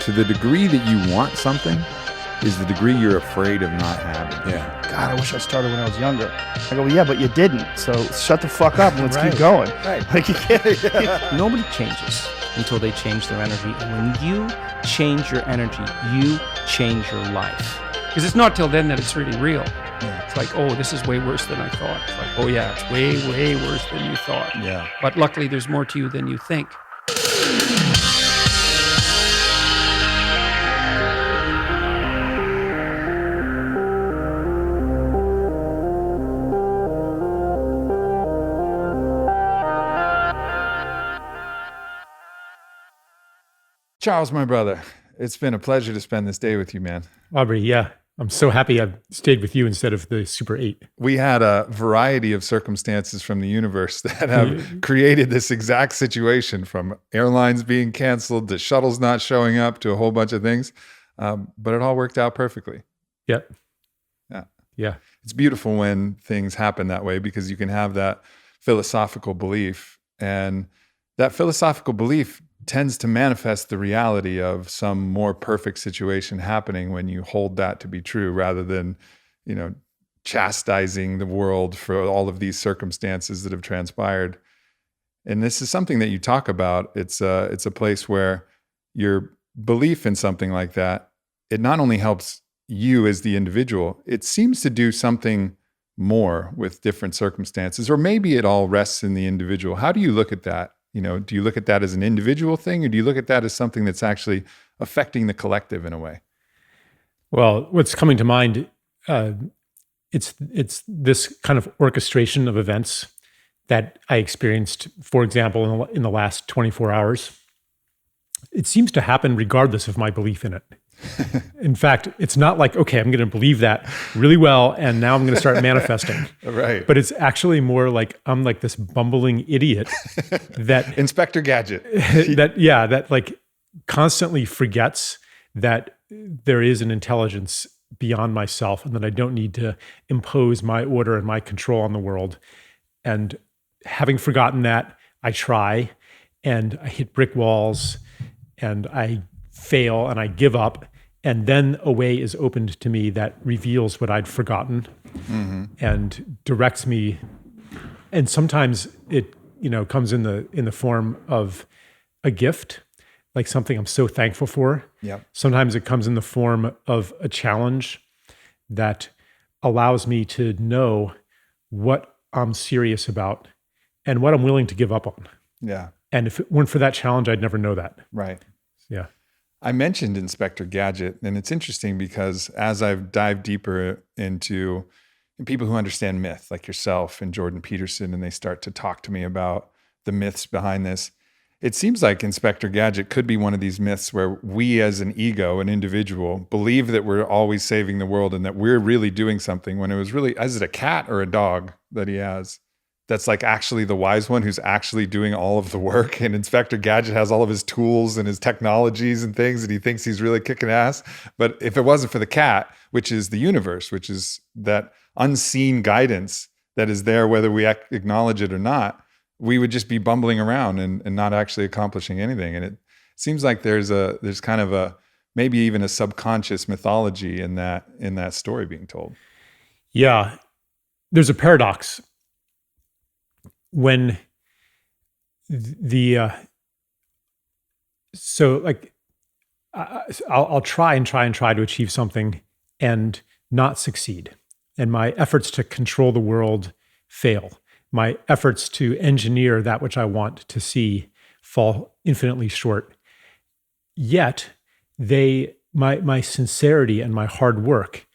to the degree that you want something is the degree you're afraid of not having. Yeah. God, I wish I started when I was younger. I go, well, yeah, but you didn't. So shut the fuck up and let's keep going. Right. Like you can't. Nobody changes until they change their energy. And when you change your energy, you change your life. Because it's not till then that it's really real. Yeah. It's like, oh, this is way worse than I thought. It's like, oh yeah, it's way, way worse than you thought. Yeah. But luckily there's more to you than you think. Charles, my brother, it's been a pleasure to spend this day with you, man. Aubrey, yeah. I'm so happy I've stayed with you instead of the Super 8. We had a variety of circumstances from the universe that have created this exact situation, from airlines being canceled to shuttles not showing up to a whole bunch of things. But it all worked out perfectly. Yeah. Yeah. Yeah. It's beautiful when things happen that way because you can have that philosophical belief, and that philosophical belief tends to manifest the reality of some more perfect situation happening when you hold that to be true, rather than, chastising the world for all of these circumstances that have transpired. And this is something that you talk about. It's a place where your belief in something like that, it not only helps you as the individual, it seems to do something more with different circumstances, or maybe it all rests in the individual. How do you look at that? Do you look at that as an individual thing, or do you look at that as something that's actually affecting the collective in a way? Well, what's coming to mind, it's this kind of orchestration of events that I experienced, for example, in the last 24 hours. It seems to happen regardless of my belief in it. In fact, it's not like, okay, I'm going to believe that really well, and now I'm going to start manifesting. Right. But it's actually more like I'm like this bumbling idiot that Inspector Gadget. that like constantly forgets that there is an intelligence beyond myself, and that I don't need to impose my order and my control on the world. And having forgotten that, I try, and I hit brick walls, and I fail, and I give up, and then a way is opened to me that reveals what I'd forgotten, and directs me. And sometimes it comes in the form of a gift, like something I'm so thankful for. Yep. Sometimes it comes in the form of a challenge that allows me to know what I'm serious about and what I'm willing to give up on. Yeah. And if it weren't for that challenge, I'd never know that. Right. Yeah. I mentioned Inspector Gadget, and it's interesting because as I've dived deeper into people who understand myth, like yourself and Jordan Peterson, and they start to talk to me about the myths behind this, it seems like Inspector Gadget could be one of these myths where we as an ego, an individual, believe that we're always saving the world and that we're really doing something, when it was really, is it a cat or a dog that he has that's like actually the wise one who's actually doing all of the work, and Inspector Gadget has all of his tools and his technologies and things, and he thinks he's really kicking ass. But if it wasn't for the cat, which is the universe, which is that unseen guidance that is there whether we acknowledge it or not, we would just be bumbling around and not actually accomplishing anything. And it seems like there's kind of a, maybe even a subconscious mythology in that story being told. Yeah. There's a paradox when I'll try to achieve something and not succeed. And my efforts to control the world fail. My efforts to engineer that which I want to see fall infinitely short. Yet my sincerity and my hard work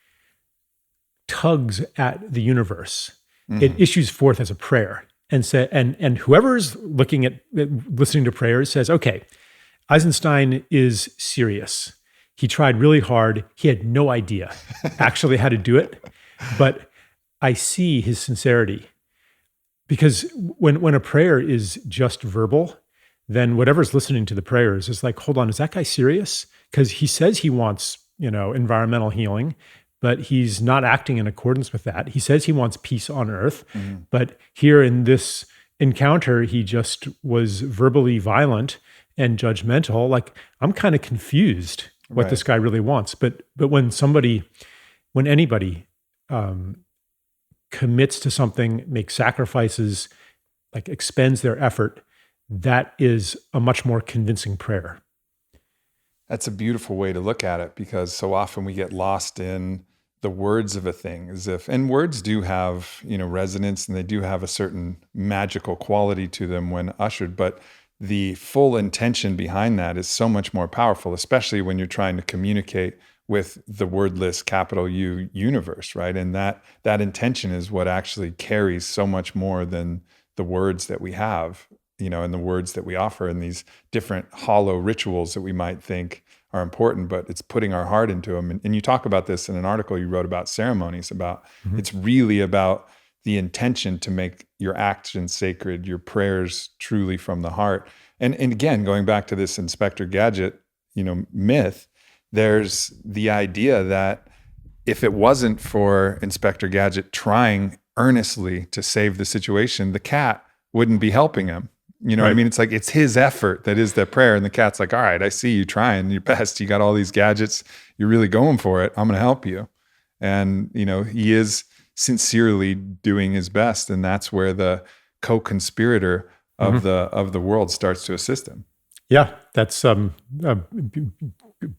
tugs at the universe. Mm-hmm. It issues forth as a prayer. And whoever's listening to prayers says, okay, Eisenstein is serious. He tried really hard. He had no idea actually how to do it, but I see his sincerity. Because when a prayer is just verbal, then whatever's listening to the prayers is like, hold on, is that guy serious? Because he says he wants, environmental healing, but he's not acting in accordance with that. He says he wants peace on earth, but here in this encounter, he just was verbally violent and judgmental. Like, I'm kind of confused what this guy really wants. But when anybody commits to something, makes sacrifices, like expends their effort, that is a much more convincing prayer. That's a beautiful way to look at it, because so often we get lost in the words of a thing, and words do have, resonance, and they do have a certain magical quality to them when ushered, but the full intention behind that is so much more powerful, especially when you're trying to communicate with the wordless capital U universe, right? And that intention is what actually carries so much more than the words that we have, and the words that we offer in these different hollow rituals that we might think are important, but it's putting our heart into them. And you talk about this in an article you wrote about ceremonies, about it's really about the intention to make your actions sacred, your prayers truly from the heart. And again, going back to this Inspector Gadget, myth, there's the idea that if it wasn't for Inspector Gadget trying earnestly to save the situation, the cat wouldn't be helping him. What I mean? It's like, it's his effort that is the prayer. And the cat's like, all right, I see you trying your best. You got all these gadgets. You're really going for it. I'm going to help you. And, he is sincerely doing his best. And that's where the co-conspirator of the world starts to assist him. Yeah, that's a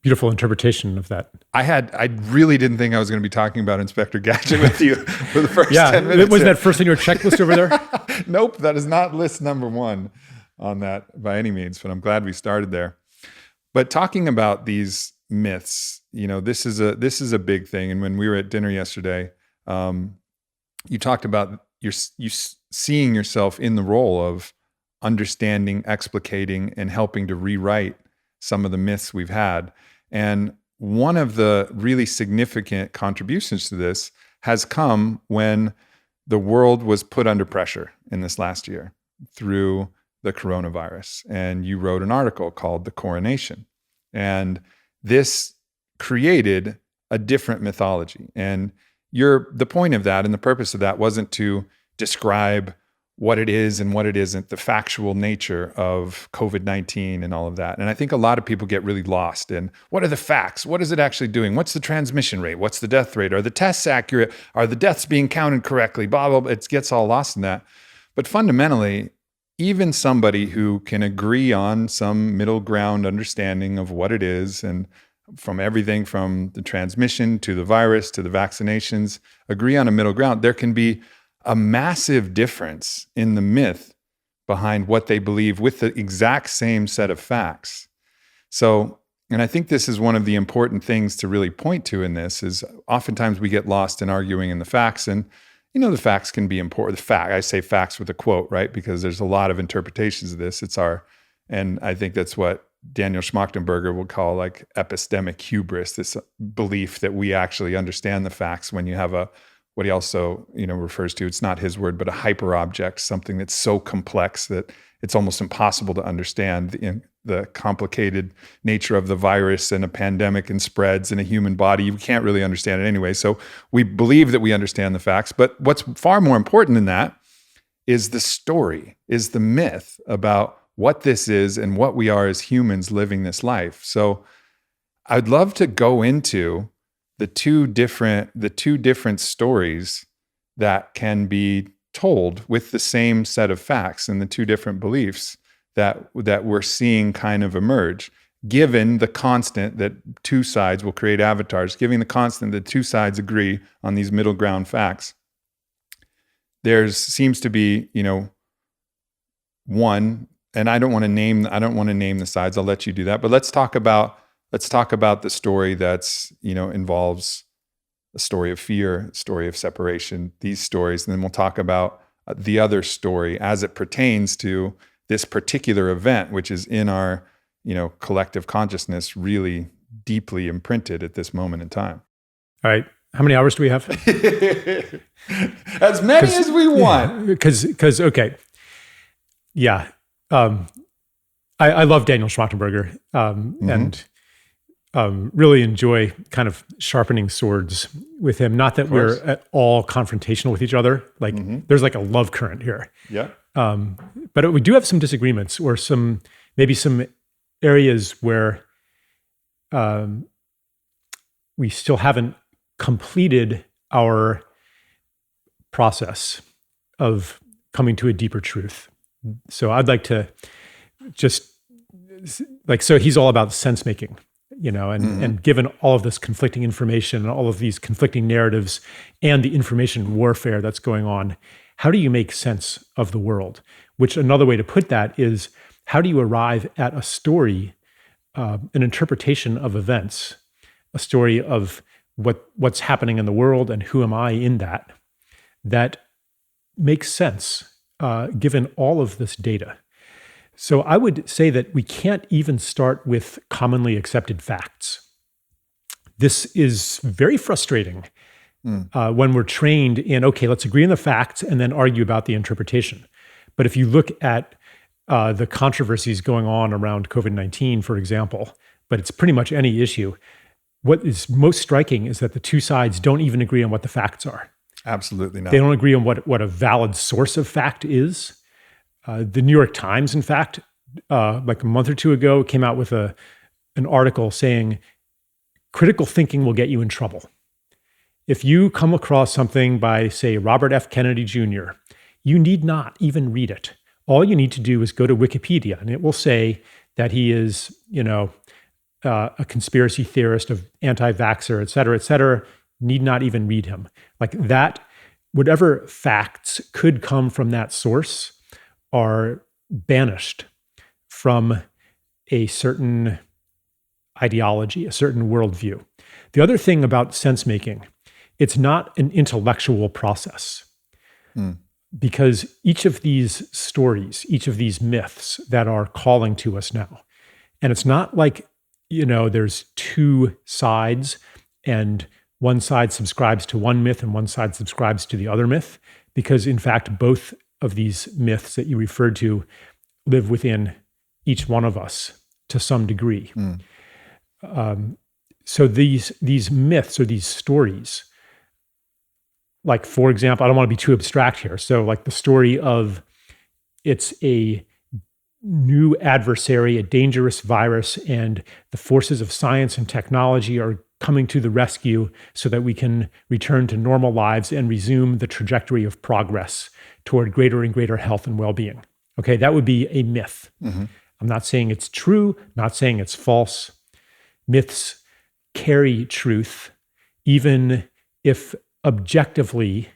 beautiful interpretation of that. I really didn't think I was going to be talking about Inspector Gadget with you for the first 10 minutes. Wasn't that first on your checklist over there? Nope, that is not list number one on that by any means, but I'm glad we started there. But talking about these myths, this is a big thing. And when we were at dinner yesterday, you talked about you seeing yourself in the role of understanding, explicating, and helping to rewrite some of the myths we've had. And one of the really significant contributions to this has come when the world was put under pressure in this last year through the coronavirus. And you wrote an article called The Coronation. And this created a different mythology. And the point of that and the purpose of that wasn't to describe what it is and what it isn't, the factual nature of COVID-19 and all of that. And I think a lot of people get really lost in, what are the facts? What is it actually doing? What's the transmission rate? What's the death rate? Are the tests accurate? Are the deaths being counted correctly? Blah, blah, blah. It gets all lost in that. But fundamentally, even somebody who can agree on some middle ground understanding of what it is, and from everything from the transmission to the virus to the vaccinations, agree on a middle ground, there can be a massive difference in the myth behind what they believe with the exact same set of facts. So, and I think this is one of the important things to really point to in this, is oftentimes we get lost in arguing in the facts. And, the facts can be important. I say facts with a quote, right? Because there's a lot of interpretations of this. And I think that's what Daniel Schmachtenberger would call like epistemic hubris, this belief that we actually understand the facts when you have what he also, refers to, it's not his word, but a hyperobject, something that's so complex that it's almost impossible to understand the complicated nature of the virus and a pandemic and spreads in a human body. You can't really understand it anyway. So we believe that we understand the facts, but what's far more important than that is the story, is the myth about what this is and what we are as humans living this life. So I'd love to go into the two different stories that can be told with the same set of facts, and the two different beliefs that we're seeing kind of emerge, given the constant that two sides will create avatars, given the constant that two sides agree on these middle ground facts. There seems to be, one, and I don't want to name the sides. I'll let you do that. But let's talk about the story that's, involves a story of fear, a story of separation, these stories. And then we'll talk about the other story as it pertains to this particular event, which is in our, collective consciousness, really deeply imprinted at this moment in time. All right. How many hours do we have? As many as we want. Because okay. Yeah. I love Daniel Schmachtenberger, and really enjoy kind of sharpening swords with him. Not that we're at all confrontational with each other. Like there's like a love current here. Yeah. But we do have some disagreements, or maybe some areas where we still haven't completed our process of coming to a deeper truth. So I'd like to just so he's all about sense making, and given all of this conflicting information and all of these conflicting narratives and the information warfare that's going on, how do you make sense of the world? Which another way to put that is, how do you arrive at a story, an interpretation of events, a story of what's happening in the world and who am I in that makes sense given all of this data? So I would say that we can't even start with commonly accepted facts. This is very frustrating when we're trained in, okay, let's agree on the facts and then argue about the interpretation. But if you look at the controversies going on around COVID-19, for example, but it's pretty much any issue, what is most striking is that the two sides don't even agree on what the facts are. Absolutely not. They don't agree on what a valid source of fact is. The New York Times, in fact, like a month or two ago, came out with an article saying critical thinking will get you in trouble. If you come across something by, say, Robert F. Kennedy Jr., you need not even read it. All you need to do is go to Wikipedia, and it will say that he is, a conspiracy theorist, of anti-vaxxer, et cetera, need not even read him. Like that, whatever facts could come from that source are banished from a certain ideology, a certain worldview. The other thing about sense making, it's not an intellectual process. Because each of these stories, each of these myths that are calling to us now, and it's not like, there's two sides and one side subscribes to one myth and one side subscribes to the other myth, because in fact, both of these myths that you referred to live within each one of us to some degree. So these myths or these stories, like, for example, I don't want to be too abstract here. So like the story of it's a new adversary, a dangerous virus, and the forces of science and technology are coming to the rescue so that we can return to normal lives and resume the trajectory of progress toward greater and greater health and well-being. Okay, that would be a myth. I'm not saying it's true, not saying it's false. Myths carry truth, even if objectively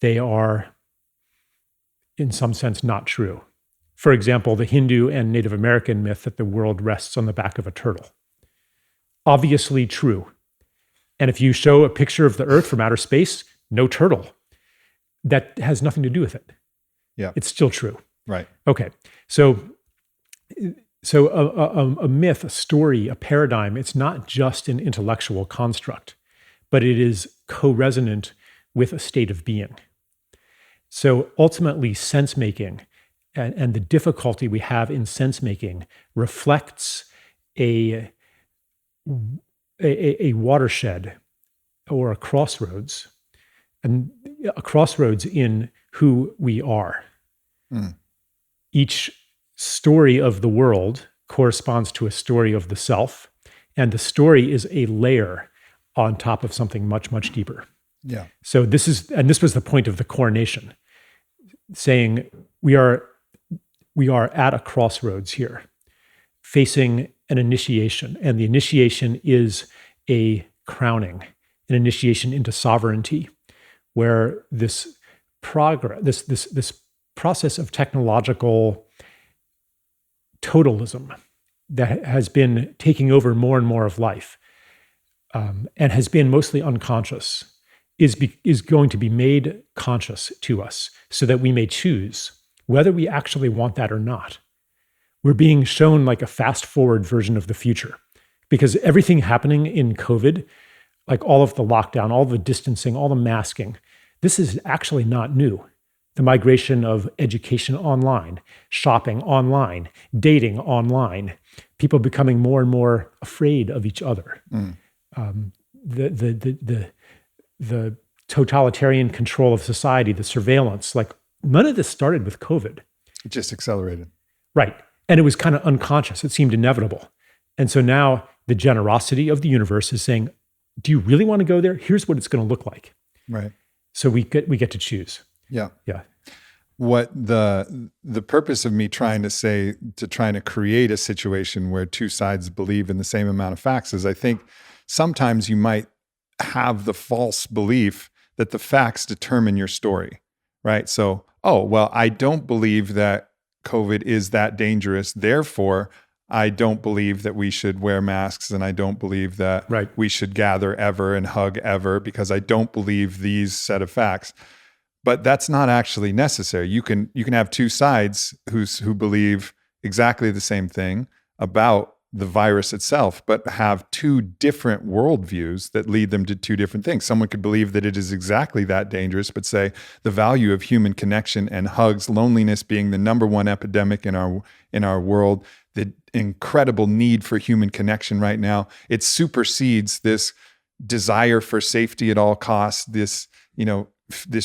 they are, in some sense, not true. For example, the Hindu and Native American myth that the world rests on the back of a turtle. Obviously true. And if you show a picture of the Earth from outer space, no turtle. That has nothing to do with it. Yeah, it's still true. Right. Okay. So a myth, a story, a paradigm, it's not just an intellectual construct, but it is co-resonant with a state of being. So ultimately, sense-making and the difficulty we have in sense-making reflects a watershed or a crossroads, and a crossroads in who we are. Each story of the world corresponds to a story of the self, and the story is a layer on top of something much, much deeper. Yeah. So this was the point of the coronation, saying we are at a crossroads here, facing an initiation, and the initiation is a crowning, an initiation into sovereignty, where this progress, this process of technological totalism that has been taking over more and more of life, and has been mostly unconscious, is going to be made conscious to us so that we may choose whether we actually want that or not. We're being shown like a fast forward version of the future, because everything happening in COVID, like all of the lockdown, all the distancing, all the masking, this is actually not new. The migration of education online, shopping online, dating online, people becoming more and more afraid of each other. The totalitarian control of society, the surveillance, like none of this started with COVID. It just accelerated. Right. And it was kind of unconscious. It seemed inevitable. And so now the generosity of the universe is saying, do you really want to go there? Here's what it's going to look like. Right. So we get to choose. Yeah. Yeah. What the purpose of me trying to create a situation where two sides believe in the same amount of facts is I think sometimes you might have the false belief that the facts determine your story, right? So, oh, well, I don't believe that COVID is that dangerous. Therefore, I don't believe that we should wear masks, and I don't believe that we should gather ever and hug ever, because I don't believe these set of facts. But that's not actually necessary. You can have two sides who believe exactly the same thing about the virus itself, but have two different worldviews that lead them to two different things. Someone could believe that it is exactly that dangerous, but say the value of human connection and hugs, loneliness being the number one epidemic in our world, the incredible need for human connection right now, it supersedes this desire for safety at all costs, this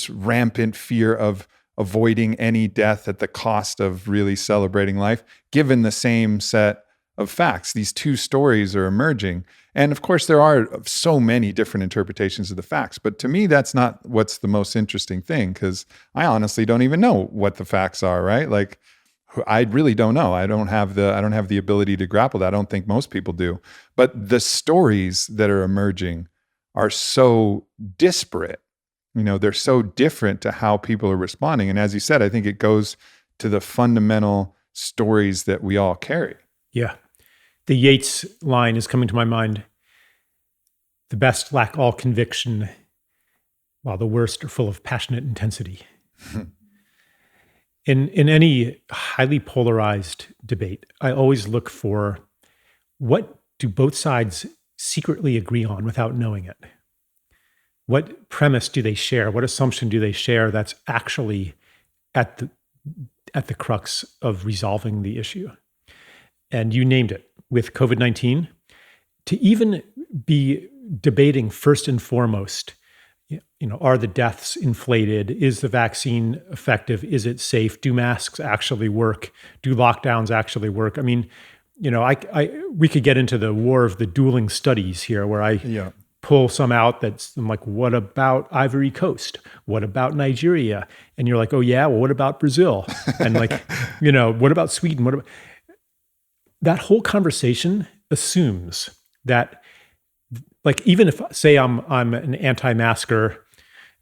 rampant fear of avoiding any death at the cost of really celebrating life, given the same set of facts. These two stories are emerging. And of course, there are so many different interpretations of the facts. But to me, that's not what's the most interesting thing, because I honestly don't even know what the facts are, right? Like, I really don't know. I don't have the ability to grapple that. I don't think most people do. But the stories that are emerging are so disparate. They're so different to how people are responding. And as you said, I think it goes to the fundamental stories that we all carry. Yeah. The Yeats line is coming to my mind. The best lack all conviction, while the worst are full of passionate intensity. In any highly polarized debate, I always look for what do both sides secretly agree on without knowing it? What premise do they share? What assumption do they share that's actually at the crux of resolving the issue? And you named it with COVID-19. To even be debating first and foremost, are the deaths inflated? Is the vaccine effective? Is it safe? Do masks actually work? Do lockdowns actually work? I mean, we could get into the war of the dueling studies here, where I pull some out I'm like, what about Ivory Coast? What about Nigeria? And you're like, oh yeah, well, what about Brazil? And like, what about Sweden? That whole conversation assumes that, like, even if, say, I'm an anti-masker,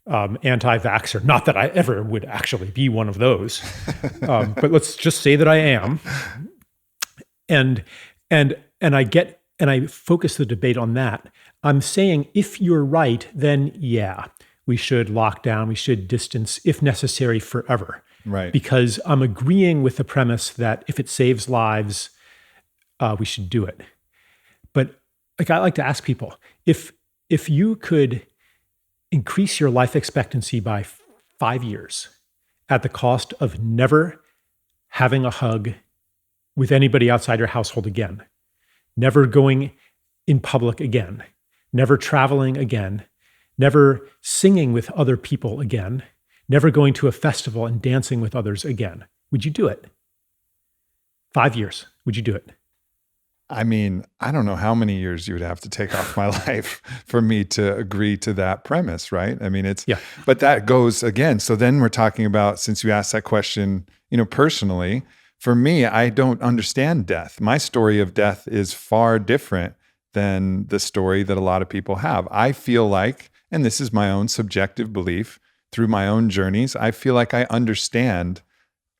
anti-vaxxer, not that I ever would actually be one of those, but let's just say that I am, and I focus the debate on that. I'm saying, if you're right, then yeah, we should lock down, we should distance, if necessary, forever. Right. Because I'm agreeing with the premise that if it saves lives, we should do it. But I like to ask people, if you could increase your life expectancy by 5 years at the cost of never having a hug with anybody outside your household again, never going in public again, never traveling again, never singing with other people again, never going to a festival and dancing with others again, would you do it? 5 years, would you do it? I mean, I don't know how many years you would have to take off my life for me to agree to that premise, right? I mean, but that goes again. So then we're talking about, since you asked that question, personally, for me, I don't understand death. My story of death is far different than the story that a lot of people have. I feel like, and this is my own subjective belief through my own journeys, I feel like I understand,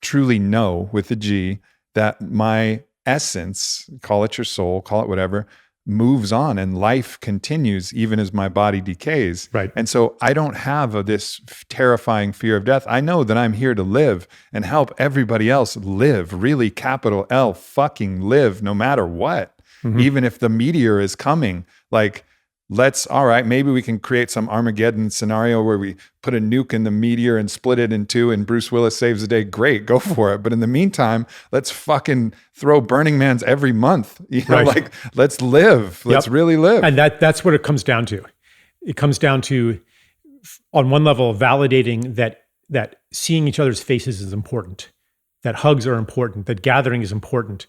truly know with a G, that my essence, call it your soul, call it whatever, moves on and life continues even as my body decays. Right. And so I don't have this terrifying fear of death. I know that I'm here to live and help everybody else live, really capital L fucking live, no matter what. Mm-hmm. Even if the meteor is coming, like, all right, maybe we can create some Armageddon scenario where we put a nuke in the meteor and split it in two and Bruce Willis saves the day. Great, go for it. But in the meantime, let's fucking throw Burning Mans every month. Like, let's live. Let's really live. And that's what it comes down to. It comes down to, on one level, validating that seeing each other's faces is important. that hugs are important, that gathering is important.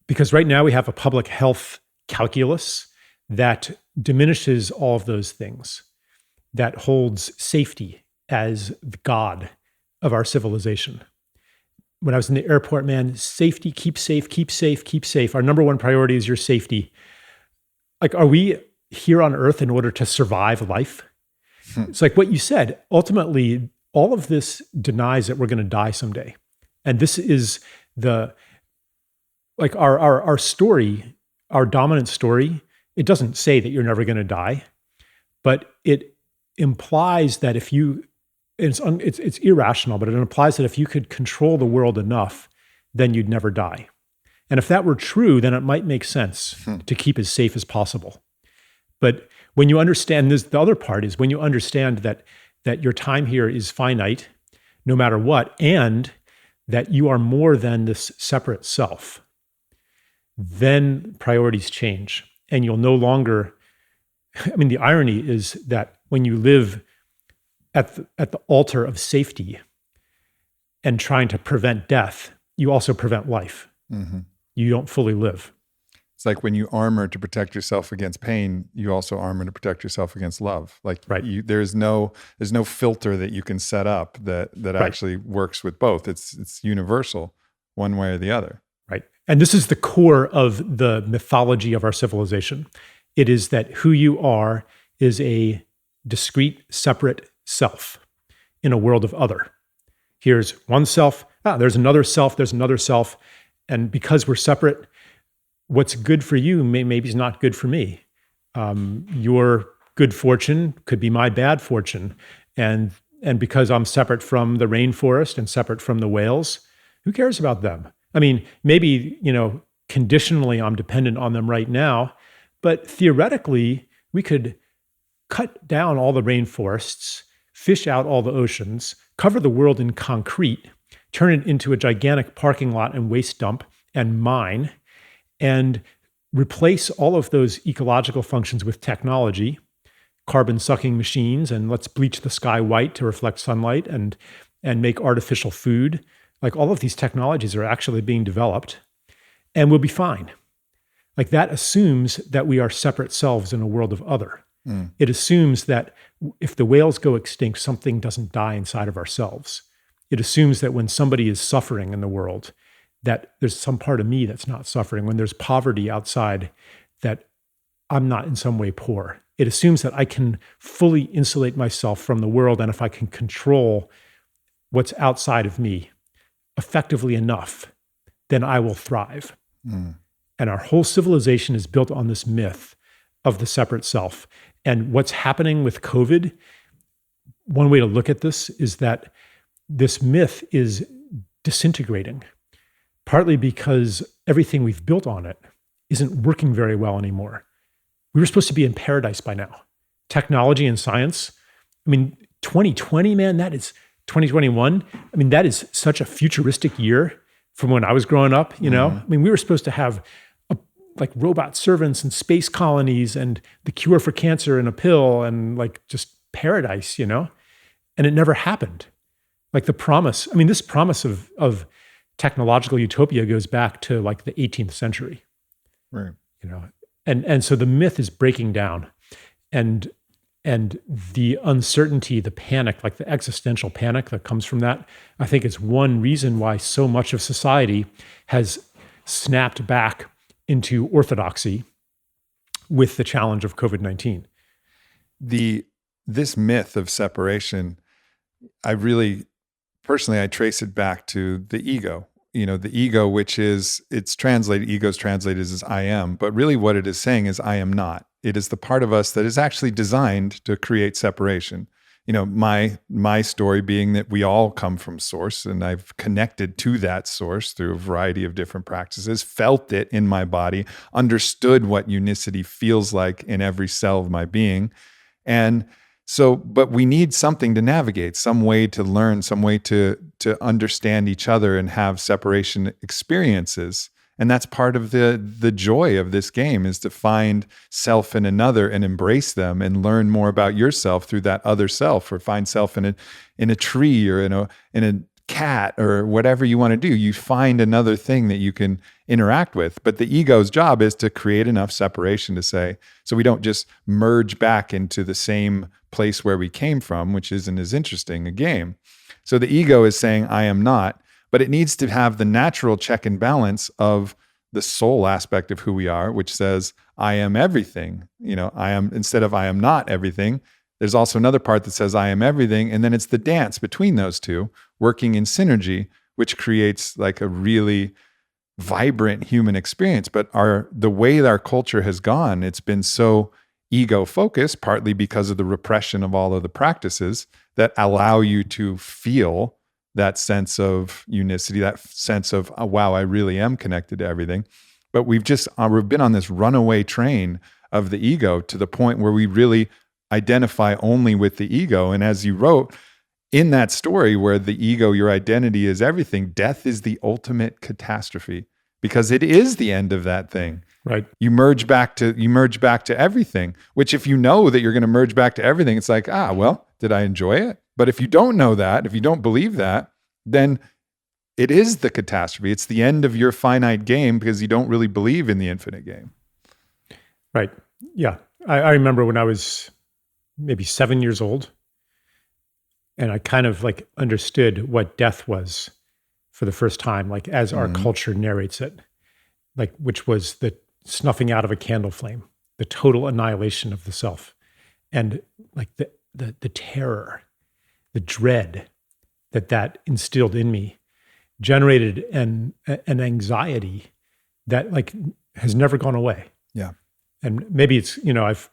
Because right now we have a public health calculus that diminishes all of those things, that holds safety as the god of our civilization. When I was in the airport, man, safety, keep safe, keep safe, keep safe. Our number one priority is your safety. Like, are we here on earth in order to survive life? It's like what you said. Ultimately, all of this denies that we're going to die someday. And this is our story, our dominant story. It doesn't say that you're never going to die, but it implies that if you, it's irrational, but it implies that if you could control the world enough, then you'd never die. And if that were true, then it might make sense to keep as safe as possible. But when you understand this, the other part is when you understand that your time here is finite, no matter what, and that you are more than this separate self, then priorities change. And you'll no longer, the irony is that when you live at the altar of safety and trying to prevent death, you also prevent life. Mm-hmm. You don't fully live. It's like when you armor to protect yourself against pain, you also armor to protect yourself against love. Like right. There's no filter that you can set up that right. actually works with both. It's universal, one way or the other. Right. And this is the core of the mythology of our civilization. It is that who you are is a discrete, separate self in a world of other. Here's one self, there's another self, there's another self. And because we're separate, what's good for you maybe is not good for me. Your good fortune could be my bad fortune. And because I'm separate from the rainforest and separate from the whales, who cares about them? Maybe, conditionally I'm dependent on them right now, but theoretically we could cut down all the rainforests, fish out all the oceans, cover the world in concrete, turn it into a gigantic parking lot and waste dump and mine, and replace all of those ecological functions with technology, carbon-sucking machines, and let's bleach the sky white to reflect sunlight and make artificial food. Like all of these technologies are actually being developed, and we'll be fine. Like that assumes that we are separate selves in a world of other. Mm. It assumes that if the whales go extinct, something doesn't die inside of ourselves. It assumes that when somebody is suffering in the world, that there's some part of me that's not suffering. When there's poverty outside, that I'm not in some way poor. It assumes that I can fully insulate myself from the world, and if I can control what's outside of me effectively enough, then I will thrive. Mm. And our whole civilization is built on this myth of the separate self. And what's happening with COVID, one way to look at this is that this myth is disintegrating, partly because everything we've built on it isn't working very well anymore. We were supposed to be in paradise by now. Technology and science, 2020, man, that is 2021. That is such a futuristic year from when I was growing up, you know? We were supposed to have like robot servants and space colonies and the cure for cancer in a pill and like just paradise, And it never happened. Like the promise, this promise of technological utopia goes back to like the 18th century. Right. And so the myth is breaking down, and the uncertainty, the panic, like the existential panic that comes from that, I think is one reason why so much of society has snapped back into orthodoxy with the challenge of COVID-19. This myth of separation, I trace it back to the ego. The ego, which is, ego's translated as I am, but really what it is saying is I am not. It is the part of us that is actually designed to create separation. My story being that we all come from source, and I've connected to that source through a variety of different practices, felt it in my body, understood what unicity feels like in every cell of my being. And so, but we need something to navigate, some way to learn, some way to understand each other and have separation experiences. And that's part of the joy of this game, is to find self in another and embrace them and learn more about yourself through that other self, or find self in a tree or in a cat or whatever you want to do. You find another thing that you can interact with. But the ego's job is to create enough separation to say, so we don't just merge back into the same place where we came from, which isn't as interesting a game. So the ego is saying, I am not, but it needs to have the natural check and balance of the soul aspect of who we are, which says, I am everything. I am, instead of I am not everything, there's also another part that says I am everything. And then it's the dance between those two working in synergy, which creates like a really vibrant human experience. But the way that our culture has gone, it's been so ego focused, partly because of the repression of all of the practices that allow you to feel that sense of unicity, that sense of, oh, wow, I really am connected to everything. But we've been on this runaway train of the ego to the point where we really identify only with the ego. And as you wrote in that story where the ego, your identity is everything, death is the ultimate catastrophe because it is the end of that thing. Right. You merge back to everything, which if you know that you're going to merge back to everything, it's like, well, did I enjoy it? But if you don't know that, if you don't believe that, then it is the catastrophe. It's the end of your finite game because you don't really believe in the infinite game. Right. Yeah. I remember when I was maybe 7 years old and I kind of like understood what death was for the first time, like as our culture narrates it, like which was the snuffing out of a candle flame, the total annihilation of the self. And like the terror, the dread that instilled in me generated an anxiety that like has never gone away. Yeah. And maybe it's, I've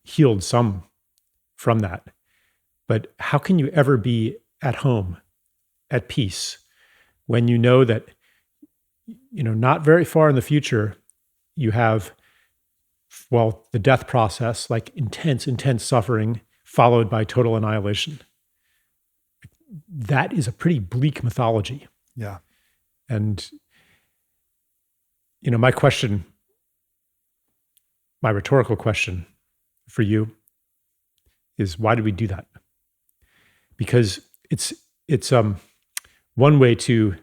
healed some from that, but how can you ever be at home, at peace, when you know that, not very far in the future, you have, the death process, like intense suffering followed by total annihilation. That is a pretty bleak mythology. Yeah. And, my rhetorical question for you is, why do we do that? Because it's one way to,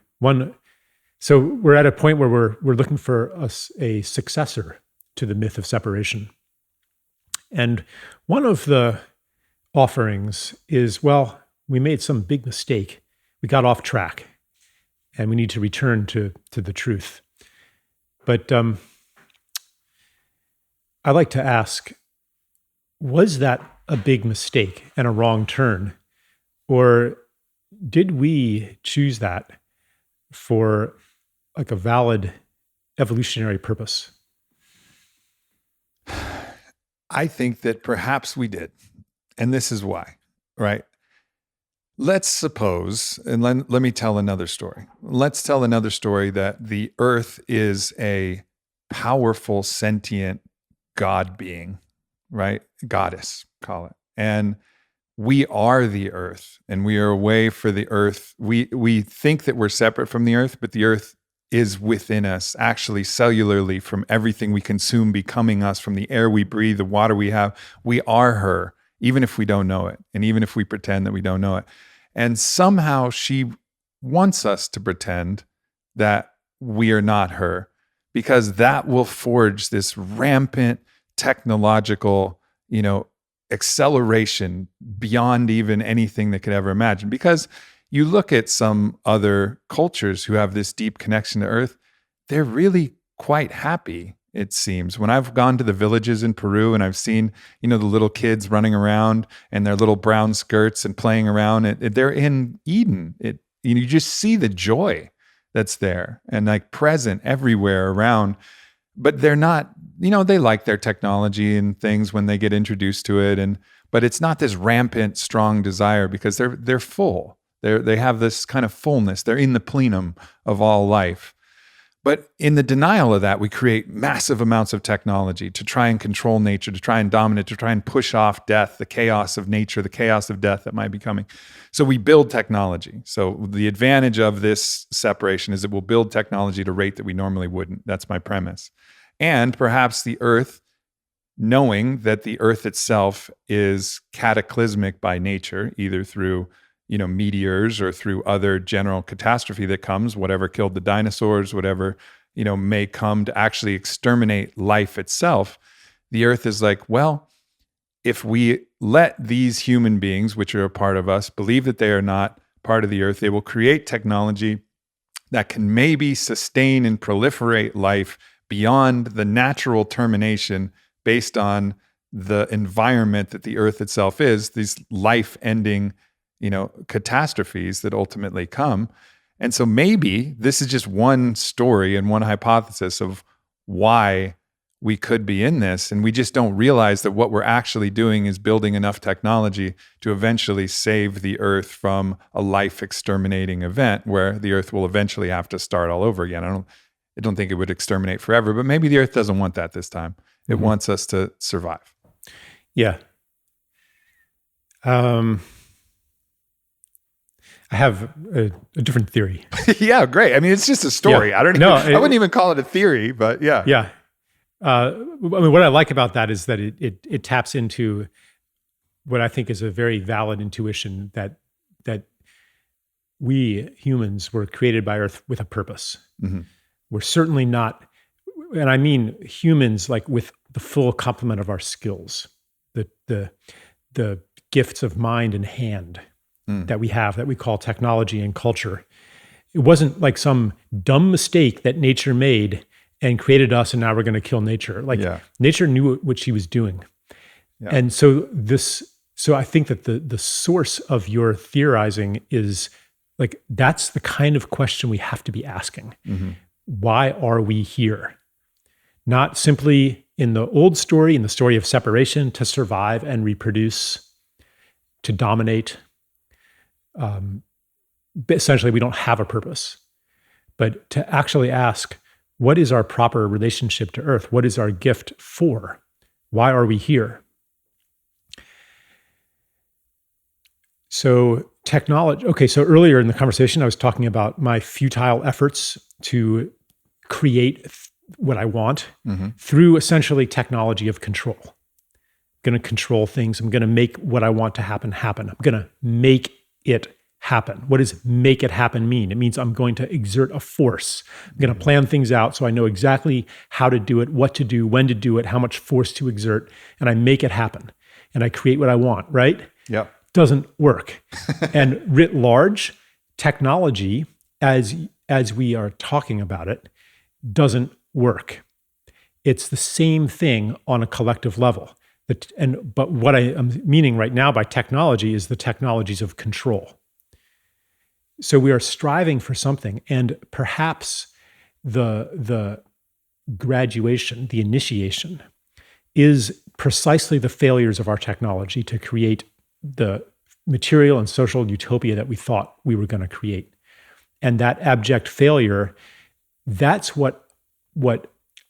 so we're at a point where we're looking for a successor to the myth of separation. And one of the offerings is, we made some big mistake. We got off track and we need to return to the truth. But I like to ask, was that a big mistake and a wrong turn? Or did we choose that for like a valid evolutionary purpose? I think that perhaps we did. And this is why, right? Let's suppose, and let me tell another story. Let's tell another story that the earth is a powerful, sentient God being, right? Goddess, call it. And we are the earth and we are a way for the earth. We think that we're separate from the earth, but the earth is within us, actually cellularly, from everything we consume, becoming us, from the air we breathe, the water we have. We are her, even if we don't know it. And even if we pretend that we don't know it. And somehow she wants us to pretend that we are not her, because that will forge this rampant technological, acceleration beyond even anything that could ever imagine. Because you look at some other cultures who have this deep connection to earth, they're really quite happy, it seems. When I've gone to the villages in Peru and I've seen, the little kids running around in their little brown skirts and playing around, they're in Eden. You just see the joy that's there and like present everywhere around. But they're not, they like their technology and things when they get introduced to it. But it's not this rampant, strong desire because they're full. They have this kind of fullness. They're in the plenum of all life. But in the denial of that, we create massive amounts of technology to try and control nature, to try and dominate, to try and push off death, the chaos of nature, the chaos of death that might be coming. So we build technology. So the advantage of this separation is that we'll build technology at a rate that we normally wouldn't. That's my premise. And perhaps the earth, knowing that the earth itself is cataclysmic by nature, either through meteors or through other general catastrophe that comes, whatever killed the dinosaurs, whatever, may come to actually exterminate life itself, the earth is like, well, if we let these human beings, which are a part of us, believe that they are not part of the earth, they will create technology that can maybe sustain and proliferate life beyond the natural termination based on the environment that the earth itself is, these life-ending, catastrophes that ultimately come. And so maybe this is just one story and one hypothesis of why we could be in this. And we just don't realize that what we're actually doing is building enough technology to eventually save the earth from a life exterminating event where the earth will eventually have to start all over again. I don't think it would exterminate forever, but maybe the earth doesn't want that this time. It wants us to survive. Yeah. I have a different theory. Yeah, great. I mean, it's just a story. Yeah. I wouldn't even call it a theory, but yeah. Yeah. What I like about that is that it taps into what I think is a very valid intuition that we humans were created by Earth with a purpose. Mm-hmm. We're certainly not, and I mean humans like with the full complement of our skills, the gifts of mind and hand that we have, that we call technology and culture. It wasn't like some dumb mistake that nature made and created us, and now we're going to kill nature. Nature knew what she was doing. Yeah. And so I think that the source of your theorizing is like, that's the kind of question we have to be asking. Mm-hmm. Why are we here? Not simply in the old story, in the story of separation, to survive and reproduce, to dominate. Essentially, we don't have a purpose. But to actually ask, what is our proper relationship to Earth? What is our gift for? Why are we here? So technology, okay, so earlier in the conversation, I was talking about my futile efforts to create what I want through essentially technology of control. I'm going to control things. I'm going to make what I want to happen. I'm going to make it happen. What does make it happen mean? It means I'm going to exert a force. I'm going to plan things out so I know exactly how to do it, what to do, when to do it, how much force to exert, and I make it happen. And I create what I want, right? Yep. Doesn't work. And writ large, technology, as we are talking about it, doesn't work. It's the same thing on a collective level. But what I am meaning right now by technology is the technologies of control. So we are striving for something, and perhaps the graduation, the initiation, is precisely the failures of our technology to create the material and social utopia that we thought we were going to create. And that abject failure, that's what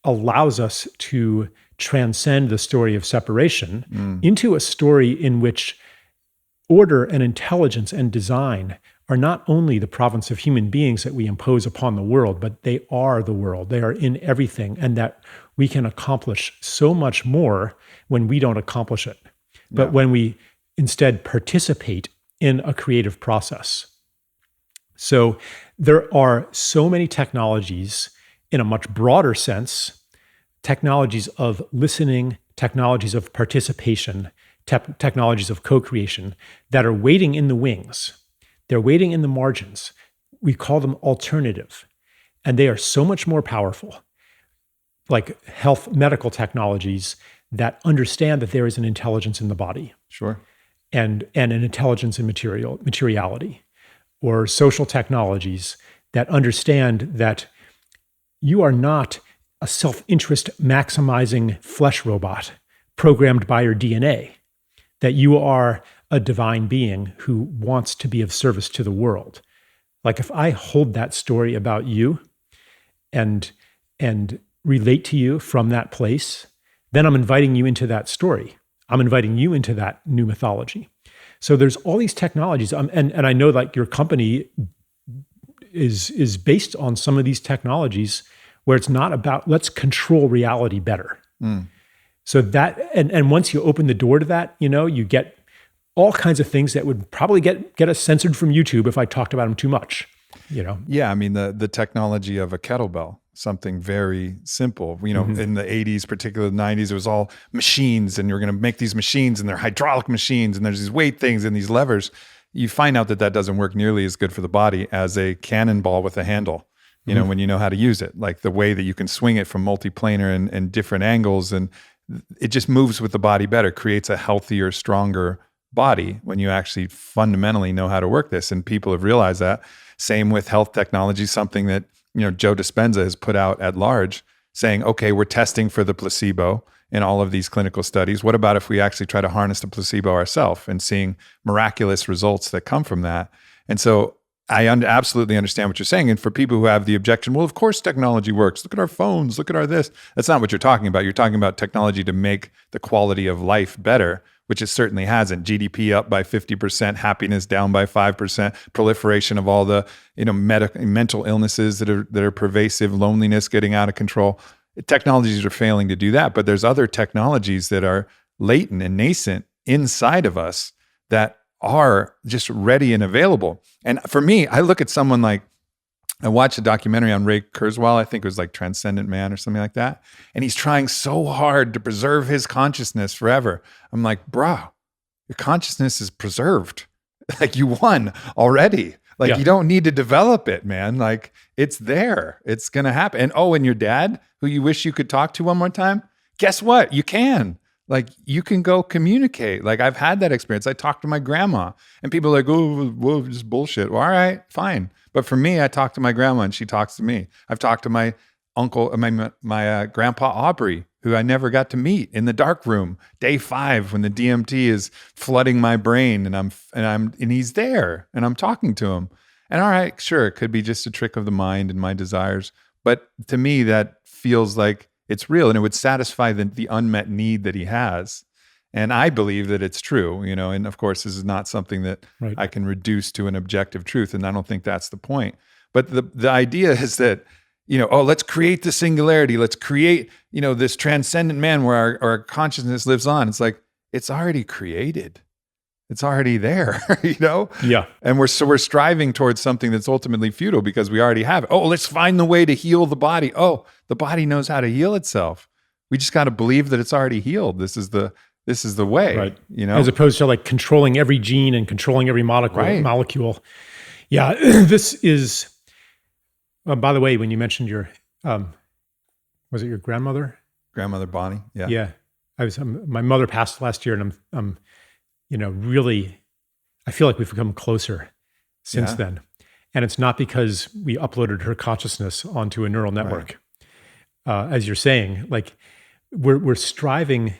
allows us to transcend the story of separation into a story in which order and intelligence and design are not only the province of human beings that we impose upon the world, but they are the world. They are in everything, and that we can accomplish so much more when we don't accomplish it, but when we instead participate in a creative process. So there are so many technologies in a much broader sense, technologies of listening, technologies of participation, technologies of co-creation that are waiting in the wings. They're waiting in the margins. We call them alternative, and they are so much more powerful, like health medical technologies that understand that there is an intelligence in the body. Sure. And an intelligence in materiality, or social technologies that understand that you are not a self-interest maximizing flesh robot programmed by your DNA, that you are a divine being who wants to be of service to the world. Like if I hold that story about you and relate to you from that place, then I'm inviting you into that story. I'm inviting you into that new mythology. So there's all these technologies, and I know like your company is based on some of these technologies where it's not about let's control reality better. So that, and once you open the door to that, you get all kinds of things that would probably get us censored from YouTube if I talked about them too much, Yeah, I mean, the technology of a kettlebell, something very simple. In the 80s, particularly the 90s, it was all machines, and you're going to make these machines, and they're hydraulic machines, and there's these weight things and these levers. You find out that doesn't work nearly as good for the body as a cannonball with a handle, when you know how to use it, like the way that you can swing it from multiplanar and different angles, and it just moves with the body better, creates a healthier, stronger body when you actually fundamentally know how to work this. And people have realized that. Same with health technology, something that, Joe Dispenza has put out at large, saying, okay, we're testing for the placebo in all of these clinical studies. What about if we actually try to harness the placebo ourselves and seeing miraculous results that come from that? And so I absolutely understand what you're saying. And for people who have the objection, well, of course technology works. Look at our phones, look at our this. That's not what you're talking about. You're talking about technology to make the quality of life better, which it certainly hasn't. GDP up by 50%, happiness down by 5%, proliferation of all the mental illnesses that are pervasive, loneliness getting out of control. Technologies are failing to do that, but there's other technologies that are latent and nascent inside of us that are just ready and available. And for me, I look at someone like, I watched a documentary on Ray Kurzweil, I think it was like Transcendent Man or something like that. And he's trying so hard to preserve his consciousness forever. I'm like, bro, your consciousness is preserved. Like you won already. Like you don't need to develop it, man. Like it's there. It's going to happen. And your dad, who you wish you could talk to one more time, guess what? You can. Like you can go communicate. Like I've had that experience. I talked to my grandma and people are like, oh, whoa, just bullshit. Well, all right, fine. But for me, I talk to my grandma and she talks to me. I've talked to my uncle, my grandpa Aubrey, who I never got to meet in the dark room, day 5 when the DMT is flooding my brain and he's there and I'm talking to him. And all right, sure, it could be just a trick of the mind and my desires. But to me, that feels like it's real and it would satisfy the unmet need that he has. And I believe that it's true, and of course, this is not something that I can reduce to an objective truth. And I don't think that's the point. But the idea is that, let's create the singularity. Let's create, this transcendent man where our consciousness lives on. It's like, it's already created. It's already there, Yeah. And we're striving towards something that's ultimately futile because we already have it. Oh, let's find the way to heal the body. Oh, the body knows how to heal itself. We just got to believe that it's already healed. This is the way, right? As opposed to like controlling every gene and controlling every molecule. Yeah, this is. By the way, when you mentioned your, was it your grandmother? Grandmother Bonnie. Yeah. Yeah. My mother passed last year, and I'm really, I feel like we've become closer since then. And it's not because we uploaded her consciousness onto a neural network, as you're saying. Like we're striving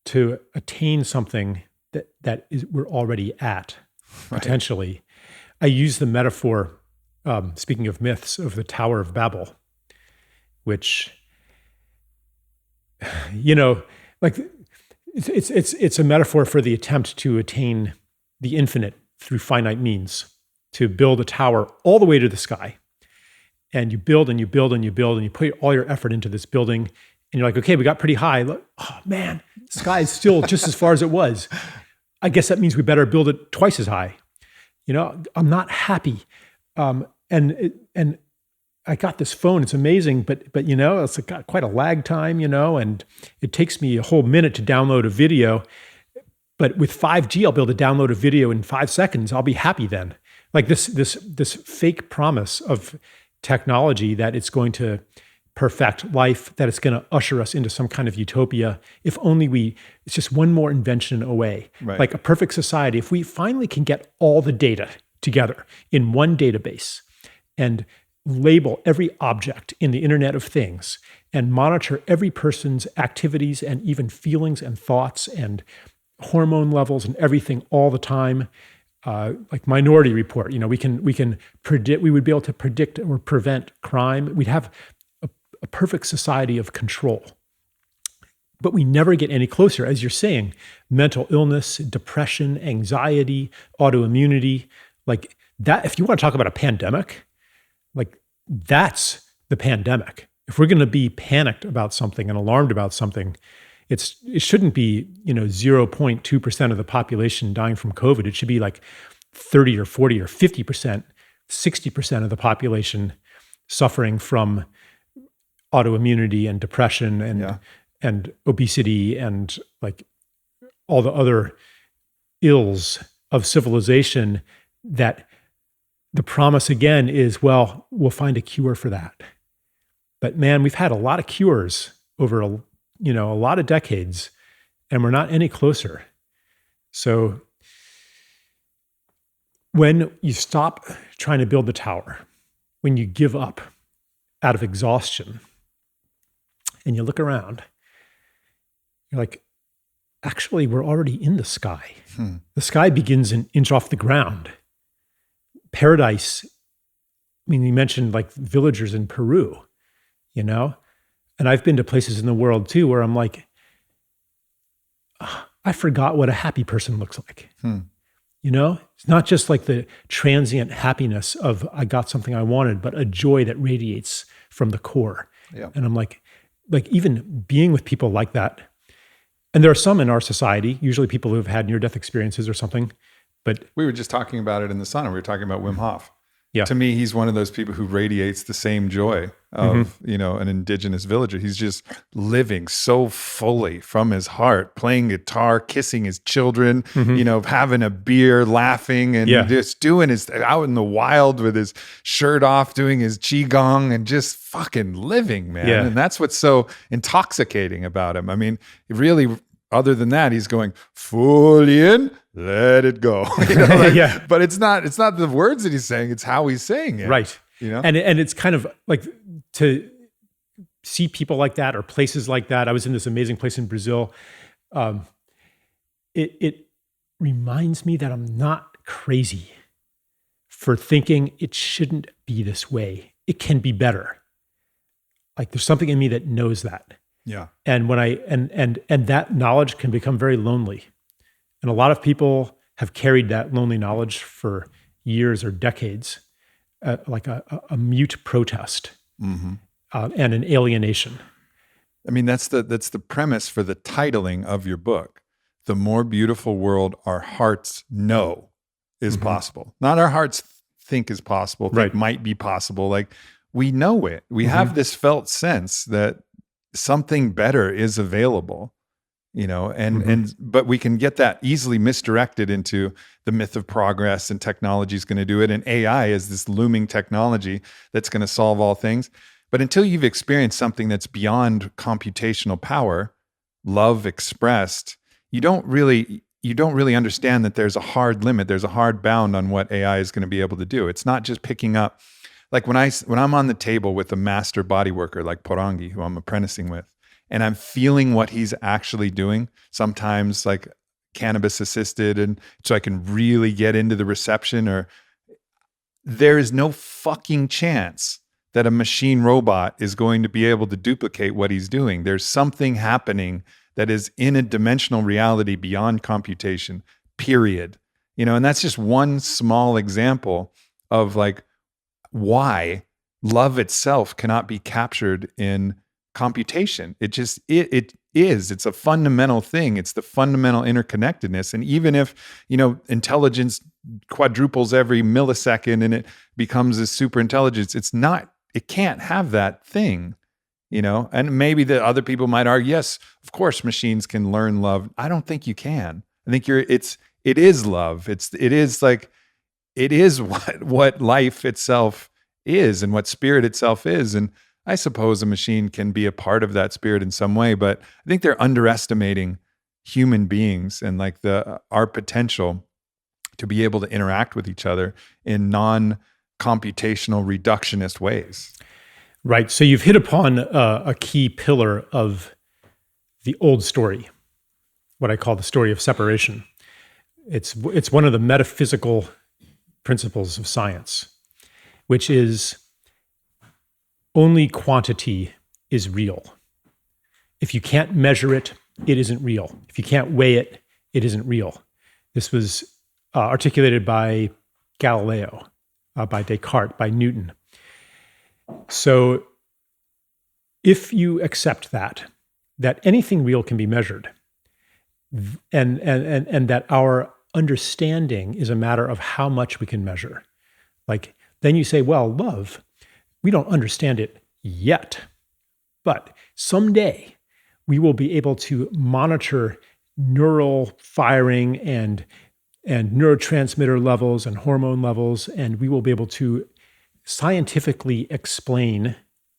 to attain something that is we're already at, potentially. I use the metaphor, speaking of myths, of the Tower of Babel, which, like it's a metaphor for the attempt to attain the infinite through finite means, to build a tower all the way to the sky. And you build and you build and you build and you put all your effort into this building. And you're like, okay, we got pretty high. Look, oh man, the sky is still just as far as it was. I guess that means we better build it twice as high. I'm not happy. And I got this phone. It's amazing, but it's got quite a lag time, and it takes me a whole minute to download a video. But with 5G, I'll be able to download a video in 5 seconds. I'll be happy then. Like this fake promise of technology that it's going to perfect life, that it's going to usher us into some kind of utopia. If only it's just one more invention away. Right. Like a perfect society. If we finally can get all the data together in one database and label every object in the Internet of Things and monitor every person's activities and even feelings and thoughts and hormone levels and everything all the time, like Minority Report, we can predict, we would be able to predict or prevent crime. We'd have a perfect society of control. But we never get any closer, as you're saying. Mental illness, depression, anxiety, autoimmunity, like that. If you want to talk about a pandemic, like that's the pandemic. If we're going to be panicked about something and alarmed about something, it shouldn't be 0.2% of the population dying from COVID. It should be like 30 or 40 or 50%, 60% of the population suffering from autoimmunity and depression and obesity and like all the other ills of civilization, that the promise again is, well, we'll find a cure for that. But man, we've had a lot of cures over a lot of decades, and we're not any closer. So when you stop trying to build the tower, when you give up out of exhaustion, and you look around, you're like, actually, we're already in the sky. The sky begins an inch off the ground. Paradise, I mean, you mentioned like villagers in Peru, and I've been to places in the world too where I'm like, I forgot what a happy person looks like. It's not just like the transient happiness of I got something I wanted, but a joy that radiates from the core. Yeah. And I'm like even being with people like that. And there are some in our society, usually people who have had near-death experiences or something, but We were just talking about it in the sauna. We were talking about Wim Hof. Yeah. To me, he's one of those people who radiates the same joy of, an indigenous villager. He's just living so fully from his heart, playing guitar, kissing his children, having a beer, laughing, and just doing his, out in the wild with his shirt off, doing his qigong and just fucking living, man. Yeah. And that's what's so intoxicating about him. I mean, really, other than that, he's going fully in, let it go. But it's not the words that he's saying, it's how he's saying it. right. And it's kind of like to see people like that or places like that. I was in this amazing place in Brazil. It reminds me that I'm not crazy for thinking it shouldn't be this way. It can be better. Like there's something in me that knows that. Yeah. And when and that knowledge can become very lonely. And a lot of people have carried that lonely knowledge for years or decades, like a mute protest and an alienation. I mean, that's the premise for the titling of your book. The more beautiful world our hearts know is possible. Not our hearts think is possible, think might be possible. Like we know it. We have this felt sense that something better is available, but we can get that easily misdirected into the myth of progress and technology is going to do it. And AI is this looming technology that's going to solve all things. But until you've experienced something that's beyond computational power, love expressed, you don't really understand that there's a hard limit. There's a hard bound on what AI is going to be able to do. It's not just picking up. Like when I'm on the table with a master body worker like Porangi, who I'm apprenticing with, and I'm feeling what he's actually doing, sometimes like cannabis assisted, and so I can really get into the reception, or there is no fucking chance that a machine robot is going to be able to duplicate what he's doing. There's something happening that is in a dimensional reality beyond computation, period. And that's just one small example of like, why love itself cannot be captured in computation. It's a fundamental thing. It's the fundamental interconnectedness. And even if, intelligence quadruples every millisecond and it becomes a super intelligence, it can't have that thing, and maybe the other people might argue, yes, of course machines can learn love. I don't think you can. I think it is love. It is what life itself is and what spirit itself is. And I suppose a machine can be a part of that spirit in some way, but I think they're underestimating human beings and like our potential to be able to interact with each other in non-computational reductionist ways. Right. So you've hit upon a key pillar of the old story, what I call the story of separation. It's one of the metaphysical principles of science, which is only quantity is real. If you can't measure it, it isn't real. If you can't weigh it, it isn't real. This was articulated by Galileo, by Descartes, by Newton. So if you accept that that anything real can be measured, and that our understanding is a matter of how much we can measure. Like, then you say, well, love, we don't understand it yet, but someday we will be able to monitor neural firing and neurotransmitter levels and hormone levels, and we will be able to scientifically explain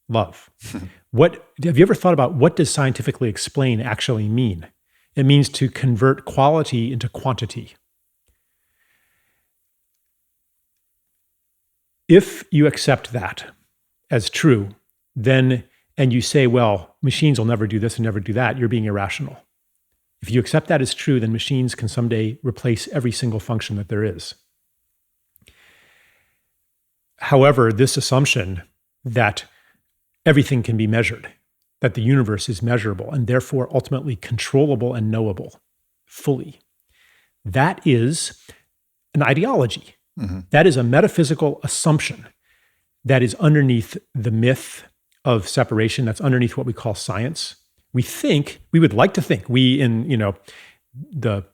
love. Have you ever thought about what does scientifically explain actually mean? It means to convert quality into quantity. If you accept that as true, then, and you say, well, machines will never do this and never do that, you're being irrational. If you accept that as true, then machines can someday replace every single function that there is. However, this assumption that everything can be measured, that the universe is measurable and therefore ultimately controllable and knowable fully, that is an ideology. Mm-hmm. That is a metaphysical assumption that is underneath the myth of separation, that's underneath what we call science. We would like to think, we in, the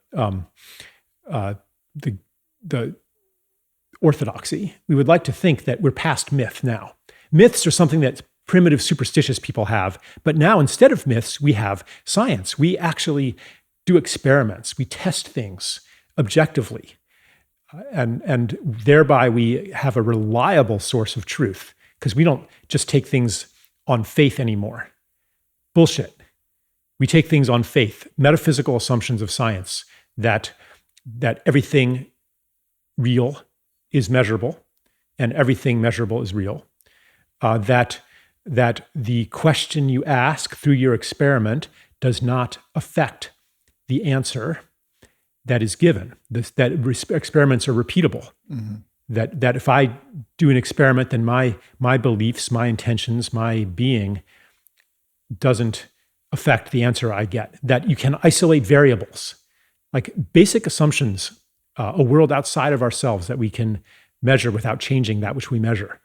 orthodoxy, we would like to think that we're past myth now. Myths are something that primitive superstitious people have, but now instead of myths, we have science. We actually do experiments. We test things objectively. And thereby we have a reliable source of truth, because we don't just take things on faith anymore. Bullshit. We take things on faith, metaphysical assumptions of science that everything real is measurable and everything measurable is real. That the question you ask through your experiment does not affect the answer that is given. That experiments are repeatable. Mm-hmm. That if I do an experiment, then my beliefs, my intentions, my being doesn't affect the answer I get. That you can isolate variables, like basic assumptions, a world outside of ourselves that we can measure without changing that which we measure.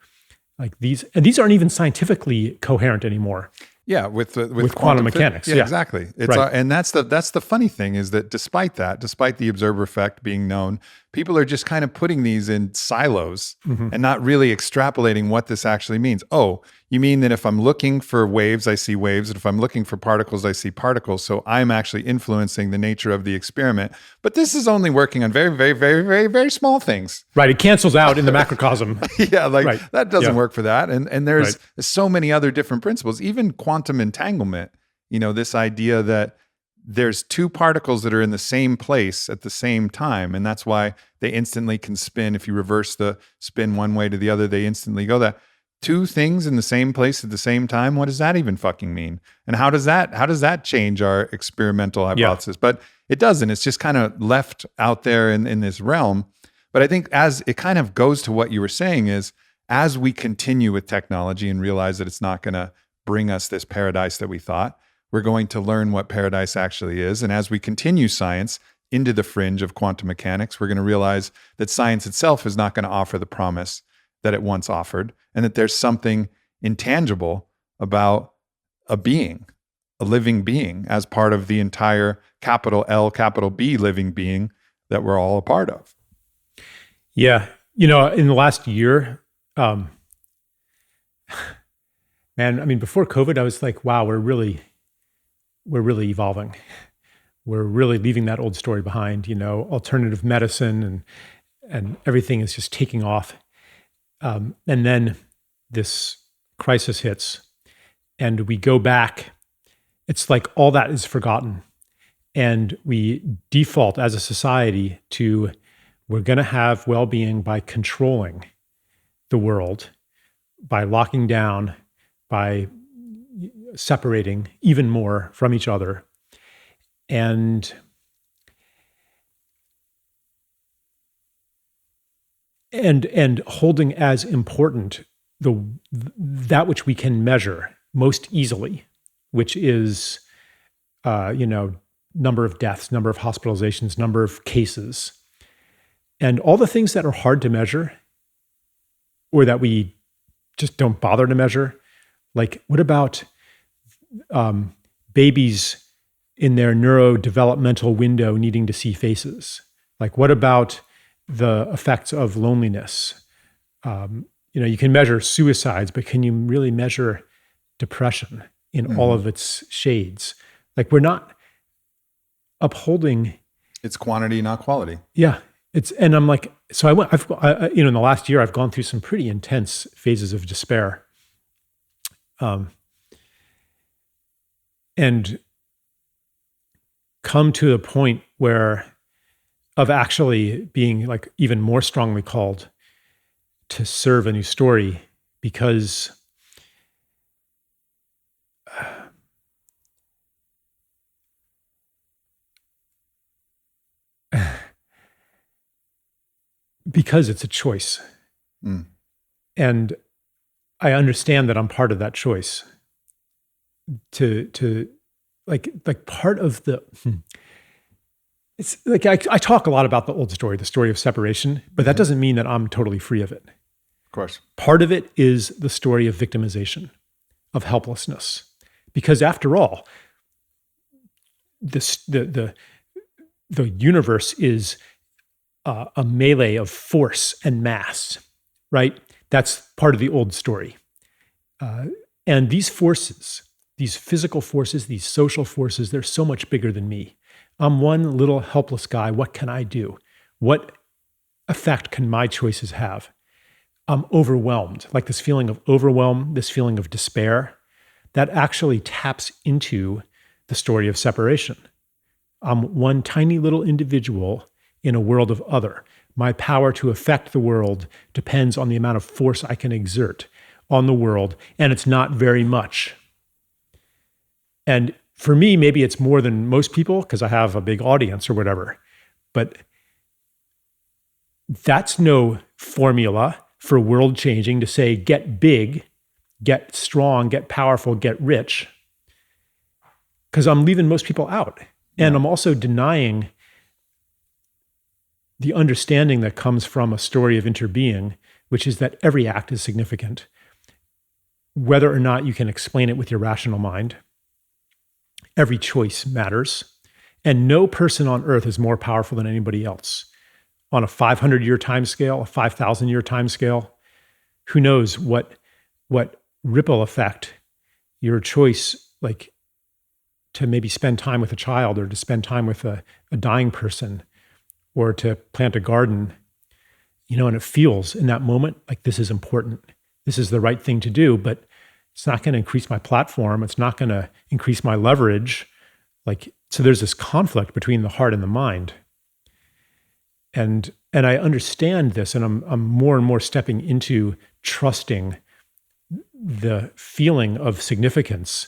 Like these aren't even scientifically coherent anymore. Yeah, with quantum mechanics. Yeah, exactly. It's right. And that's the funny thing is that despite the observer effect being known, people are just kind of putting these in silos mm-hmm. and not really extrapolating what this actually means. Oh, you mean that if I'm looking for waves, I see waves, and if I'm looking for particles, I see particles. So I'm actually influencing the nature of the experiment. But this is only working on very, very, very, very, very small things. Right. It cancels out in the macrocosm. Yeah, right. That doesn't work for that. And there's so many other different principles, even quantum entanglement, this idea that there's two particles that are in the same place at the same time. And that's why they instantly can spin. If you reverse the spin one way to the other, they instantly go that. Two things in the same place at the same time. What does that even fucking mean? And how does that change our experimental hypothesis? Yeah. But it doesn't. It's just kind of left out there in this realm. But I think as it kind of goes to what you were saying is, as we continue with technology and realize that it's not going to bring us this paradise that we thought, we're going to learn what paradise actually is. And as we continue science into the fringe of quantum mechanics, we're going to realize that science itself is not going to offer the promise that it once offered, and that there's something intangible about a being, a living being, as part of the entire capital L, capital B living being that we're all a part of. Yeah. In the last year, man, before COVID, I was like, wow, we're really evolving. We're really leaving that old story behind, alternative medicine and everything is just taking off. And then this crisis hits and we go back. It's like all that is forgotten. And we default as a society to, we're going to have well-being by controlling the world, by locking down, by separating even more from each other. And holding as important that which we can measure most easily, which is, number of deaths, number of hospitalizations, number of cases, and all the things that are hard to measure, or that we just don't bother to measure. Like, what about babies in their neurodevelopmental window needing to see faces? Like, what about the effects of loneliness? You can measure suicides, but can you really measure depression in all of its shades? Like, we're not upholding. It's quantity, not quality. Yeah. And I'm like, so in the last year, I've gone through some pretty intense phases of despair. And come to a point of actually being like even more strongly called to serve a new story, because it's a choice. And I understand that I'm part of that choice to like part of the, it's like, I talk a lot about the old story, the story of separation, but that doesn't mean that I'm totally free of it. Of course. Part of it is the story of victimization, of helplessness, because after all, the universe is a melee of force and mass, right? That's part of the old story. And these forces, these physical forces, these social forces, they're so much bigger than me. I'm one little helpless guy. What can I do? What effect can my choices have? I'm overwhelmed, like this feeling of overwhelm, this feeling of despair, that actually taps into the story of separation. I'm one tiny little individual in a world of other. My power to affect the world depends on the amount of force I can exert on the world, and it's not very much. And for me, maybe it's more than most people because I have a big audience or whatever, but that's no formula for world changing to say, get big, get strong, get powerful, get rich, because I'm leaving most people out. And I'm also denying the understanding that comes from a story of interbeing, which is that every act is significant, whether or not you can explain it with your rational mind. Every choice matters. And no person on earth is more powerful than anybody else. On a 500-year time scale, a 5,000-year time scale, who knows what ripple effect your choice, like to maybe spend time with a child or to spend time with a dying person or to plant a garden, and it feels in that moment like this is important. This is the right thing to do, but it's not going to increase my platform. It's not going to increase my leverage. So there's this conflict between the heart and the mind. And I understand this, and I'm more and more stepping into trusting the feeling of significance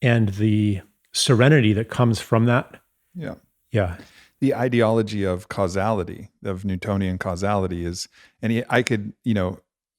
and the serenity that comes from that. Yeah. Yeah. The ideology of causality, of Newtonian causality I could,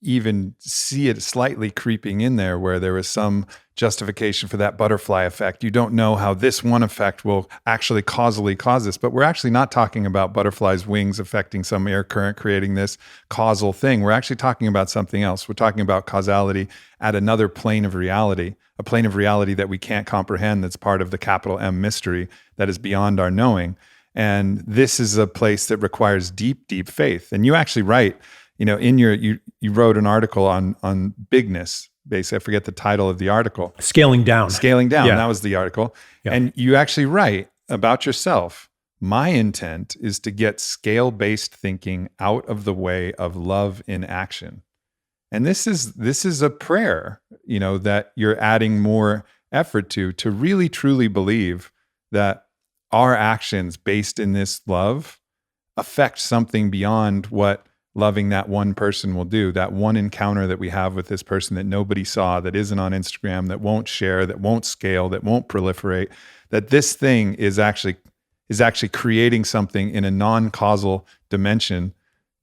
even see it slightly creeping in there where there was some justification for that butterfly effect. You don't know how this one effect will actually causally cause this, but we're actually not talking about butterflies' wings affecting some air current, creating this causal thing. We're actually talking about something else. We're talking about causality at another plane of reality, a plane of reality that we can't comprehend, that's part of the capital M mystery that is beyond our knowing. And this is a place that requires deep, deep faith. And you actually write, in you wrote an article on bigness. Basically, I forget the title of the article. Scaling down. Yeah. That was the article. Yeah. And you actually write about yourself. My intent is to get scale-based thinking out of the way of love in action. And this is a prayer, that you're adding more effort to really truly believe that our actions based in this love affect something beyond what loving that one person will do, that one encounter that we have with this person that nobody saw, that isn't on Instagram, that won't share, that won't scale, that won't proliferate, that this thing is actually creating something in a non-causal dimension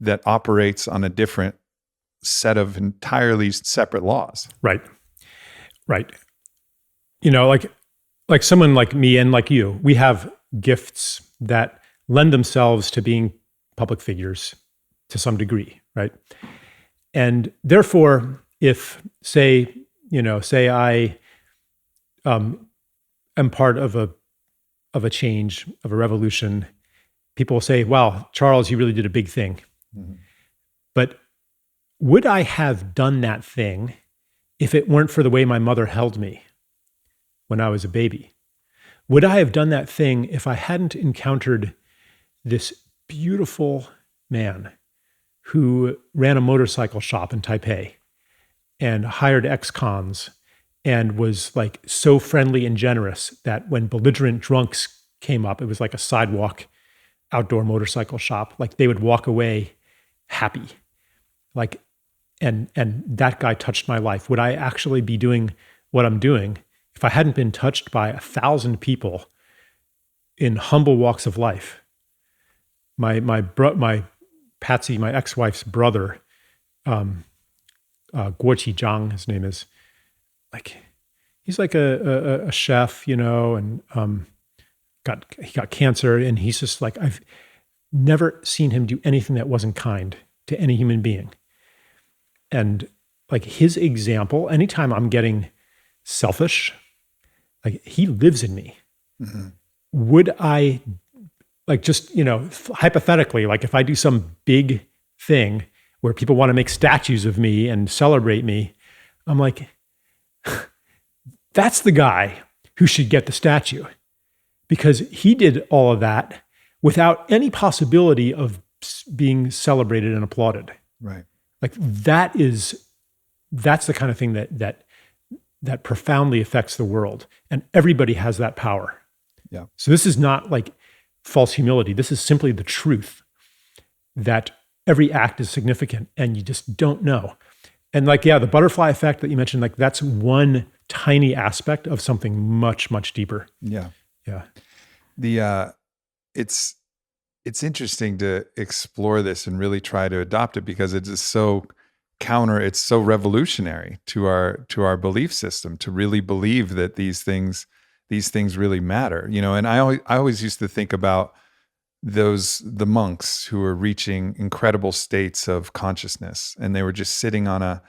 that operates on a different set of entirely separate laws. Right. Like someone like me and like you, we have gifts that lend themselves to being public figures to some degree, right? And therefore, if say I am part of a change, of a revolution, people will say, wow, Charles, you really did a big thing. Mm-hmm. But would I have done that thing if it weren't for the way my mother held me when I was a baby? Would I have done that thing if I hadn't encountered this beautiful man who ran a motorcycle shop in Taipei and hired ex-cons and was like so friendly and generous that when belligerent drunks came up, it was like a sidewalk outdoor motorcycle shop. Like they would walk away happy. Like, and that guy touched my life. Would I actually be doing what I'm doing if I hadn't been touched by 1,000 people in humble walks of life? My Patsy, my ex-wife's brother, Guoqi Zhang, his name is, like, he's like a chef, you know, and he got cancer, and he's just like, I've never seen him do anything that wasn't kind to any human being. And like his example, anytime I'm getting selfish, like he lives in me. Mm-hmm. Would I, like, just, you know, hypothetically, like if I do some big thing where people want to make statues of me and celebrate me, I'm like, that's the guy who should get the statue, because he did all of that without any possibility of being celebrated and applauded. Right. Like that's the kind of thing that profoundly affects the world, and everybody has that power. Yeah. So this is not like false humility. This is simply the truth that every act is significant, and you just don't know. And like, yeah, the butterfly effect that you mentioned, like that's one tiny aspect of something much, much deeper. Yeah. Yeah. It's interesting to explore this and really try to adopt it, because it's so it's so revolutionary to our belief system to really believe that these things really matter, you know. And I always used to think about the monks who were reaching incredible states of consciousness, and they were just sitting on a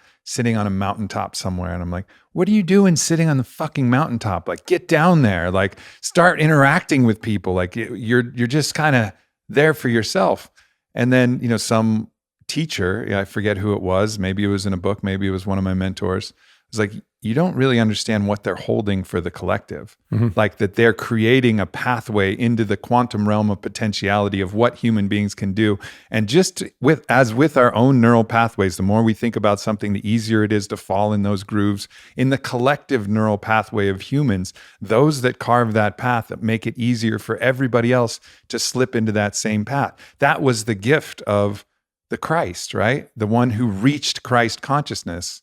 mountaintop somewhere. And I'm like, what are you doing sitting on the fucking mountaintop? Like, get down there, like start interacting with people. Like you're just kind of there for yourself. And then, you know, some teacher, I forget who it was, maybe it was in a book, maybe it was one of my mentors, was like, you don't really understand what they're holding for the collective. Mm-hmm. Like that they're creating a pathway into the quantum realm of potentiality of what human beings can do. And just with our own neural pathways, the more we think about something, the easier it is to fall in those grooves. In the collective neural pathway of humans, those that carve that path that make it easier for everybody else to slip into that same path. That was the gift of the Christ, right? The one who reached Christ consciousness,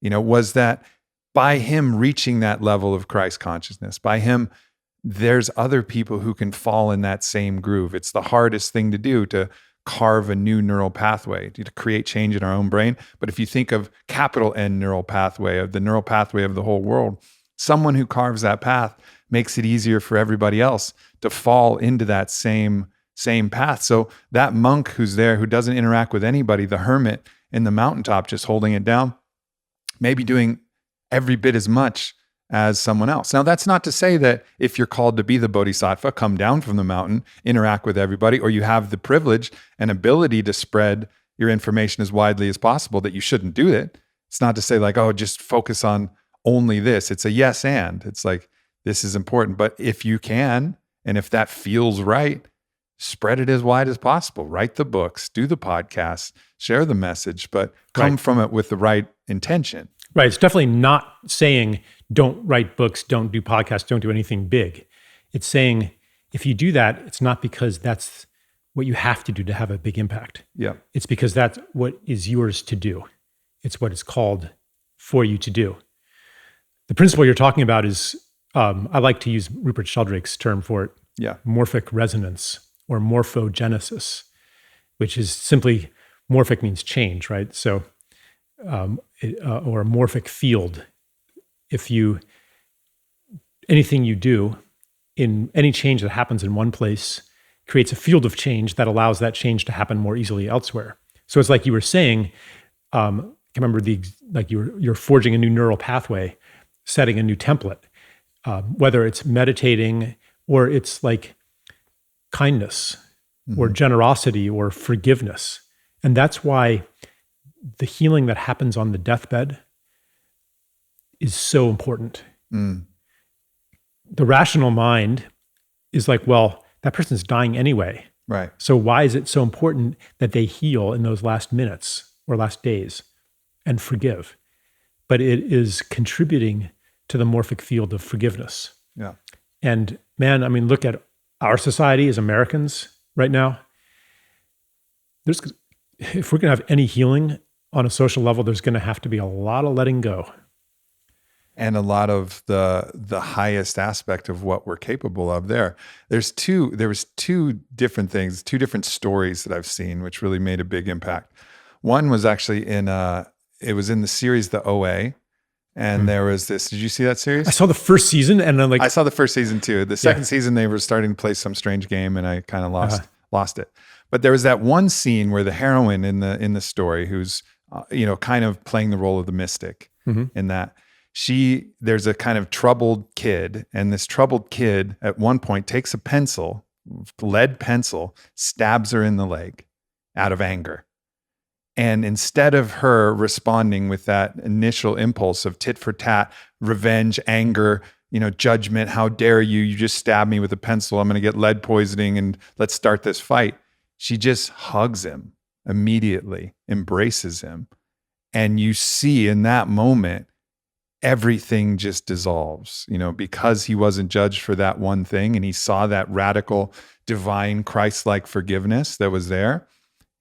you know, was that by him reaching that level of Christ consciousness, by him, there's other people who can fall in that same groove. It's the hardest thing to do, to carve a new neural pathway, to create change in our own brain. But if you think of capital N neural pathway, of the neural pathway of the whole world, someone who carves that path makes it easier for everybody else to fall into that same path. So that monk who's there, who doesn't interact with anybody, the hermit in the mountaintop, just holding it down, maybe doing every bit as much as someone else. Now, that's not to say that if you're called to be the bodhisattva, come down from the mountain, interact with everybody, or you have the privilege and ability to spread your information as widely as possible, that you shouldn't do it. It's not to say like, oh, just focus on only this. It's a yes and. It's like, this is important. But if you can, and if that feels right, spread it as wide as possible. Write the books, do the podcasts, share the message, but come from it with the right intention. Right. It's definitely not saying don't write books, don't do podcasts, don't do anything big. It's saying if you do that, it's not because that's what you have to do to have a big impact. Yeah. It's because that's what is yours to do. It's what it's called for you to do. The principle you're talking about is, I like to use Rupert Sheldrake's term for it, morphic resonance or morphogenesis, which is simply, morphic means change, right? So, or a morphic field. Anything you do in any change that happens in one place creates a field of change that allows that change to happen more easily elsewhere. So it's like you were saying, I remember you're forging a new neural pathway, setting a new template. whether it's meditating or it's like kindness or generosity or forgiveness. And that's why the healing that happens on the deathbed is so important. The rational mind is like, well, that person's dying anyway. Right. So why is it so important that they heal in those last minutes or last days and forgive? But it is contributing to the morphic field of forgiveness. Yeah. And man, I mean, look at our society as Americans right now. If we're going to have any healing on a social level, there's going to have to be a lot of letting go. And a lot of the highest aspect of what we're capable of there. There was two different things, two different stories that I've seen, which really made a big impact. One was actually it was in the series, The OA. And there was this, did you see that series? I saw the first season and I'm like, I saw the first season too. The second season, they were starting to play some strange game and I kind of lost it. But there was that one scene where the heroine in the story, who's, kind of playing the role of the mystic in that, there's a kind of troubled kid, and this troubled kid at one point takes a pencil, lead pencil, stabs her in the leg out of anger. And instead of her responding with that initial impulse of tit for tat, revenge, anger, judgment, how dare you, you just stabbed me with a pencil, I'm going to get lead poisoning and let's start this fight. She just hugs him immediately, embraces him. And you see in that moment, everything just dissolves, because he wasn't judged for that one thing. And he saw that radical, divine, Christ-like forgiveness that was there.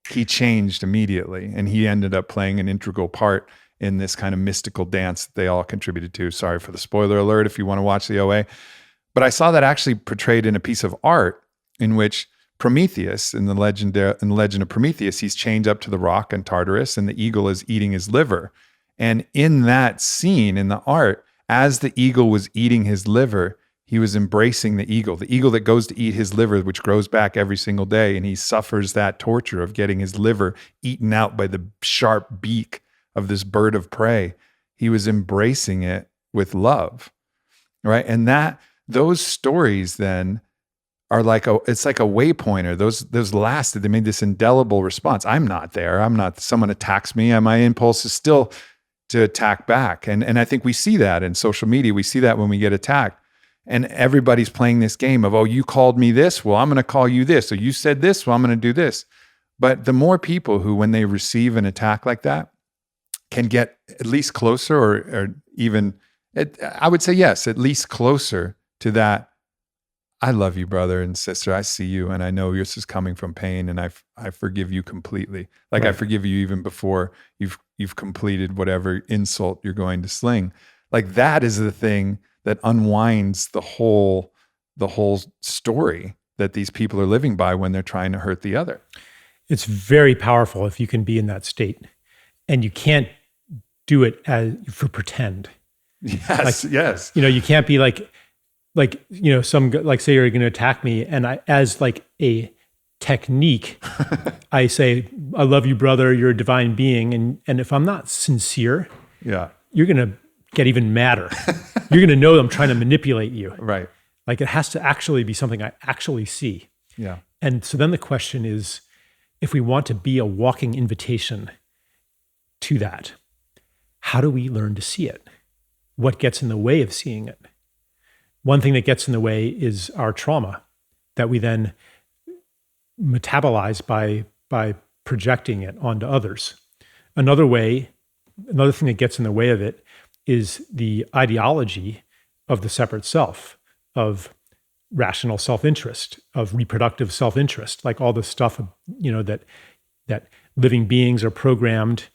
He changed immediately. And he ended up playing an integral part in this kind of mystical dance that they all contributed to. Sorry for the spoiler alert if you want to watch the OA. But I saw that actually portrayed in a piece of art in which Prometheus, in the legend of Prometheus, he's chained up to the rock in Tartarus, and the eagle is eating his liver. And in that scene, in the art, as the eagle was eating his liver, he was embracing the eagle that goes to eat his liver, which grows back every single day. And he suffers that torture of getting his liver eaten out by the sharp beak of this bird of prey. He was embracing it with love, right? And those stories then are it's like a waypointer. Those lasted. They made this indelible response. I'm not there. Someone attacks me, and my impulse is still to attack back. And I think we see that in social media. We see that when we get attacked. And everybody's playing this game of, oh, you called me this, well, I'm going to call you this. Or you said this, well, I'm going to do this. But the more people who, when they receive an attack like that, can get at least closer or even, I would say yes, at least closer to that, I love you, brother and sister. I see you, and I know this is coming from pain, and I forgive you completely. Like, right. I forgive you even before you've completed whatever insult you're going to sling. Like, that is the thing that unwinds the whole story that these people are living by when they're trying to hurt the other. It's very powerful if you can be in that state, and you can't do it for pretend. Yes, yes. You can't be like say you're going to attack me, and I, as like a technique, I say, I love you, brother, you're a divine being. And if I'm not sincere, you're going to get even madder. You're going to know I'm trying to manipulate you. Right. Like, it has to actually be something I actually see. Yeah. And so then the question is, if we want to be a walking invitation to that, how do we learn to see it? What gets in the way of seeing it? One thing that gets in the way is our trauma that we then metabolize by projecting it onto others. Another thing that gets in the way of it is the ideology of the separate self, of rational self-interest, of reproductive self-interest, like all this stuff, that living beings are programmed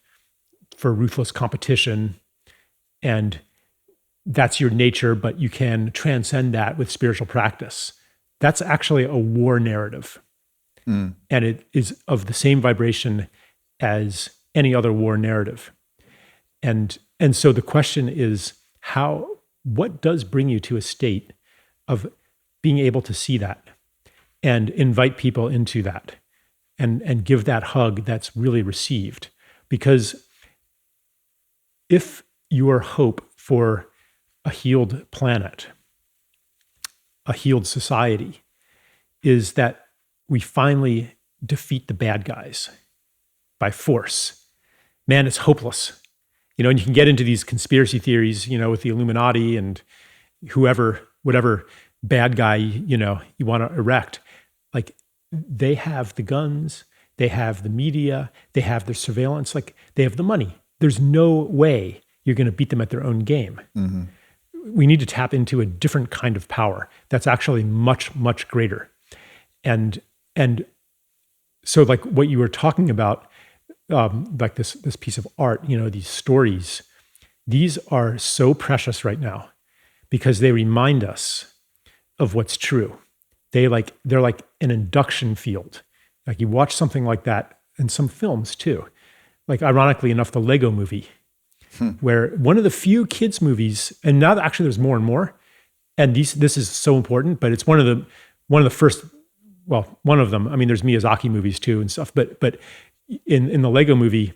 for ruthless competition, and that's your nature, but you can transcend that with spiritual practice. That's actually a war narrative. And it is of the same vibration as any other war narrative. And so the question is, what does bring you to a state of being able to see that and invite people into that and give that hug that's really received? Because if your hope for a healed planet a healed society is that we finally defeat the bad guys by force. Man, it's hopeless. And you can get into these conspiracy theories, with the Illuminati and whoever, whatever bad guy, you want to erect. Like, they have the guns, they have the media, they have their surveillance, like they have the money. There's no way you're going to beat them at their own game. Mm-hmm. We need to tap into a different kind of power that's actually much, much greater. And so, like what you were talking about, like this piece of art, these stories, these are so precious right now because they remind us of what's true. They're like an induction field. Like, you watch something like that in some films too. Like, ironically enough, the Lego movie, where one of the few kids movies, and now actually there's more and more, and this is so important, but it's one of the first, well, one of them. I mean, there's Miyazaki movies too and stuff, but in the Lego movie,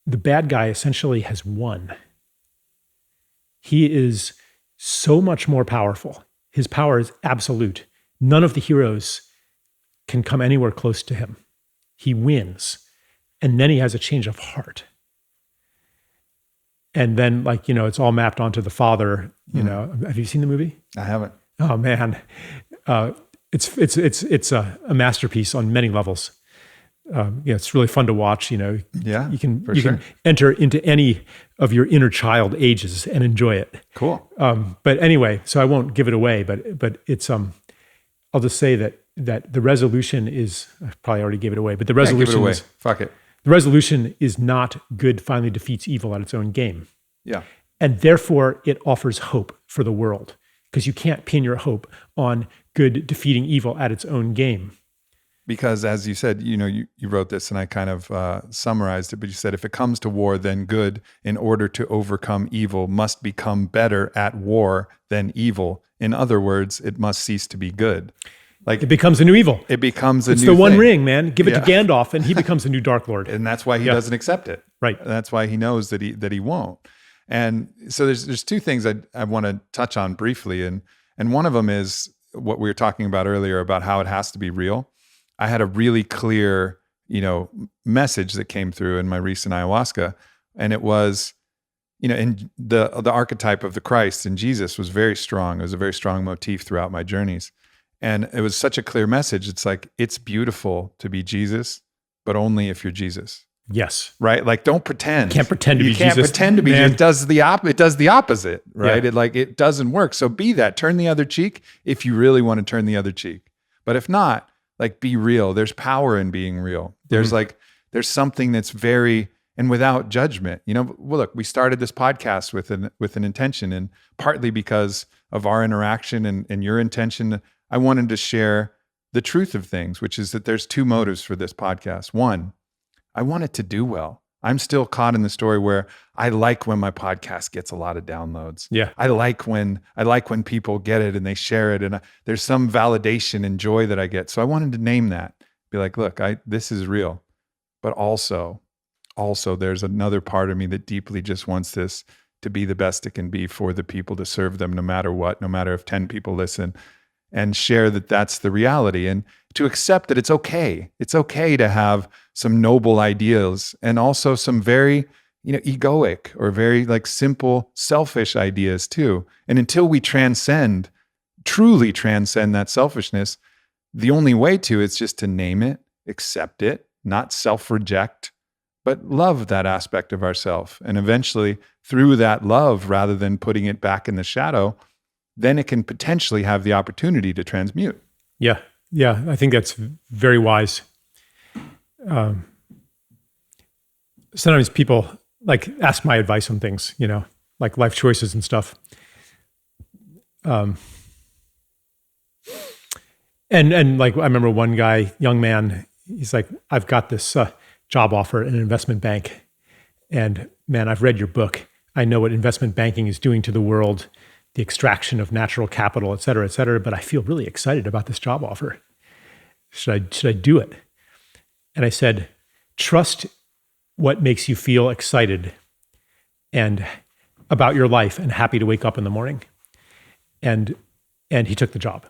the bad guy essentially has won. He is so much more powerful. His power is absolute. None of the heroes can come anywhere close to him. He wins. And then he has a change of heart. And then, like, it's all mapped onto the father. Have you seen the movie? I haven't. Oh man, it's a masterpiece on many levels. It's really fun to watch. You can enter into any of your inner child ages and enjoy it. Cool. But anyway, so I won't give it away. But it's I'll just say that the resolution is, I probably already gave it away. But the resolution give it away. is, fuck it. The resolution is not good finally defeats evil at its own game. Yeah. And therefore, it offers hope for the world, because you can't pin your hope on good defeating evil at its own game. Because as you said, you wrote this and I kind of summarized it, but you said, if it comes to war, then good, in order to overcome evil, must become better at war than evil. In other words, it must cease to be good. Like, it becomes a new evil. It becomes a new It's thing. the One Ring, man. Give it to Gandalf and he becomes a new Dark Lord. And that's why he doesn't accept it. Right. That's why he knows that he won't. And so there's two things I want to touch on briefly. And one of them is what we were talking about earlier about how it has to be real. I had a really clear, message that came through in my recent ayahuasca. And it was, in the archetype of the Christ in Jesus was very strong. It was a very strong motif throughout my journeys. And it was such a clear message. It's like, it's beautiful to be Jesus, but only if you're Jesus. Yes. Right? Like, don't pretend. You can't pretend to be Jesus. You can't pretend to be Jesus. It does the opposite, right? Yeah. It doesn't work. So be that. Turn the other cheek if you really want to turn the other cheek. But if not, like, be real. There's power in being real. There's there's something that's very, and without judgment. Well, look, we started this podcast with an intention, and partly because of our interaction and your intention, I wanted to share the truth of things, which is that there's two motives for this podcast. One, I want it to do well. I'm still caught in the story where I like when my podcast gets a lot of downloads. Yeah. I like when people get it and they share it, and there's some validation and joy that I get. So I wanted to name that. Be like, look, this is real. But also there's another part of me that deeply just wants this to be the best it can be for the people, to serve them no matter what, no matter if 10 people listen, and share that that's the reality, and to accept that it's okay. It's okay to have some noble ideas and also some very, egoic or very simple, selfish ideas too. And until we truly transcend that selfishness, the only way to is just to name it, accept it, not self-reject, but love that aspect of ourself. And eventually, through that love, rather than putting it back in the shadow, then it can potentially have the opportunity to transmute. Yeah. Yeah. I think that's very wise. Sometimes people ask my advice on things, like life choices and stuff. And I remember one guy, young man, he's like, I've got this job offer at an investment bank. And man, I've read your book. I know what investment banking is doing to the world, the extraction of natural capital, et cetera, but I feel really excited about this job offer. Should I do it? And I said, trust what makes you feel excited and about your life and happy to wake up in the morning. And And he took the job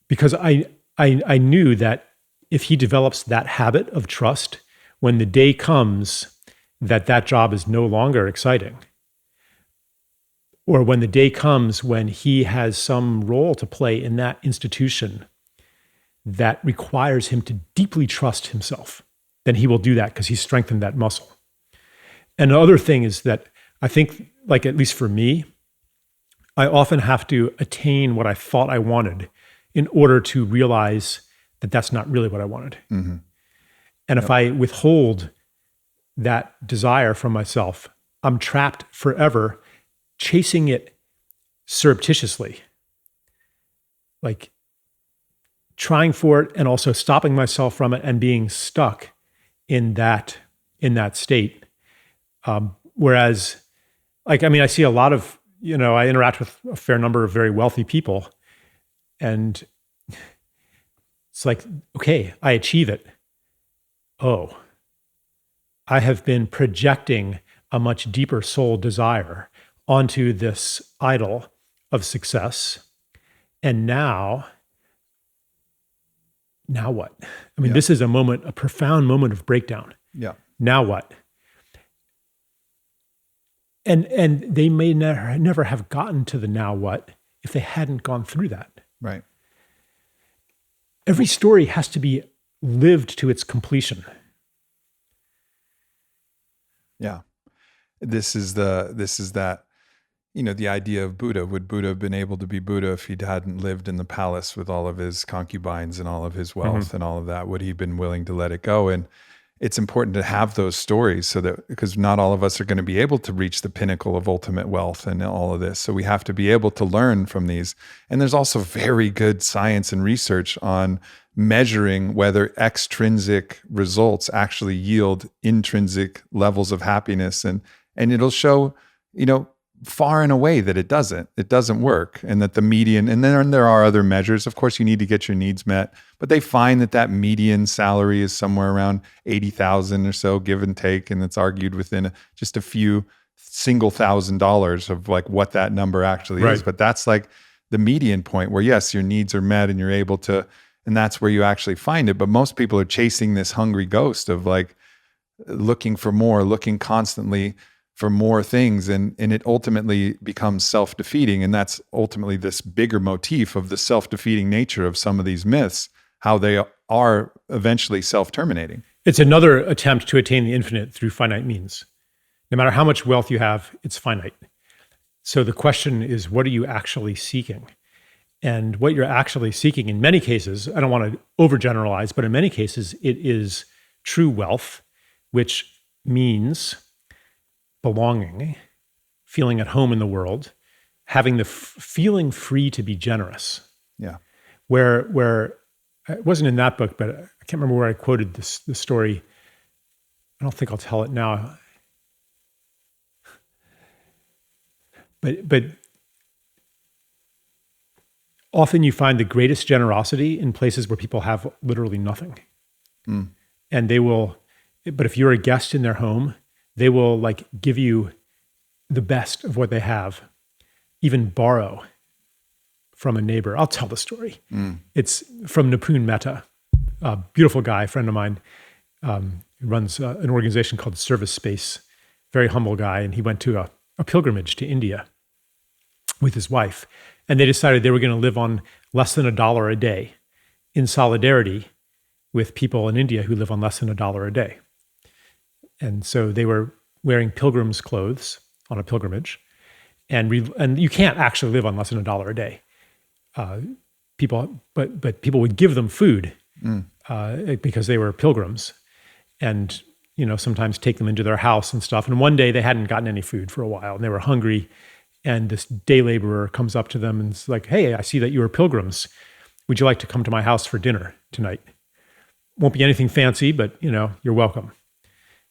because I knew that if he develops that habit of trust, when the day comes that job is no longer exciting, or when the day comes when he has some role to play in that institution that requires him to deeply trust himself, then he will do that because he's strengthened that muscle. And the other thing is that I think, like at least for me, I often have to attain what I thought I wanted in order to realize that that's not really what I wanted. Mm-hmm. And if I withhold that desire from myself, I'm trapped forever chasing it surreptitiously, like trying for it and also stopping myself from it and being stuck in that state. Whereas, like, I mean, I see a lot of, I interact with a fair number of very wealthy people, and it's like, okay, I achieve it. Oh, I have been projecting a much deeper soul desire onto this idol of success. And now what? I mean, this is a profound moment of breakdown. Yeah. Now what? And they may never have gotten to the now what if they hadn't gone through that. Right. Every story has to be lived to its completion. Yeah. This is that, the idea of Buddha. Would Buddha have been able to be Buddha if he hadn't lived in the palace with all of his concubines and all of his wealth and all of that? Would he have been willing to let it go? And it's important to have those stories because not all of us are going to be able to reach the pinnacle of ultimate wealth and all of this. So we have to be able to learn from these. And there's also very good science and research on measuring whether extrinsic results actually yield intrinsic levels of happiness. And it'll show, far and away that it doesn't work, and that the median, and then there are other measures. Of course, you need to get your needs met, but they find that median salary is somewhere around 80,000 or so, give and take, and it's argued within just a few single $1,000s of like what that number actually is. But that's like the median point where yes, your needs are met and you're able to, and that's where you actually find it. But most people are chasing this hungry ghost of like looking for more, looking constantly for more things, and it ultimately becomes self-defeating. And that's ultimately this bigger motif of the self-defeating nature of some of these myths, how they are eventually self-terminating. It's another attempt to attain the infinite through finite means. No matter how much wealth you have, it's finite. So the question is, what are you actually seeking? And what you're actually seeking in many cases, I don't want to overgeneralize, but in many cases, it is true wealth, which means belonging, feeling at home in the world, having the feeling free to be generous. Yeah. Where it wasn't in that book, but I can't remember where I quoted this story. I don't think I'll tell it now. But often you find the greatest generosity in places where people have literally nothing. Mm. And but if you're a guest in their home, they will like give you the best of what they have, even borrow from a neighbor. I'll tell the story. Mm. It's from Nipun Mehta, a beautiful guy, a friend of mine. He runs an organization called Service Space, very humble guy. And he went to a pilgrimage to India with his wife. And they decided they were going to live on less than $1 a day in solidarity with people in India who live on less than $1 a day. And so they were wearing pilgrims' clothes on a pilgrimage, and you can't actually live on less than $1 a day. But people would give them food because they were pilgrims, and sometimes take them into their house and stuff. And one day they hadn't gotten any food for a while, and they were hungry. And this day laborer comes up to them and is like, "Hey, I see that you are pilgrims. Would you like to come to my house for dinner tonight? Won't be anything fancy, but you're welcome."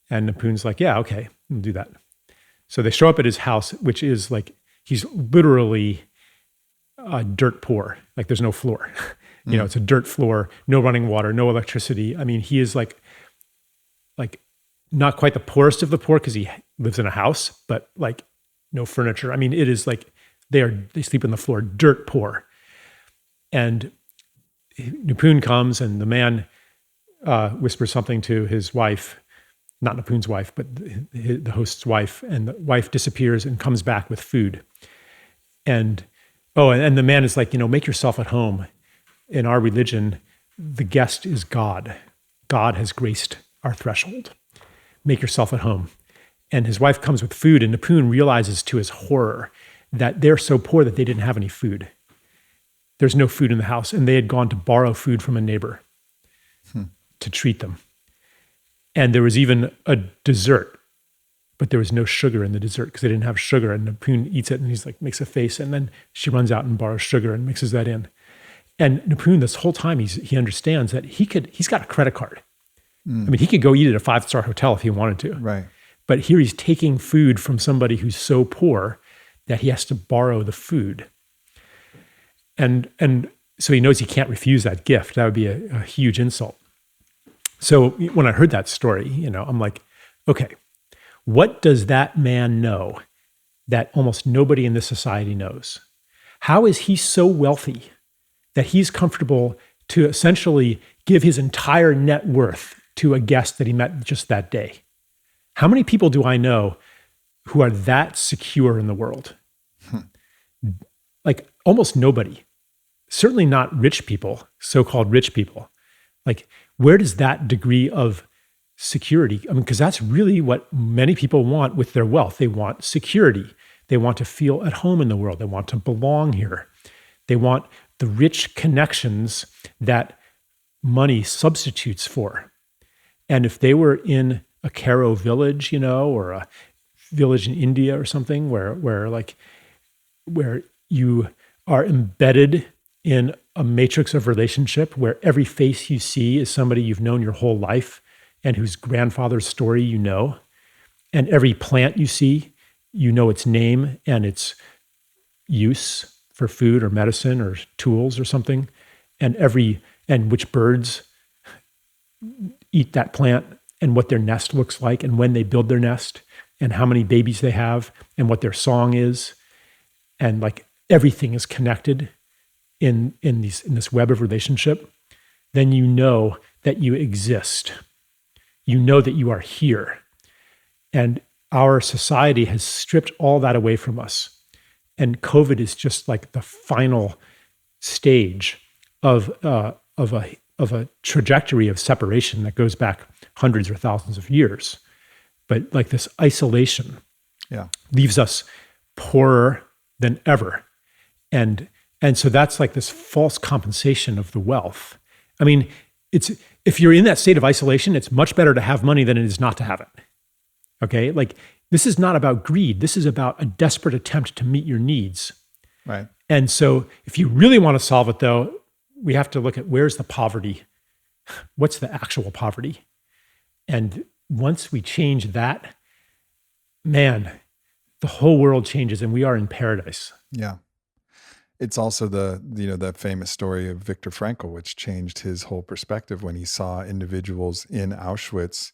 And Nipun's like, "Yeah, okay, we'll do that." So they show up at his house, which is like, he's literally dirt poor. Like there's no floor. It's a dirt floor, no running water, no electricity. I mean, he is like not quite the poorest of the poor because he lives in a house, but like no furniture. I mean, it is like they sleep on the floor, dirt poor. And Nipun comes, and the man whispers something to his wife, not Nipun's wife, but the host's wife, and the wife disappears and comes back with food. And the man is like, make yourself at home. In our religion, the guest is God. God has graced our threshold. Make yourself at home. And his wife comes with food, and Nipun realizes to his horror that they're so poor that they didn't have any food. There's no food in the house, and they had gone to borrow food from a neighbor to treat them. And there was even a dessert, but there was no sugar in the dessert because they didn't have sugar. And Nipun eats it, and he's like, makes a face, and then she runs out and borrows sugar and mixes that in. And Nipun, this whole time, he understands that he's got a credit card. I mean, he could go eat at a 5-star hotel if he wanted to. Right. But here he's taking food from somebody who's so poor that he has to borrow the food. And so he knows he can't refuse that gift. That would be a huge insult. So when I heard that story, I'm like, okay, what does that man know that almost nobody in this society knows? How is he so wealthy that he's comfortable to essentially give his entire net worth to a guest that he met just that day? How many people do I know who are that secure in the world? Like almost nobody. Certainly not rich people, so-called rich people. Like, where does that degree of security? I mean, because that's really what many people want with their wealth. They want security. They want to feel at home in the world. They want to belong here. They want the rich connections that money substitutes for. And if they were in a Karo village, or a village in India or something where you are embedded in a matrix of relationship where every face you see is somebody you've known your whole life and whose grandfather's story you know, and every plant you see, you know its name and its use for food or medicine or tools or something, and which birds eat that plant and what their nest looks like and when they build their nest and how many babies they have and what their song is. And like everything is connected in this web of relationship, then you know that you exist. You know that you are here. And our society has stripped all that away from us. And COVID is just like the final stage of a trajectory of separation that goes back hundreds or thousands of years. But like this isolation leaves us poorer than ever. And so that's like this false compensation of the wealth. I mean, if you're in that state of isolation, it's much better to have money than it is not to have it. Okay? Like, this is not about greed. This is about a desperate attempt to meet your needs. Right. And so if you really want to solve it, though, we have to look at where's the poverty? What's the actual poverty? And once we change that, man, the whole world changes and we are in paradise. Yeah. It's also that famous story of Viktor Frankl, which changed his whole perspective when he saw individuals in Auschwitz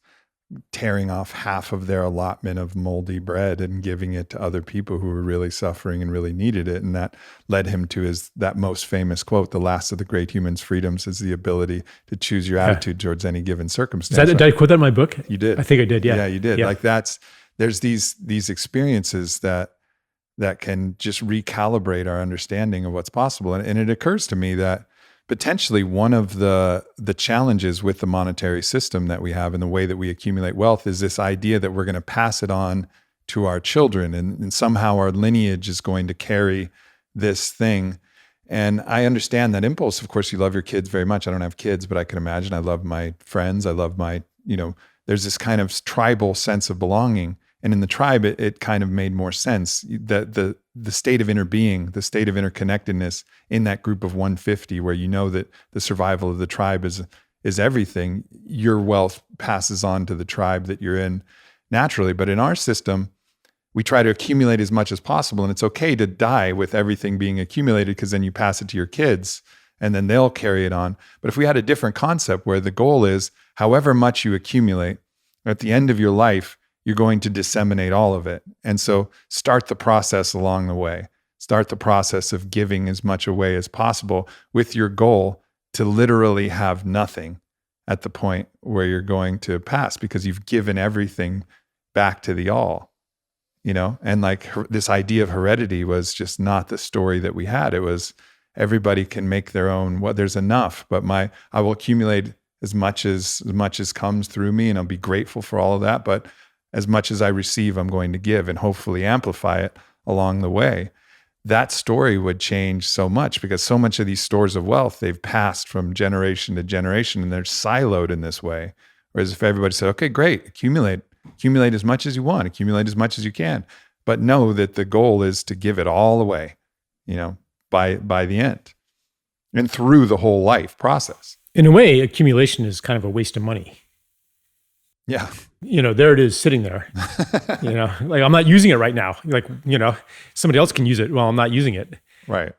tearing off half of their allotment of moldy bread and giving it to other people who were really suffering and really needed it. And that led him to that most famous quote, the last of the great human's freedoms is the ability to choose your attitude towards any given circumstance. Did I quote that in my book? You did. I think I did, yeah. Yeah, you did. Yeah. Like there's these experiences that can just recalibrate our understanding of what's possible. And it occurs to me that potentially one of the challenges with the monetary system that we have and the way that we accumulate wealth is this idea that we're going to pass it on to our children and somehow our lineage is going to carry this thing. And I understand that impulse. Of course, you love your kids very much. I don't have kids, but I can imagine I love my friends. I love there's this kind of tribal sense of belonging. And in the tribe, it kind of made more sense that the state of interbeing, the state of interconnectedness in that group of 150, where you know that the survival of the tribe is everything. Your wealth passes on to the tribe that you're in naturally. But in our system, we try to accumulate as much as possible, and it's okay to die with everything being accumulated because then you pass it to your kids, and then they'll carry it on. But if we had a different concept where the goal is, however much you accumulate, at the end of your life, you're going to disseminate all of it. And so start the process along the way. Start the process of giving as much away as possible with your goal to literally have nothing at the point where you're going to pass, because you've given everything back to the all, and like this idea of heredity was just not the story that we had. It was everybody can make their own, there's enough, but I will accumulate as much as comes through me, and I'll be grateful for all of that. But as much as I receive, I'm going to give and hopefully amplify it along the way. That story would change so much, because so much of these stores of wealth, they've passed from generation to generation, and they're siloed in this way. Whereas if everybody said, okay, great, accumulate as much as you want, accumulate as much as you can, but know that the goal is to give it all away, by the end and through the whole life process. In a way, accumulation is kind of a waste of money. Yeah. There it is sitting there, like I'm not using it right now. Like, somebody else can use it. Well, I'm not using it. Right.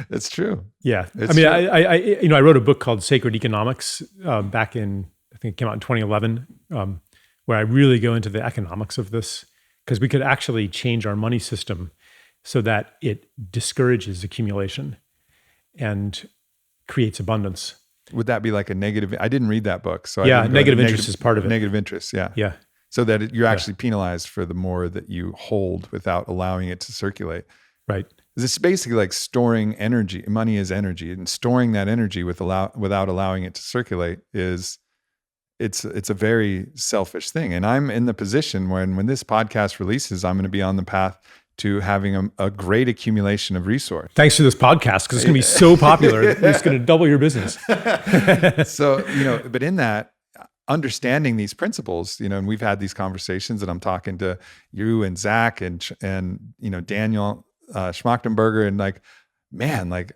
It's true. Yeah. It's true. I wrote a book called Sacred Economics back in, I think it came out in 2011, where I really go into the economics of this, because we could actually change our money system so that it discourages accumulation and creates abundance. Would that be like a negative? I didn't read that book. So negative interest is part of it. Negative interest, yeah. Yeah. So that you're actually penalized for the more that you hold without allowing it to circulate. Right. It's basically like storing energy. Money is energy, and storing that energy without allowing it to circulate it's a very selfish thing. And I'm in the position when this podcast releases, I'm going to be on the path to having a great accumulation of resource. Thanks for this podcast, because it's going to be so popular. It's going to double your business. So, but in that, understanding these principles, and we've had these conversations, and I'm talking to you and Zach and Daniel Schmachtenberger, and like, man, like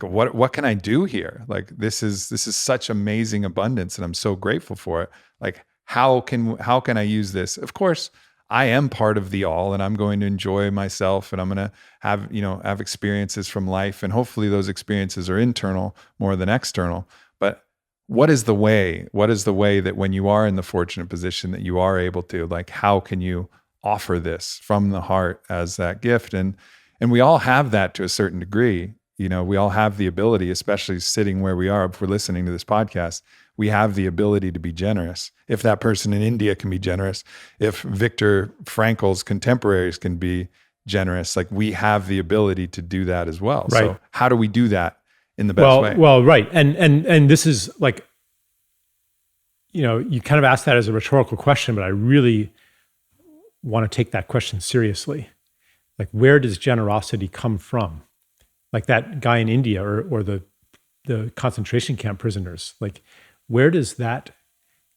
what can I do here? Like, this is such amazing abundance, and I'm so grateful for it. Like, how can I use this? Of course, I am part of the all, and I'm going to enjoy myself, and I'm going to have experiences from life, and hopefully those experiences are internal more than external. But what is the way? What is the way that when you are in the fortunate position that you are able to, like, how can you offer this from the heart as that gift? And we all have that to a certain degree. We all have the ability, especially sitting where we are, if we're listening to this podcast, we have the ability to be generous. If that person in India can be generous, if Viktor Frankl's contemporaries can be generous, like, we have the ability to do that as well. Right. So how do we do that in the best way? Well, right. And this is like, you kind of asked that as a rhetorical question, but I really want to take that question seriously. Like, where does generosity come from? Like that guy in India or the concentration camp prisoners, like, where does that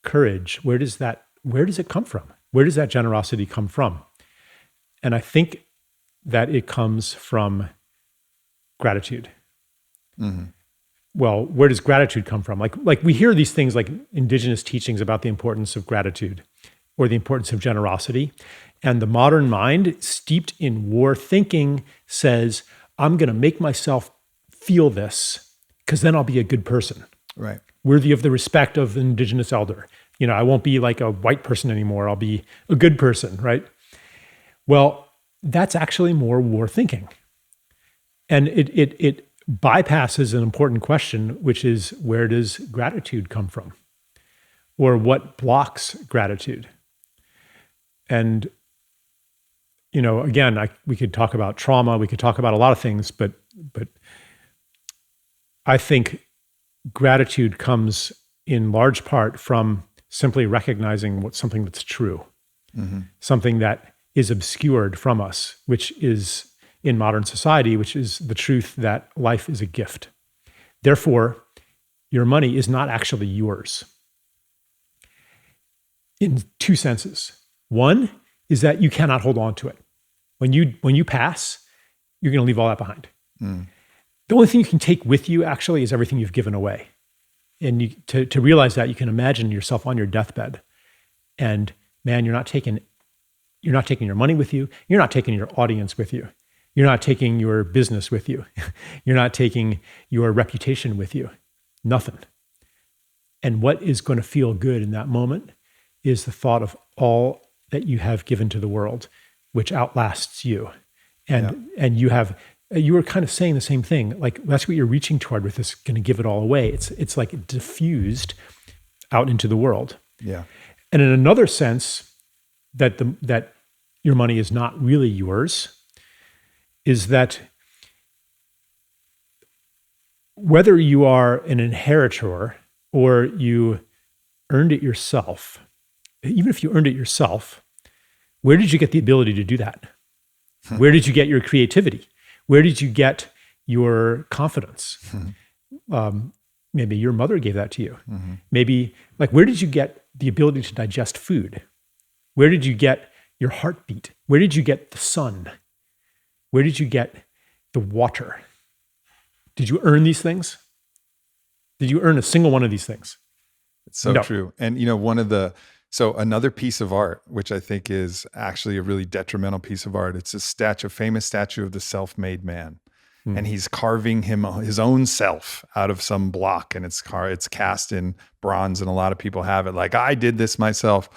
courage, where does it come from? Where does that generosity come from? And I think that it comes from gratitude. Mm-hmm. Well, where does gratitude come from? Like we hear these things like indigenous teachings about the importance of gratitude or the importance of generosity. And the modern mind, steeped in war thinking, says, I'm going to make myself feel this because then I'll be a good person. Right. Worthy of the respect of an indigenous elder. I won't be like a white person anymore. I'll be a good person, right? Well, that's actually more war thinking. And it bypasses an important question, which is, where does gratitude come from? Or what blocks gratitude? And, again, we could talk about trauma, we could talk about a lot of things, but I think gratitude comes in large part from simply recognizing something that's true, mm-hmm. something that is obscured from us, which is in modern society, which is the truth that life is a gift. Therefore, your money is not actually yours in two senses. One is that you cannot hold on to it. When you pass, you're going to leave all that behind. Mm. The only thing you can take with you actually is everything you've given away. And to realize that, you can imagine yourself on your deathbed, and man, you're not taking your money with you. You're not taking your audience with you. You're not taking your business with you. You're not taking your reputation with you. Nothing. And what is going to feel good in that moment is the thought of all that you have given to the world, which outlasts you. and you were kind of saying the same thing. Like that's what you're reaching toward with this, going to give it all away. It's like diffused out into the world. Yeah. And in another sense, that your money is not really yours, is that whether you are an inheritor or you earned it yourself, even if you earned it yourself, where did you get the ability to do that? Where did you get your creativity? Where did you get your confidence? Maybe your mother gave that to you. Maybe, like, where did you get the ability to digest food? Where did you get your heartbeat? Where did you get the sun? Where did you get the water? Did you earn these things? Did you earn a single one of these things? It's so true. And so another piece of art, which I think is actually a really detrimental piece of art, it's a famous statue of the self-made man. And he's carving his own self out of some block, and it's cast in bronze, and a lot of people have it. Like, I did this myself.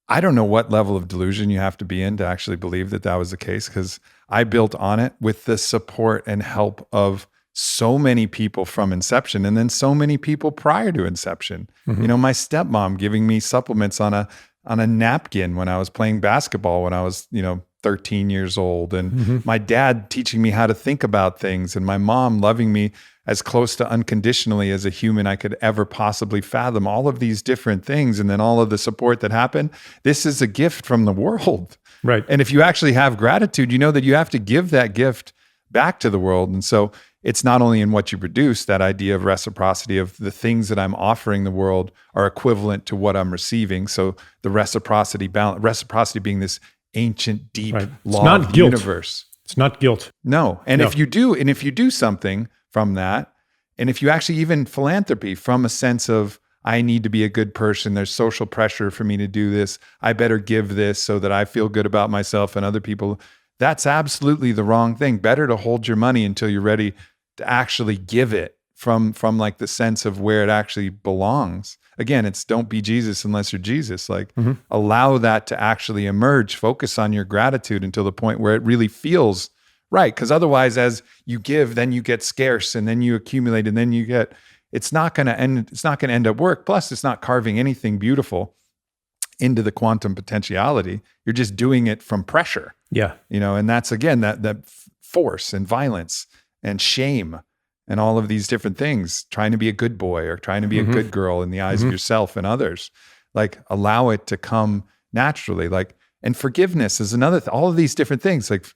I don't know what level of delusion you have to be in to actually believe that was the case, because I built Onnit with the support and help of so many people from inception, and then so many people prior to inception. My stepmom giving me supplements on a napkin when I was playing basketball when I was 13 years old, and my dad teaching me how to think about things, and my mom loving me as close to unconditionally as a human I could ever possibly fathom. All of these different things, and then all of the support that happened. This is a gift from the world. Right. And if you actually have gratitude, you know that you have to give that gift back to the world. And so it's not only in what you produce, that idea of reciprocity, of the things that I'm offering the world are equivalent to what I'm receiving. So the reciprocity being this ancient, deep law of the universe. It's not guilt. No. And if you do something from that, and if you actually even philanthropy from a sense of, I need to be a good person, there's social pressure for me to do this, I better give this so that I feel good about myself and other people, that's absolutely the wrong thing. Better to hold your money until you're ready to actually give it from like the sense of where it actually belongs. Again, it's don't be Jesus unless you're Jesus. Like, allow that to actually emerge. Focus on your gratitude until the point where it really feels right. Because otherwise, as you give, then you get scarce, and then you accumulate, and then you get. It's not going to end up work. Plus, it's not carving anything beautiful into the quantum potentiality. You're just doing it from pressure. Yeah. And that's, again, that force and violence and shame and all of these different things, trying to be a good boy or trying to be a good girl in the eyes of yourself and others. Like, allow it to come naturally. Like, and forgiveness is another all of these different things. Like,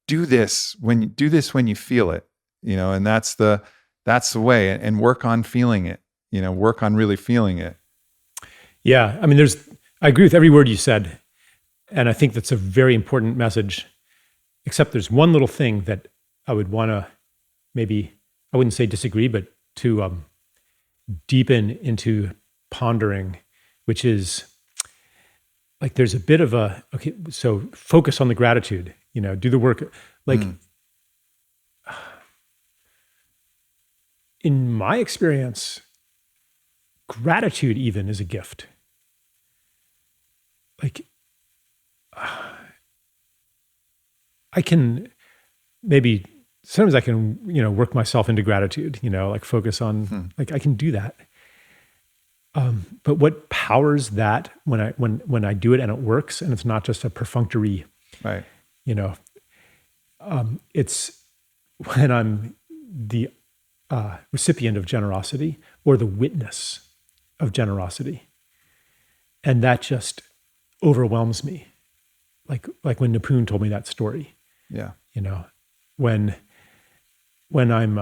do this when you feel it, and that's the way, and work on feeling it, work on really feeling it. Yeah. I mean, I agree with every word you said. And I think that's a very important message, except there's one little thing that I would want to maybe, I wouldn't say disagree, but to deepen into pondering, which is like, there's a bit of so focus on the gratitude, do the work. Like, in my experience, gratitude even is a gift. Like, sometimes I can, work myself into gratitude, like focus on, like, I can do that. But what powers that when I do it and it works, and it's not just a perfunctory, right? It's when I'm the recipient of generosity or the witness of generosity, and that just overwhelms me. Like when Nipun told me that story. Yeah. When I'm,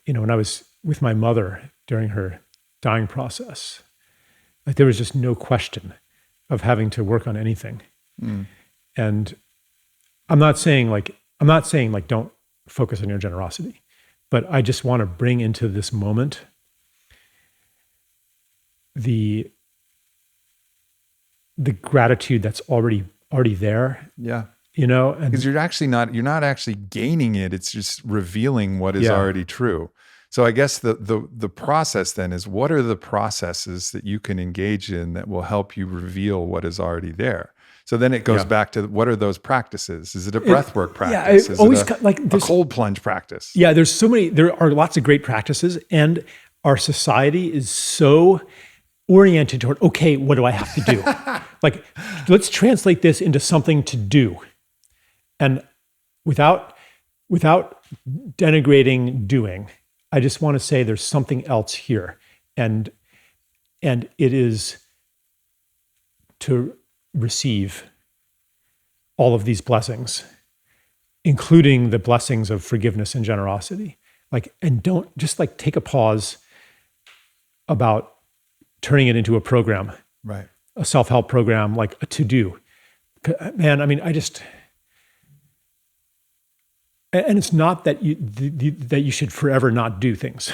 when I was with my mother during her dying process, like, there was just no question of having to work on anything. And I'm not saying don't focus on your generosity, but I just want to bring into this moment the gratitude that's already there. Yeah. And because you're not actually gaining it. It's just revealing what is already true. So I guess the process then is, what are the processes that you can engage in that will help you reveal what is already there? So then it goes back to, what are those practices? Is it a breathwork practice? Is always it a cold plunge practice? Yeah, there are lots of great practices, and our society is so oriented toward, okay, what do I have to do? Like, let's translate this into something to do. And without denigrating doing, I just want to say there's something else here. And it is to receive all of these blessings, including the blessings of forgiveness and generosity. Like, and don't just like take a pause about turning it into a program, right? A self-help program, like a to-do. Man, I mean, and it's not that you should forever not do things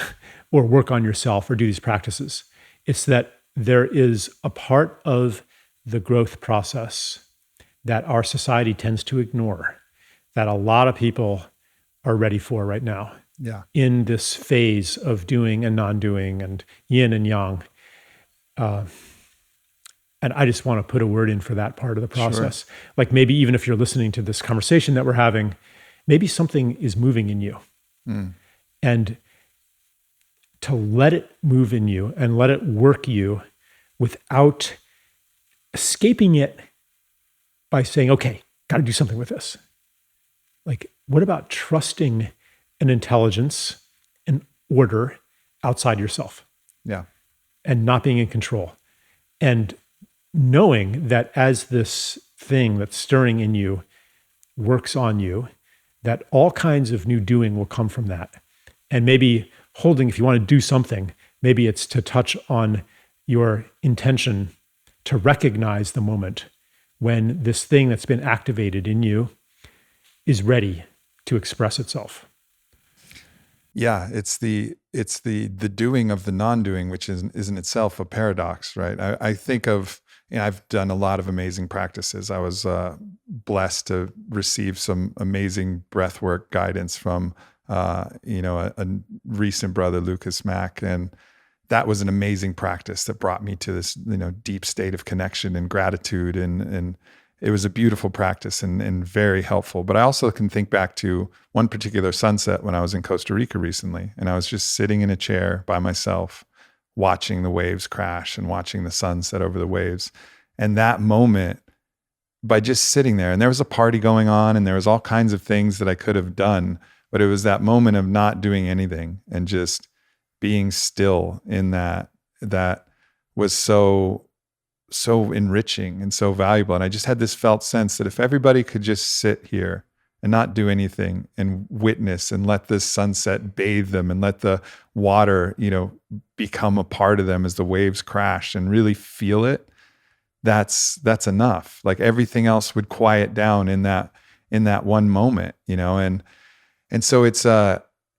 or work on yourself or do these practices. It's that there is a part of the growth process that our society tends to ignore, that a lot of people are ready for right now. Yeah. In this phase of doing and non-doing and yin and yang. And I just want to put a word in for that part of the process. Sure. Like, maybe even if you're listening to this conversation that we're having, maybe something is moving in you. And to let it move in you and let it work you without escaping it by saying, okay, got to do something with this. Like, what about trusting an intelligence, an order outside yourself? Yeah. And not being in control. And knowing that as this thing that's stirring in you works on you, that all kinds of new doing will come from that. And maybe holding, if you want to do something, maybe it's to touch on your intention to recognize the moment when this thing that's been activated in you is ready to express itself. Yeah, it's the doing of the non-doing, which is in itself a paradox, right? I think of, I've done a lot of amazing practices. I was blessed to receive some amazing breathwork guidance from a recent brother, Lucas Mack, and that was an amazing practice that brought me to this deep state of connection and gratitude, and it was a beautiful practice and very helpful. But I also can think back to one particular sunset when I was in Costa Rica recently, and I was just sitting in a chair by myself, watching the waves crash and watching the sun set over the waves. And that moment, by just sitting there, and there was a party going on and there was all kinds of things that I could have done, but it was that moment of not doing anything and just being still in that was so enriching and so valuable. And I just had this felt sense that if everybody could just sit here and not do anything and witness and let this sunset bathe them and let the water, become a part of them as the waves crash and really feel it, that's enough. Like, everything else would quiet down in that one moment, and so it's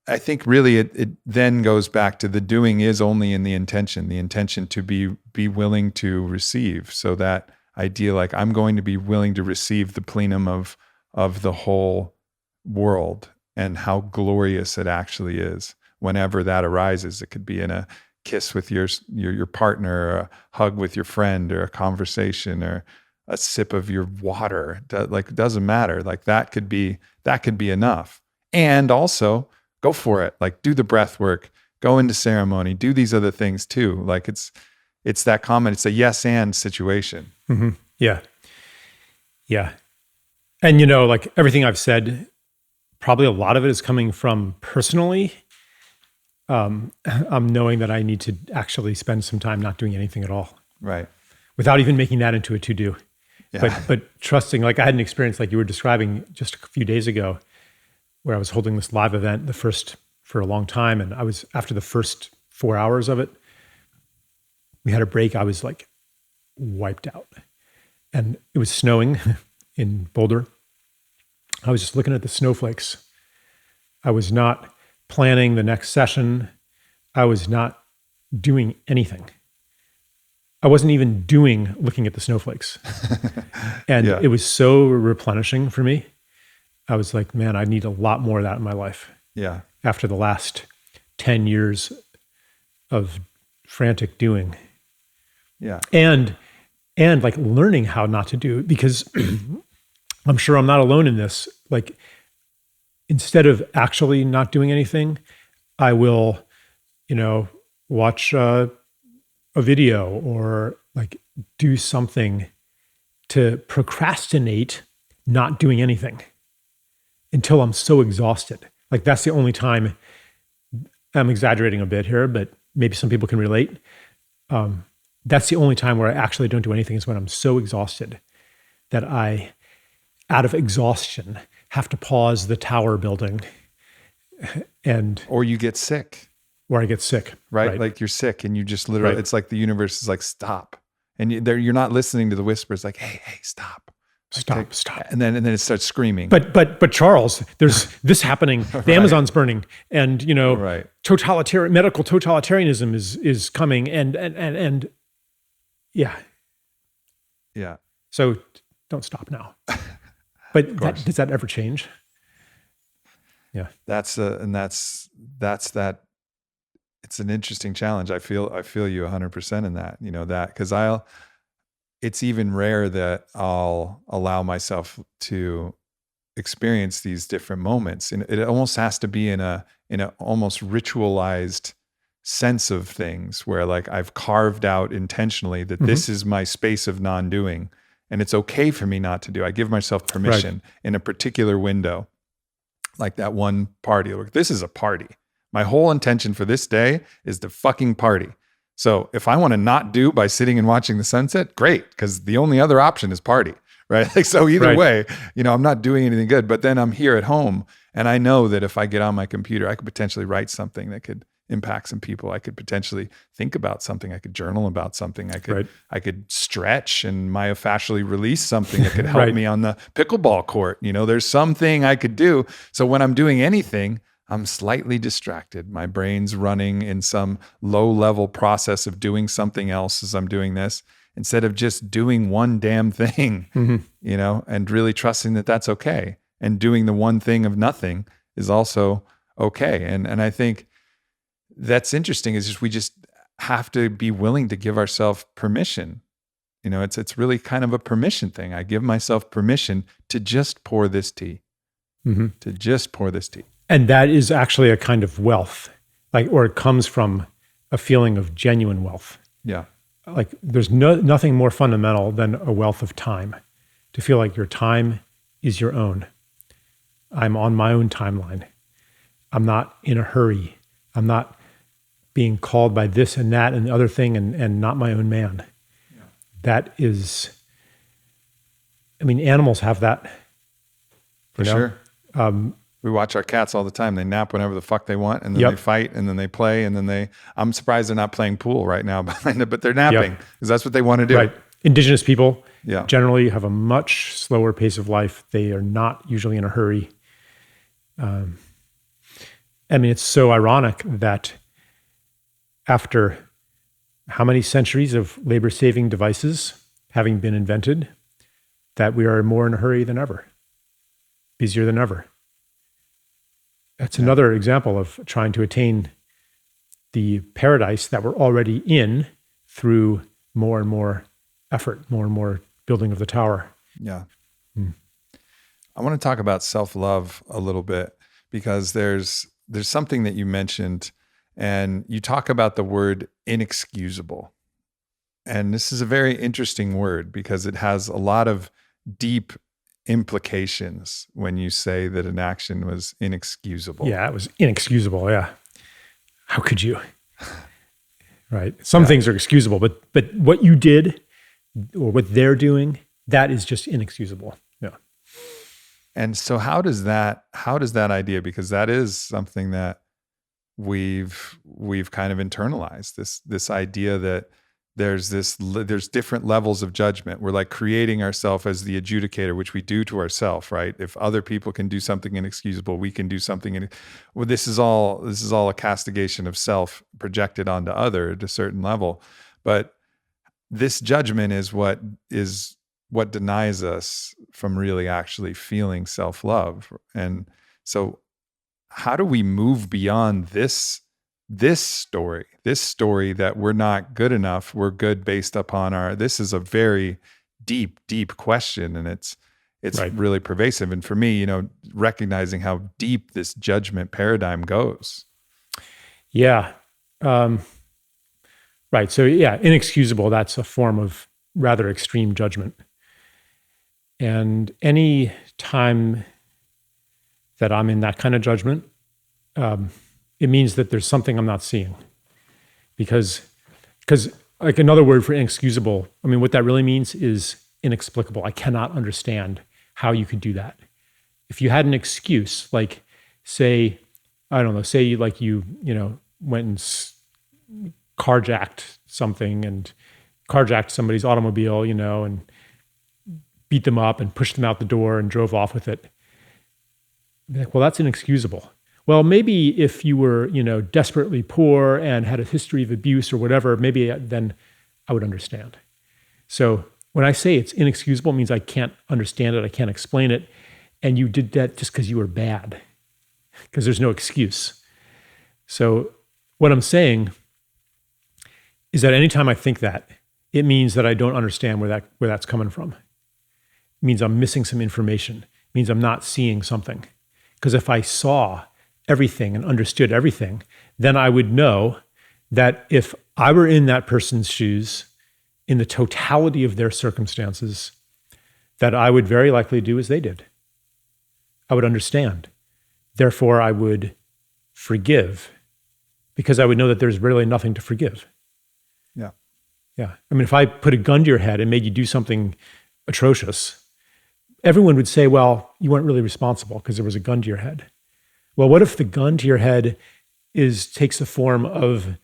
I think really it then goes back to the doing is only in the intention to be willing to receive. So that idea, like, I'm going to be willing to receive the plenum of the whole world and how glorious it actually is whenever that arises. It could be in a kiss with your partner, or a hug with your friend, or a conversation, or a sip of your water. Like, it doesn't matter. Like, that could be enough. And also, go for it. Like, do the breath work, go into ceremony, do these other things too. Like, it's that common, it's a yes and situation. Mm-hmm. Yeah. Yeah. And like everything I've said, probably a lot of it is coming from personally. I'm knowing that I need to actually spend some time not doing anything at all. Right. Without even making that into a to-do. Yeah. But trusting, like I had an experience like you were describing just a few days ago, where I was holding this live event, the first for a long time. And I was, after the first 4 hours of it, we had a break. I was like wiped out. And it was snowing in Boulder. I was just looking at the snowflakes. I was not planning the next session. I was not doing anything. I wasn't even looking at the snowflakes. And It was so replenishing for me. I was like, man, I need a lot more of that in my life. Yeah. After the last 10 years of frantic doing. Yeah. And and like learning how not to do it, because I'm sure I'm not alone in this. Like, instead of actually not doing anything, I will, watch a video or like do something to procrastinate not doing anything until I'm so exhausted. Like, that's the only time. I'm exaggerating a bit here, but maybe some people can relate. That's the only time where I actually don't do anything, is when I'm so exhausted that I, out of exhaustion, have to pause the tower building, or you get sick, or I get sick. right? Like, you're sick and you just literally, it's like the universe is like, stop. And you're not listening to the whispers like, hey, stop. Stop. And then it starts screaming. But Charles, there's this happening. The Amazon's burning, and Right. medical totalitarianism is coming, and yeah. So don't stop now. But does that ever change? Yeah. That's that. It's an interesting challenge. I feel you 100% in that. That, because it's even rare that I'll allow myself to experience these different moments, and it almost has to be in a almost ritualized sense of things, where like I've carved out intentionally that this is my space of non-doing, and it's okay for me not to do. I give myself permission in a particular window, like that one party. Like, this is a party. My whole intention for this day is to fucking party. So if I want to not do by sitting and watching the sunset, great, because the only other option is party, right? Like, so either way, I'm not doing anything good. But then I'm here at home, and I know that if I get on my computer, I could potentially write something that could impact some people. I could potentially think about something. I could journal about something. I could stretch and myofascially release something that could help me on the pickleball court. There's something I could do. So when I'm doing anything, I'm slightly distracted. My brain's running in some low-level process of doing something else as I'm doing this, instead of just doing one damn thing, and really trusting that that's okay. And doing the one thing of nothing is also okay. And I think that's interesting, is just we just have to be willing to give ourselves permission. It's really kind of a permission thing. I give myself permission to just pour this tea, to just pour this tea. And that is actually a kind of wealth, or it comes from a feeling of genuine wealth. Yeah. Like, there's nothing more fundamental than a wealth of time, to feel like your time is your own. I'm on my own timeline. I'm not in a hurry. I'm not being called by this and that and the other thing, and not my own man. Yeah. That is, animals have that. For sure. We watch our cats all the time. They nap whenever the fuck they want, and then they fight, and then they play, and then I'm surprised they're not playing pool right now behind it, but they're napping because that's what they want to do. Right. Indigenous people generally have a much slower pace of life. They are not usually in a hurry. It's so ironic that after how many centuries of labor-saving devices having been invented, that we are more in a hurry than ever, busier than ever. That's another example of trying to attain the paradise that we're already in through more and more effort, more and more building of the tower. Yeah. I want to talk about self-love a little bit, because there's something that you mentioned, and you talk about the word inexcusable. And this is a very interesting word, because it has a lot of deep implications when you say that an action was inexcusable. Yeah, it was inexcusable. Yeah. How could you? Right. Some things are excusable, but what you did or what they're doing, that is just inexcusable. Yeah. And so how does that idea, because that is something that we've kind of internalized, this idea that there's different levels of judgment. We're like creating ourselves as the adjudicator, which we do to ourselves, right? If other people can do something inexcusable, we can do something. Well, this is all a castigation of self projected onto other at a certain level. But this judgment is what denies us from really actually feeling self-love. And so how do we move beyond this this story that we're not good enough, we're good based upon this is a very deep question, and it's Right. really pervasive. And for me, recognizing how deep this judgment paradigm goes. Yeah. Right. So yeah, inexcusable, that's a form of rather extreme judgment. And any time that I'm in that kind of judgment, it means that there's something I'm not seeing. Because like another word for inexcusable, I mean, what that really means is inexplicable. I cannot understand how you could do that. If you had an excuse, like say, I don't know, say like you went and carjacked something and carjacked somebody's automobile, and beat them up and pushed them out the door and drove off with it. Like, well, that's inexcusable. Well, maybe if you were, desperately poor and had a history of abuse or whatever, maybe then I would understand. So when I say it's inexcusable, it means I can't understand it, I can't explain it, and you did that just because you were bad, because there's no excuse. So what I'm saying is that anytime I think that, it means that I don't understand where that's coming from. It means I'm missing some information. It means I'm not seeing something. Because if I saw everything and understood everything, then I would know that if I were in that person's shoes, in the totality of their circumstances, that I would very likely do as they did. I would understand. Therefore, I would forgive, because I would know that there's really nothing to forgive. Yeah. Yeah. I mean, if I put a gun to your head and made you do something atrocious, everyone would say, well, you weren't really responsible because there was a gun to your head. Well, what if the gun to your head takes the form of,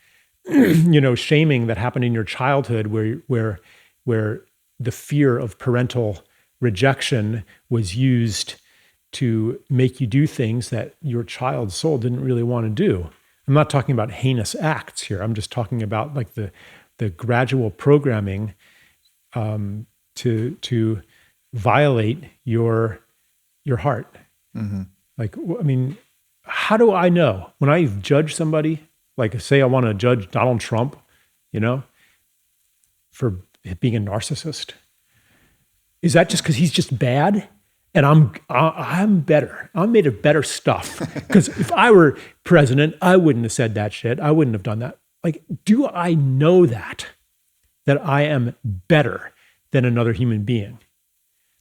shaming that happened in your childhood where the fear of parental rejection was used to make you do things that your child's soul didn't really want to do. I'm not talking about heinous acts here. I'm just talking about like the gradual programming to violate your heart. Mm-hmm. Like, I mean, how do I know when I judge somebody? Like, say I want to judge Donald Trump, for being a narcissist. Is that just because he's just bad? And I'm better. I'm made of better stuff. Because if I were president, I wouldn't have said that shit. I wouldn't have done that. Like, do I know that I am better than another human being?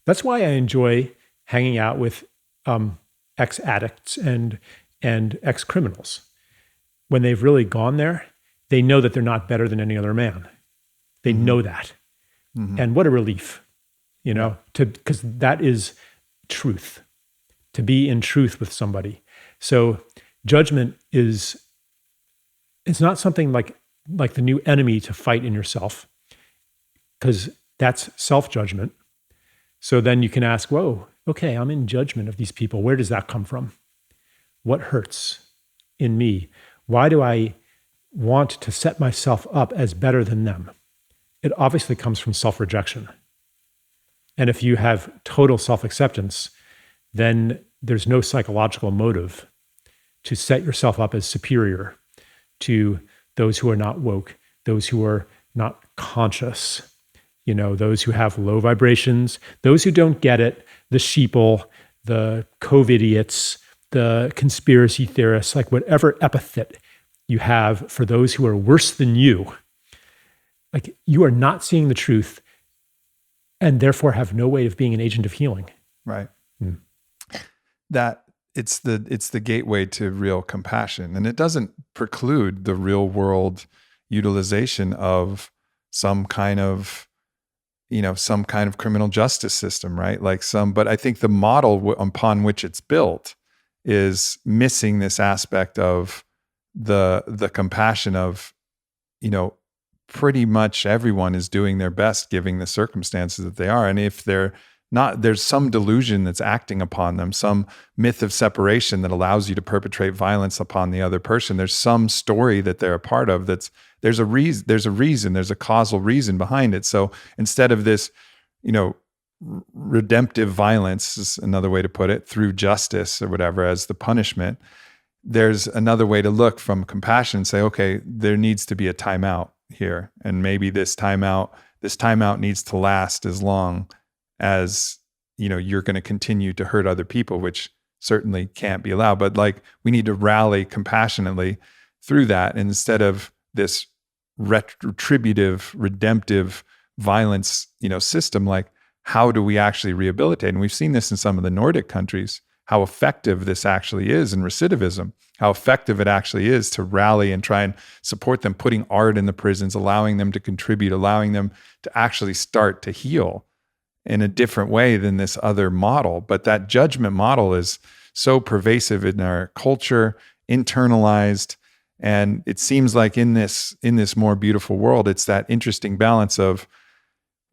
That's why I enjoy hanging out with ex-addicts and ex-criminals. When they've really gone there, they know that they're not better than any other man. They know that. Mm-hmm. And what a relief, because that is truth, to be in truth with somebody. So judgment it's not something like the new enemy to fight in yourself, because that's self-judgment. So then you can ask, whoa, okay, I'm in judgment of these people. Where does that come from? What hurts in me? Why do I want to set myself up as better than them? It obviously comes from self-rejection. And if you have total self-acceptance, then there's no psychological motive to set yourself up as superior to those who are not woke, those who are not conscious, those who have low vibrations, those who don't get it, the sheeple, the COVID-idiots, the conspiracy theorists, like whatever epithet you have for those who are worse than you. Like, you are not seeing the truth and therefore have no way of being an agent of healing. Right. That it's the gateway to real compassion. And it doesn't preclude the real world utilization of some kind of criminal justice system, right? But I think the model upon which it's built is missing this aspect of the compassion of, pretty much everyone is doing their best given the circumstances that they are. And if they're not, there's some delusion that's acting upon them, some myth of separation that allows you to perpetrate violence upon the other person. There's some story that they're a part of there's a reason, there's a causal reason behind it. So instead of this, redemptive violence is another way to put it, through justice or whatever as the punishment, there's another way to look from compassion and say, okay, there needs to be a timeout here. And maybe this timeout needs to last as long as, you're going to continue to hurt other people, which certainly can't be allowed. But like, we need to rally compassionately through that. And instead of this retributive, redemptive violence, system, like, how do we actually rehabilitate? And we've seen this in some of the Nordic countries, how effective this actually is in recidivism, how effective it actually is to rally and try and support them, putting art in the prisons, allowing them to contribute, allowing them to actually start to heal in a different way than this other model. But that judgment model is so pervasive in our culture, internalized. And it seems like in this more beautiful world, it's that interesting balance of,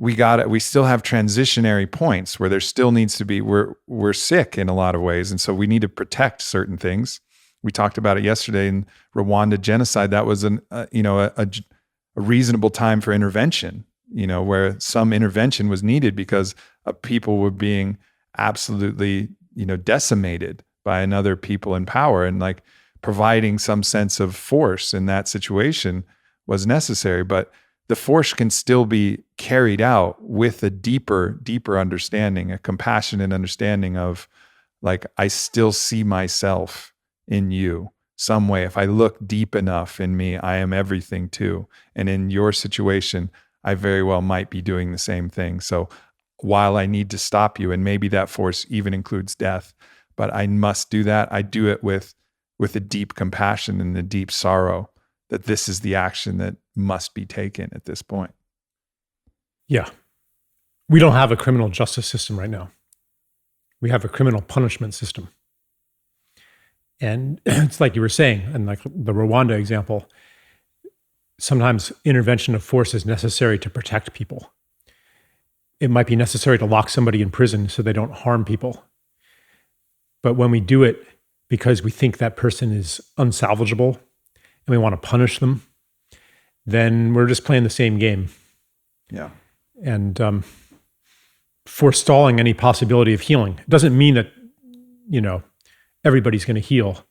we still have transitionary points where there still needs to be, we're sick in a lot of ways. And so we need to protect certain things. We talked about it yesterday in Rwanda genocide. That was a reasonable time for intervention, where some intervention was needed because people were being absolutely, decimated by another people in power, and like providing some sense of force in that situation was necessary. But the force can still be carried out with a deeper understanding, a compassionate understanding of, like, I still see myself in you some way. If I look deep enough in me, I am everything too. And in your situation, I very well might be doing the same thing. So while I need to stop you, and maybe that force even includes death, but I must do that, I do it with a deep compassion and a deep sorrow that this is the action that must be taken at this point. Yeah. We don't have a criminal justice system right now. We have a criminal punishment system. And it's like you were saying, and like the Rwanda example, sometimes intervention of force is necessary to protect people. It might be necessary to lock somebody in prison so they don't harm people. But when we do it because we think that person is unsalvageable and we want to punish them, then we're just playing the same game. Yeah. And forestalling any possibility of healing. It doesn't mean that, everybody's going to heal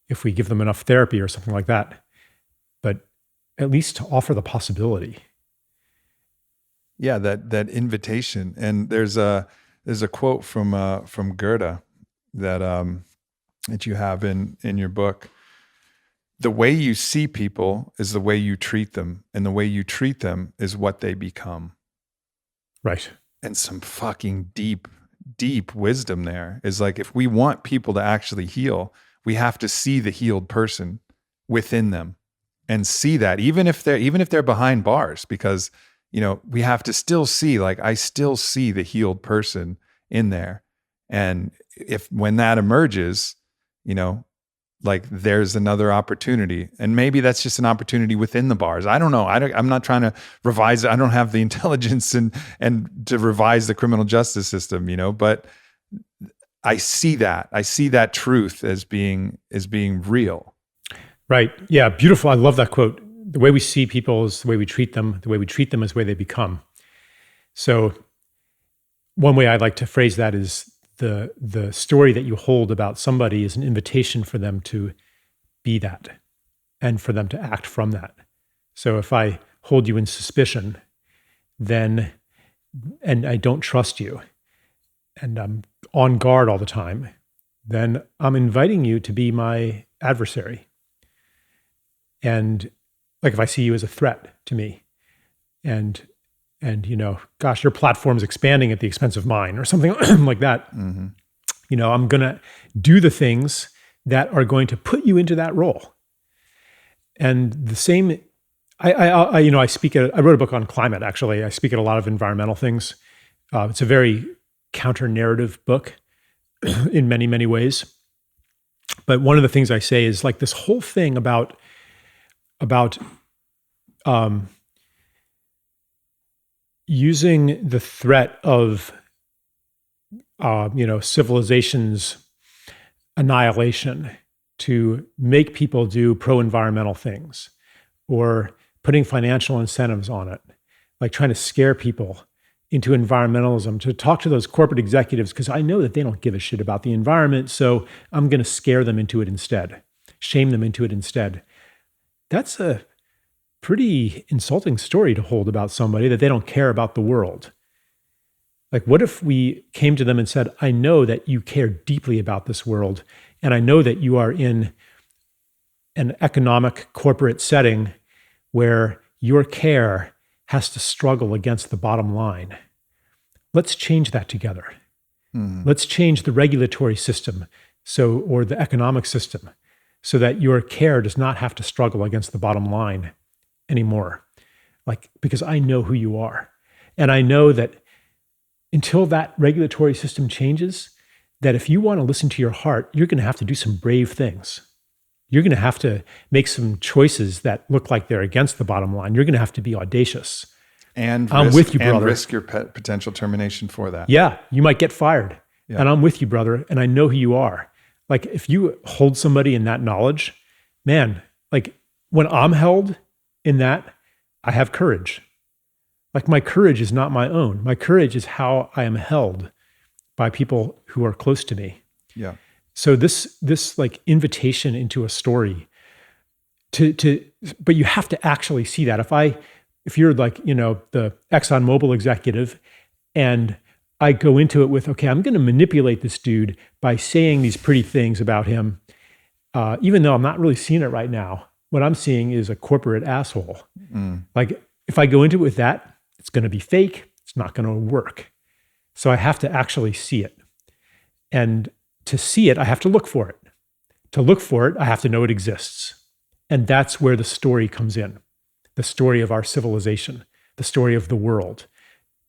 if we give them enough therapy or something like that, but at least to offer the possibility. Yeah, that invitation. And there's a quote from Goethe that you have in your book. The way you see people is the way you treat them, and the way you treat them is what they become. Right. And some fucking deep wisdom there is, like, if we want people to actually heal, we have to see the healed person within them and see that, even if they're behind bars, because, we have to still see, like, I still see the healed person in there. And when that emerges, like, there's another opportunity, and maybe that's just an opportunity within the bars. I don't know. I'm not trying to revise it. I don't have the intelligence and to revise the criminal justice system, but I see that truth as being real. Right. Yeah. Beautiful. I love that quote. The way we see people is the way we treat them. The way we treat them is the way they become. So one way I like to phrase that is, the story that you hold about somebody is an invitation for them to be that and for them to act from that. So if I hold you in suspicion, and I don't trust you, and I'm on guard all the time, then I'm inviting you to be my adversary. And like, if I see you as a threat to me, and gosh, your platform's expanding at the expense of mine, or something like that. Mm-hmm. I'm going to do the things that are going to put you into that role. And the same, I wrote a book on climate, actually. I speak at a lot of environmental things. It's a very counter-narrative book in many, many ways. But one of the things I say is, like, this whole thing about using the threat of, civilization's annihilation to make people do pro-environmental things, or putting financial incentives on it, like trying to scare people into environmentalism, to talk to those corporate executives, because I know that they don't give a shit about the environment, so I'm going to scare them into it instead. shame them into it instead. That's a pretty insulting story to hold about somebody, that they don't care about the world. Like, what if we came to them and said, I know that you care deeply about this world, and I know that you are in an economic corporate setting where your care has to struggle against the bottom line. Let's change that together. Let's change the regulatory system or the economic system so that your care does not have to struggle against the bottom line anymore. Like, because I know who you are. And I know that until that regulatory system changes, that if you want to listen to your heart, you're going to have to do some brave things. You're going to have to make some choices that look like they're against the bottom line. You're going to have to be audacious. And I'm with you, brother. And risk your potential termination for that. Yeah, you might get fired. Yeah. And I'm with you, brother. And I know who you are. Like, if you hold somebody in that knowledge, man, like when I'm held in that, I have courage. Like, my courage is not my own. My courage is how I am held by people who are close to me. Yeah. So this like invitation into a story but you have to actually see that. If you're like, the ExxonMobil executive, and I go into it with, okay, I'm going to manipulate this dude by saying these pretty things about him, even though I'm not really seeing it right now. What I'm seeing is a corporate asshole. Like, if I go into it with that, it's going to be fake. It's not going to work. So I have to actually see it. And to see it, I have to look for it. To look for it, I have to know it exists. And that's where the story comes in. The story of our civilization, the story of the world.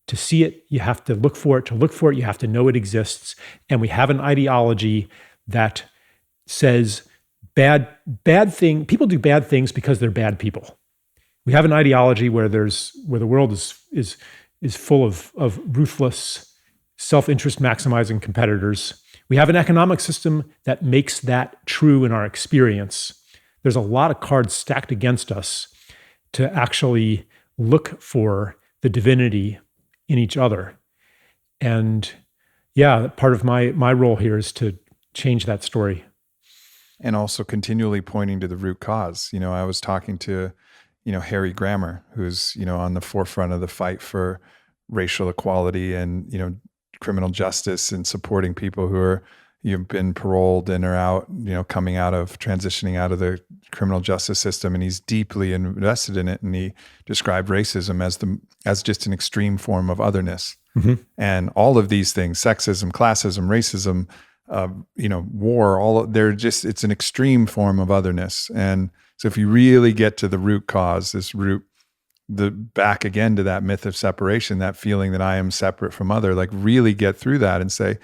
To see it, you have to look for it. To look for it, you have to know it exists. And we have an ideology that says people do bad things because they're bad people. We have an ideology where the world is full of ruthless, self-interest maximizing competitors. We have an economic system that makes that true in our experience. There's a lot of cards stacked against us to actually look for the divinity in each other. And yeah, part of my role here is to change that story. And also continually pointing to the root cause. I was talking to, Harry Grammer, who's, on the forefront of the fight for racial equality and, criminal justice, and supporting people who are, you've been paroled and are out, transitioning out of the criminal justice system. And he's deeply invested in it. And he described racism as just an extreme form of otherness. And all of these things, sexism, classism, racism, war, it's an extreme form of otherness. And so if you really get to the root cause, back again to that myth of separation, that feeling that I am separate from other, like really get through that and say,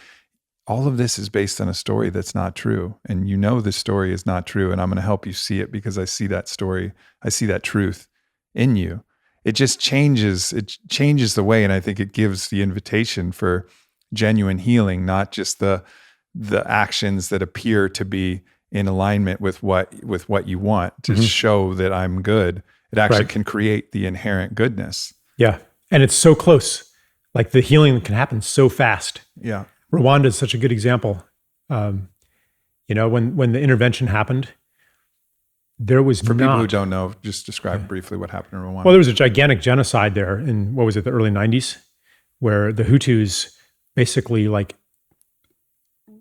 all of this is based on a story that's not true. And this story is not true. And I'm going to help you see it because I see that story. I see that truth in you. It just changes the way. And I think it gives the invitation for genuine healing, not just the actions that appear to be in alignment with what you want to show that I'm good. It actually can create the inherent goodness. Yeah. And it's so close. Like, the healing can happen so fast. Yeah. Rwanda is such a good example. When the intervention happened, there was For people who don't know, just describe briefly what happened in Rwanda. Well, there was a gigantic genocide there in, the early 90s, where the Hutus basically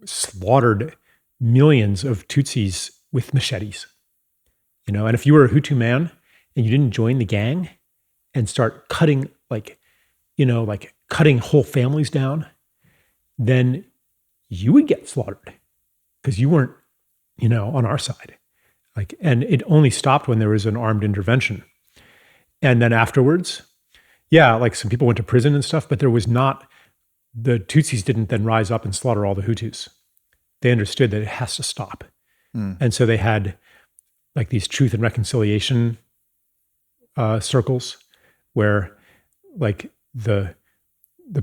slaughtered millions of Tutsis with machetes. And if you were a Hutu man and you didn't join the gang and start cutting cutting whole families down, then you would get slaughtered because you weren't, on our side. And it only stopped when there was an armed intervention. And then afterwards, some people went to prison and stuff, but the Tutsis didn't then rise up and slaughter all the Hutus. They understood that it has to stop. And so they had these truth and reconciliation circles where the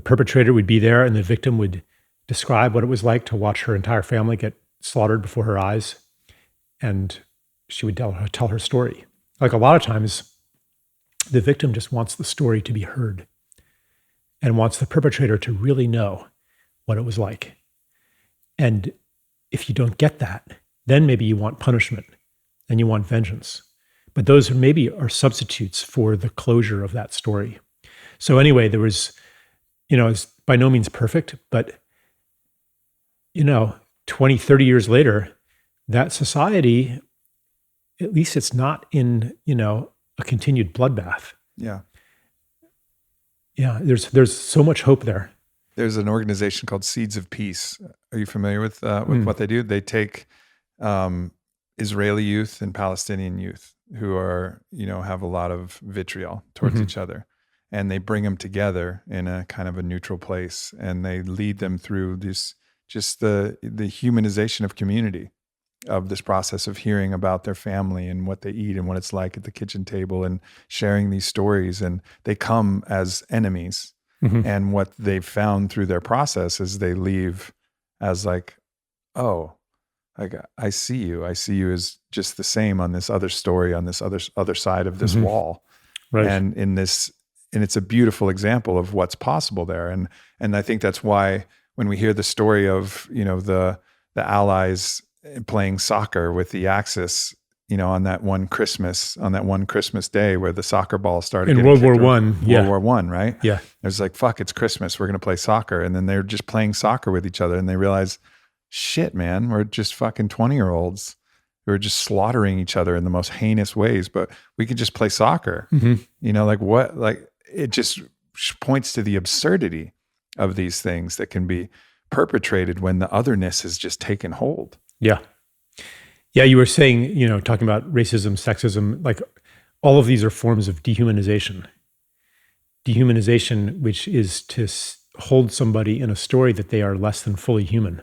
perpetrator would be there and the victim would describe what it was like to watch her entire family get slaughtered before her eyes. And she would tell her story. A lot of times, the victim just wants the story to be heard and wants the perpetrator to really know what it was like. And if you don't get that, then maybe you want punishment and you want vengeance. But those are substitutes for the closure of that story. So anyway, there was, it's by no means perfect, but 20, 30 years later, that society, at least it's not in, a continued bloodbath. Yeah. Yeah, there's so much hope there. There's an organization called Seeds of Peace. Are you familiar with what they do? They take Israeli youth and Palestinian youth who are, have a lot of vitriol towards each other, and they bring them together in a kind of a neutral place, and they lead them through this, just the humanization of community, of this process of hearing about their family and what they eat and what it's like at the kitchen table, and sharing these stories. And they come as enemies. And what they've found through their process is they leave as like, oh, I see you. I see you as just the same on this other story, on this other side of this wall. Right. And it's a beautiful example of what's possible there. And I think that's why when we hear the story of, the Allies playing soccer with the Axis, on that one Christmas day where the soccer ball started in World War I. World War I, right? Yeah. It was like, fuck, it's Christmas. We're going to play soccer. And then they're just playing soccer with each other. And they realize, shit, man, we're just fucking 20-year-olds who are just slaughtering each other in the most heinous ways, but we could just play soccer. It just points to the absurdity of these things that can be perpetrated when the otherness has just taken hold. Yeah. Yeah, you were saying, talking about racism, sexism, like all of these are forms of dehumanization. Dehumanization, which is to hold somebody in a story that they are less than fully human.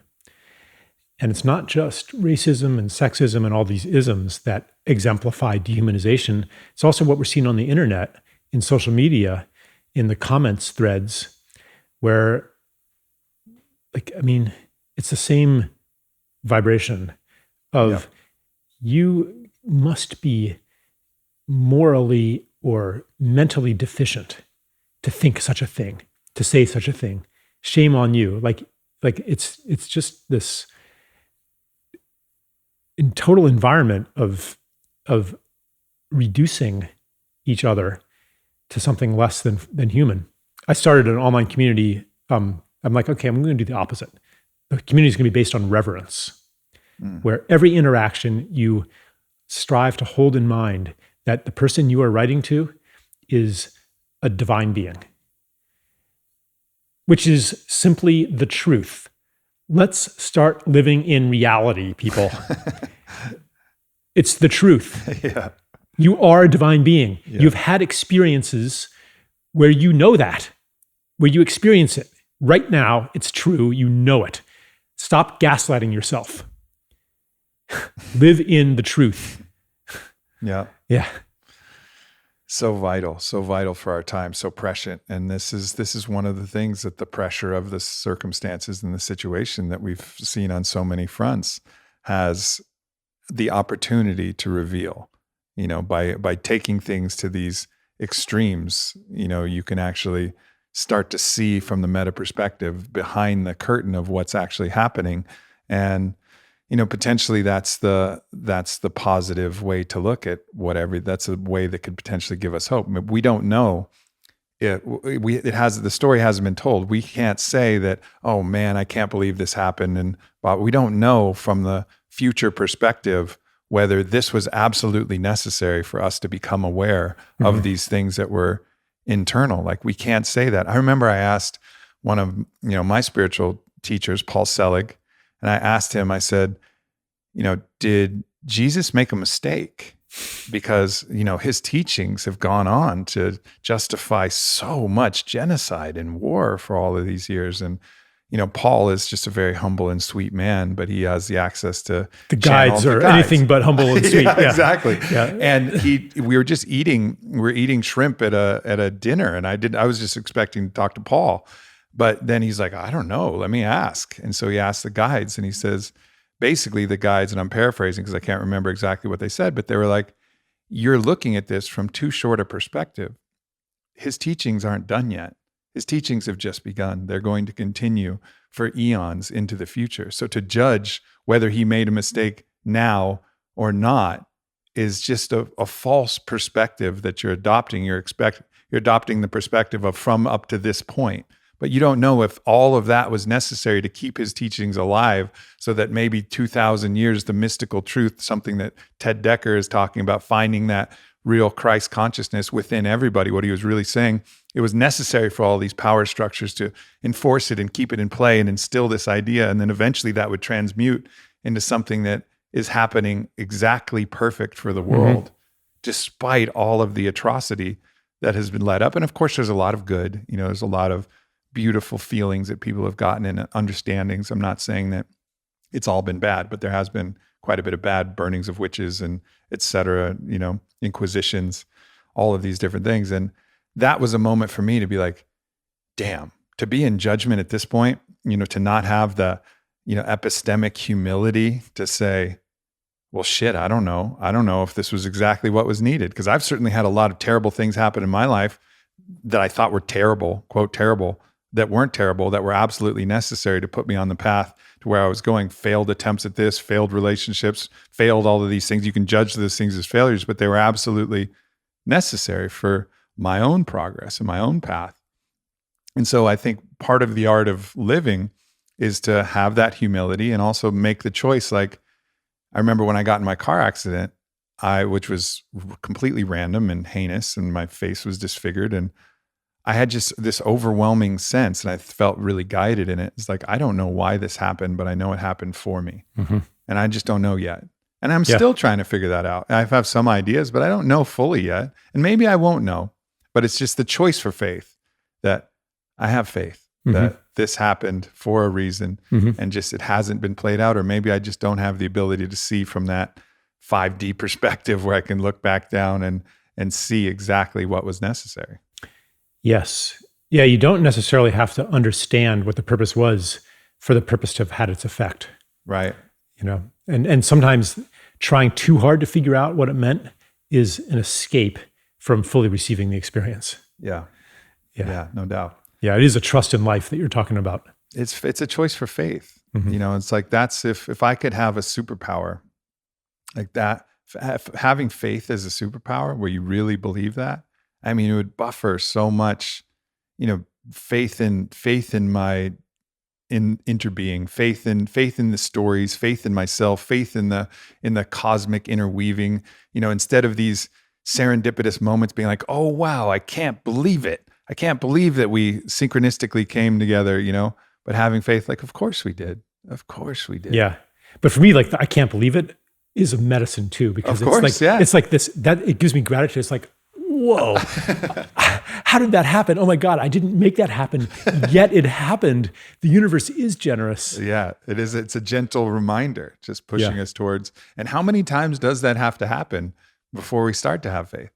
And it's not just racism and sexism and all these isms that exemplify dehumanization. It's also what we're seeing on the internet, in social media, in the comments threads, where, it's the same vibration of you must be morally or mentally deficient to think such a thing, to say such a thing. Shame on you. Like it's just this in total environment of reducing each other to something less than human. I started an online community. I'm like, okay, I'm going to do the opposite. The community is going to be based on reverence, where every interaction you strive to hold in mind that the person you are writing to is a divine being, which is simply the truth. Let's start living in reality, people. It's the truth. Yeah. You are a divine being. Yeah. You've had experiences where you know that, where you experience it. Right now, it's true. You know it. Stop gaslighting yourself. Live in the truth. Yeah. Yeah. So vital for our time, so prescient. And this is one of the things that the pressure of the circumstances and the situation that we've seen on so many fronts has the opportunity to reveal, by taking things to these extremes, you can actually start to see from the meta perspective behind the curtain of what's actually happening. And, potentially that's the positive way to look at whatever. That's a way that could potentially give us hope. We don't know. The story hasn't been told. We can't say that, oh man, I can't believe this happened. But we don't know from the future perspective whether this was absolutely necessary for us to become aware of these things that were internal. Like, we can't say that. I remember I asked one of my spiritual teachers, Paul Selig, and I asked him, I said, did Jesus make a mistake? Because, his teachings have gone on to justify so much genocide and war for all of these years. And, Paul is just a very humble and sweet man, but he has the access to the guides are anything but humble and sweet. Yeah, exactly. Yeah. And we were eating shrimp at a dinner, and I was just expecting to talk to Paul, but then he's like, I don't know, let me ask. And so he asked the guides, and he says, basically the guides, and I'm paraphrasing because I can't remember exactly what they said, but they were like, you're looking at this from too short a perspective. His teachings aren't done yet. His teachings have just begun. They're going to continue for eons into the future. So to judge whether he made a mistake now or not is just a false perspective that you're adopting. You're adopting the perspective of from up to this point. But you don't know if all of that was necessary to keep his teachings alive, so that maybe 2,000 years, the mystical truth, something that Ted Decker is talking about, finding that real Christ consciousness within everybody, what he was really saying, it was necessary for all these power structures to enforce it and keep it in play and instill this idea. And then eventually that would transmute into something that is happening exactly perfect for the world, despite all of the atrocity that has been led up. And of course, there's a lot of good, there's a lot of beautiful feelings that people have gotten and understandings. I'm not saying that it's all been bad, but there has been quite a bit of bad, burnings of witches and et cetera, inquisitions, all of these different things. And that was a moment for me to be like, damn, to be in judgment at this point, to not have the, epistemic humility to say, well, shit, I don't know. I don't know if this was exactly what was needed. Because I've certainly had a lot of terrible things happen in my life that I thought were terrible, quote, terrible, that weren't terrible, that were absolutely necessary to put me on the path to where I was going. Failed attempts at this, failed relationships, failed all of these things. You can judge those things as failures, but they were absolutely necessary for my own progress and my own path. And so I think part of the art of living is to have that humility and also make the choice. Like, I remember when I got in my car accident, which was completely random and heinous, and my face was disfigured, and I had just this overwhelming sense, and I felt really guided in it. It's like, I don't know why this happened, but I know it happened for me. And I just don't know yet. And I'm still trying to figure that out. I have some ideas, but I don't know fully yet. And maybe I won't know, but it's just the choice for faith, that I have faith that this happened for a reason, and just it hasn't been played out. Or maybe I just don't have the ability to see from that 5D perspective where I can look back down and see exactly what was necessary. Yes. Yeah, you don't necessarily have to understand what the purpose was for the purpose to have had its effect. Right. And sometimes trying too hard to figure out what it meant is an escape from fully receiving the experience. Yeah, no doubt. Yeah, it is a trust in life that you're talking about. It's a choice for faith. It's like, that's if I could have a superpower like that, having faith as a superpower where you really believe that, I mean, it would buffer so much, faith in my interbeing, faith in the stories, faith in myself, faith in the cosmic interweaving, instead of these serendipitous moments being like, oh wow, I can't believe it. I can't believe that we synchronistically came together, but having faith, like, of course we did. Of course we did. Yeah. But for me, like, I can't believe it is a medicine too, because it's like this, that it gives me gratitude. It's like, whoa, how did that happen? Oh my God, I didn't make that happen, yet it happened. The universe is generous. Yeah, it is. It's a gentle reminder, just pushing us towards. And how many times does that have to happen before we start to have faith?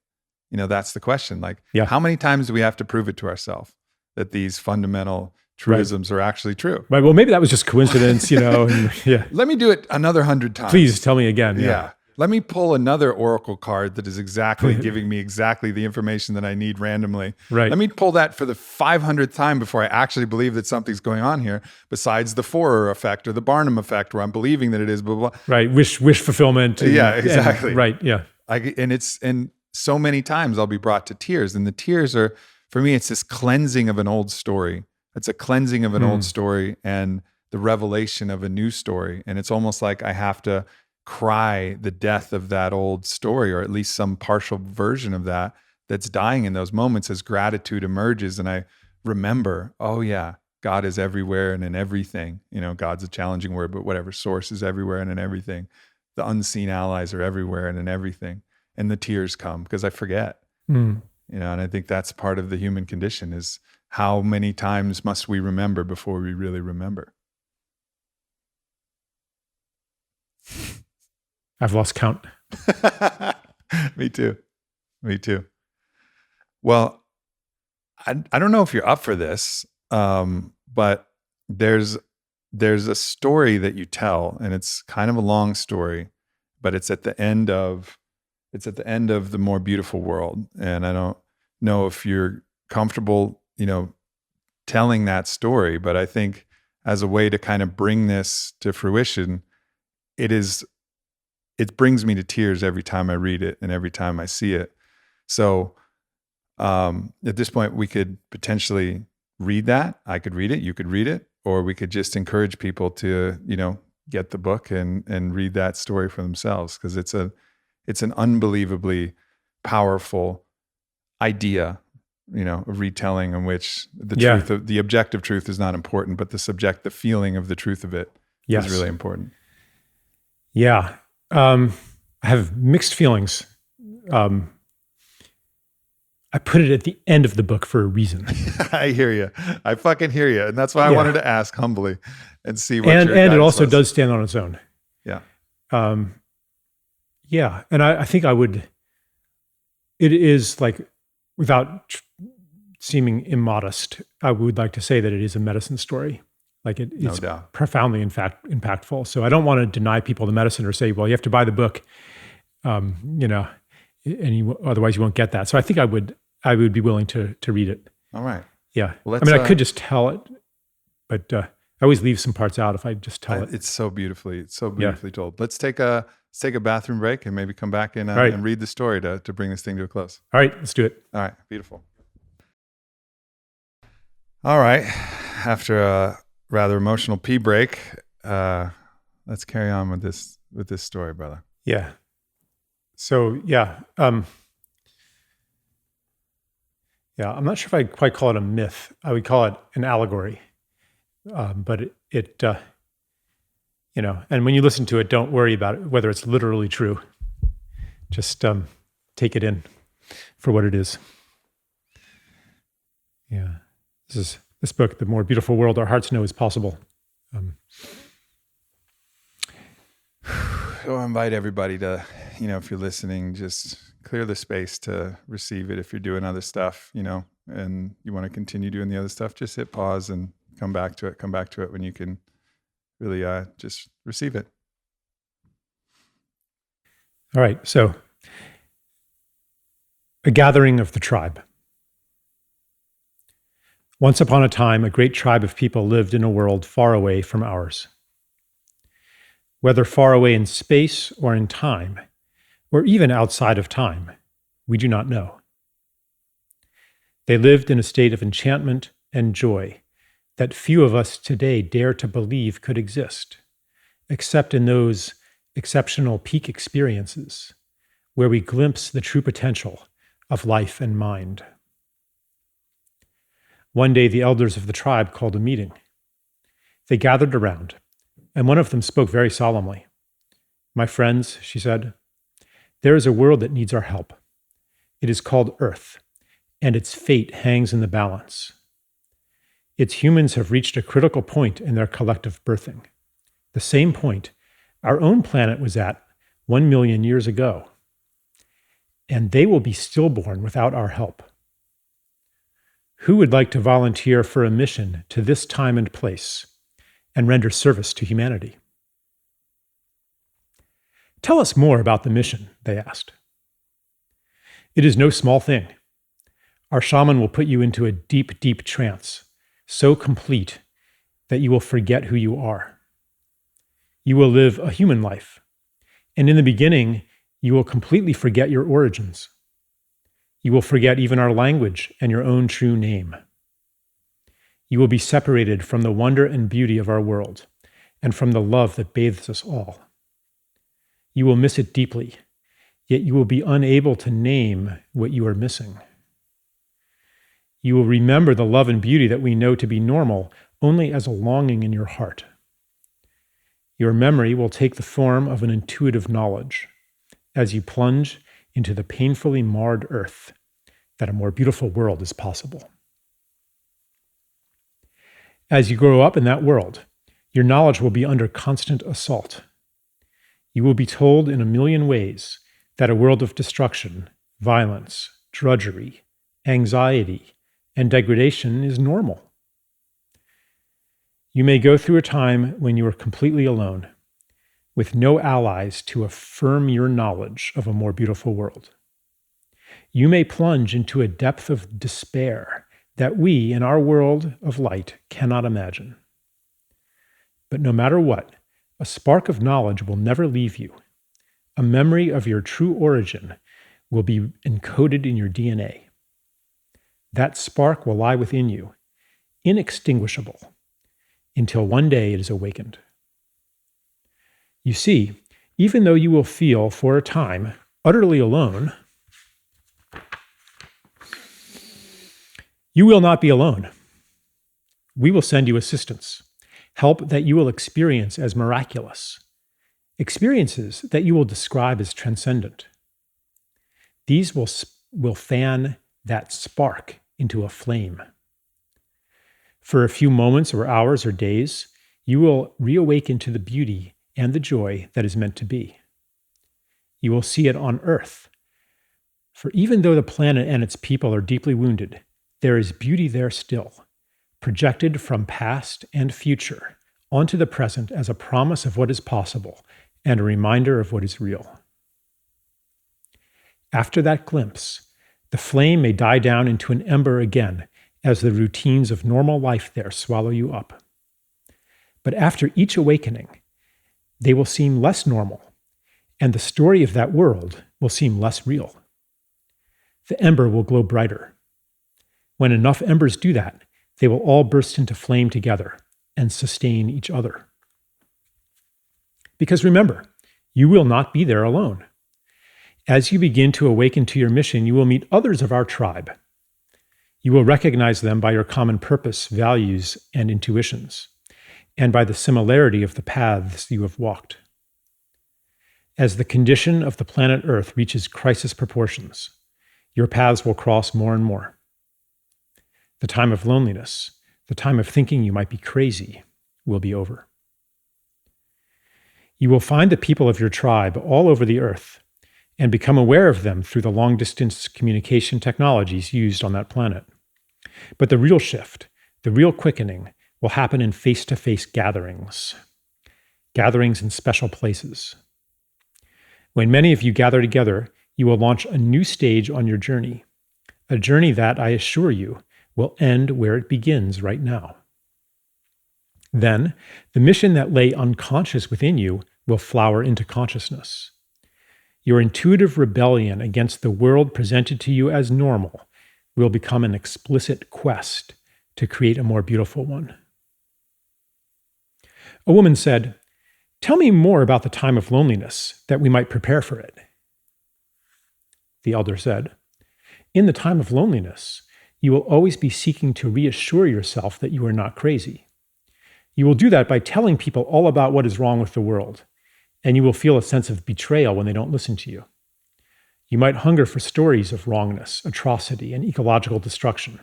That's the question. Like, how many times do we have to prove it to ourselves that these fundamental truisms are actually true? Right. Well, maybe that was just coincidence, Let me do it another 100 times. Please tell me again. Yeah. Let me pull another oracle card that is exactly giving me exactly the information that I need randomly. Right. Let me pull that for the 500th time before I actually believe that something's going on here, besides the Forer effect or the Barnum effect, where I'm believing that it is blah, blah, blah. Right. Wish fulfillment. Exactly. Right. Yeah. And so many times I'll be brought to tears, and the tears are, for me, it's this cleansing of an old story. It's a cleansing of an old story and the revelation of a new story. And it's almost like I have to cry the death of that old story, or at least some partial version of that that's dying in those moments as gratitude emerges. And I remember, oh yeah, God is everywhere and in everything. God's a challenging word, but whatever. Source is everywhere and in everything. The unseen allies are everywhere and in everything. And the tears come because I forget, and I think that's part of the human condition, is how many times must we remember before we really remember? I've lost count. Me too. Well, I don't know if you're up for this, but there's a story that you tell, and it's kind of a long story, but it's at the end of the More Beautiful World. And I don't know if you're comfortable, telling that story, but I think as a way to kind of bring this to fruition, it is it brings me to tears every time I read it and every time I see it. So at this point, we could potentially read that. I could read it, you could read it, or we could just encourage people to, get the book and read that story for themselves, because it's an unbelievably powerful idea, a retelling in which the objective truth is not important, but the feeling of the truth of it is really important. Yeah. I have mixed feelings. I put it at the end of the book for a reason. I hear you. I fucking hear you. And that's why I wanted to ask humbly and see what and it also does stand on its own. Yeah. Yeah. And I think it is like, without seeming immodest, I would like to say that it is a medicine story. Like it's profoundly, in fact, impactful. So I don't want to deny people the medicine or say, well, you have to buy the book, and otherwise you won't get that. So I think I would be willing to read it. All right. Yeah. Well, I could just tell it, but I always leave some parts out if I just tell it. It's so beautifully told. Let's take a bathroom break and maybe come back and read the story to bring this thing to a close. All right, let's do it. All right, beautiful. All right, after a rather emotional pee break, let's carry on with this story, brother. Yeah. So I'm not sure if I'd quite call it a myth. I would call it an allegory. But it and when you listen to it, don't worry about it, whether it's literally true. Just take it in for what it is. Yeah. This book, The More Beautiful World Our Hearts Know Is Possible. So I invite everybody to, if you're listening, just clear the space to receive it. If you're doing other stuff, and you want to continue doing the other stuff, just hit pause and come back to it when you can really just receive it. All right. So, a gathering of the tribe. Once upon a time, a great tribe of people lived in a world far away from ours. Whether far away in space or in time, or even outside of time, we do not know. They lived in a state of enchantment and joy that few of us today dare to believe could exist, except in those exceptional peak experiences where we glimpse the true potential of life and mind. One day, the elders of the tribe called a meeting. They gathered around, and one of them spoke very solemnly. "My friends," she said, "there is a world that needs our help. It is called Earth, and its fate hangs in the balance. Its humans have reached a critical point in their collective birthing, the same point our own planet was at 1 million years ago. And they will be stillborn without our help. Who would like to volunteer for a mission to this time and place and render service to humanity?" "Tell us more about the mission," they asked. "It is no small thing. Our shaman will put you into a deep, deep trance, so complete that you will forget who you are. You will live a human life, and in the beginning, you will completely forget your origins. You will forget even our language and your own true name. You will be separated from the wonder and beauty of our world, and from the love that bathes us all. You will miss it deeply, yet you will be unable to name what you are missing. You will remember the love and beauty that we know to be normal only as a longing in your heart. Your memory will take the form of an intuitive knowledge as you plunge into the painfully marred earth that a more beautiful world is possible. As you grow up in that world, your knowledge will be under constant assault. You will be told in a million ways that a world of destruction, violence, drudgery, anxiety, and degradation is normal. You may go through a time when you are completely alone, with no allies to affirm your knowledge of a more beautiful world. You may plunge into a depth of despair that we, in our world of light, cannot imagine. But no matter what, a spark of knowledge will never leave you, a memory of your true origin will be encoded in your DNA. That spark will lie within you, inextinguishable, until one day it is awakened. You see, even though you will feel for a time utterly alone, you will not be alone. We will send you assistance, help that you will experience as miraculous, experiences that you will describe as transcendent. These will fan that spark into a flame. For a few moments or hours or days, you will reawaken to the beauty and the joy that is meant to be. You will see it on Earth. For even though the planet and its people are deeply wounded, there is beauty there still, projected from past and future onto the present as a promise of what is possible and a reminder of what is real. After that glimpse, the flame may die down into an ember again as the routines of normal life there swallow you up. But after each awakening, they will seem less normal, and the story of that world will seem less real. The ember will glow brighter. When enough embers do that, they will all burst into flame together and sustain each other. Because remember, you will not be there alone. As you begin to awaken to your mission, you will meet others of our tribe. You will recognize them by your common purpose, values, and intuitions, and by the similarity of the paths you have walked. As the condition of the planet Earth reaches crisis proportions, your paths will cross more and more. The time of loneliness, the time of thinking you might be crazy, will be over. You will find the people of your tribe all over the earth and become aware of them through the long-distance communication technologies used on that planet. But the real shift, the real quickening, will happen in face-to-face gatherings in special places. When many of you gather together, you will launch a new stage on your journey, a journey that, I assure you, will end where it begins right now. Then, the mission that lay unconscious within you will flower into consciousness. Your intuitive rebellion against the world presented to you as normal will become an explicit quest to create a more beautiful one. A woman said, "Tell me more about the time of loneliness, that we might prepare for it." The elder said, "In the time of loneliness, you will always be seeking to reassure yourself that you are not crazy. You will do that by telling people all about what is wrong with the world, and you will feel a sense of betrayal when they don't listen to you. You might hunger for stories of wrongness, atrocity, and ecological destruction,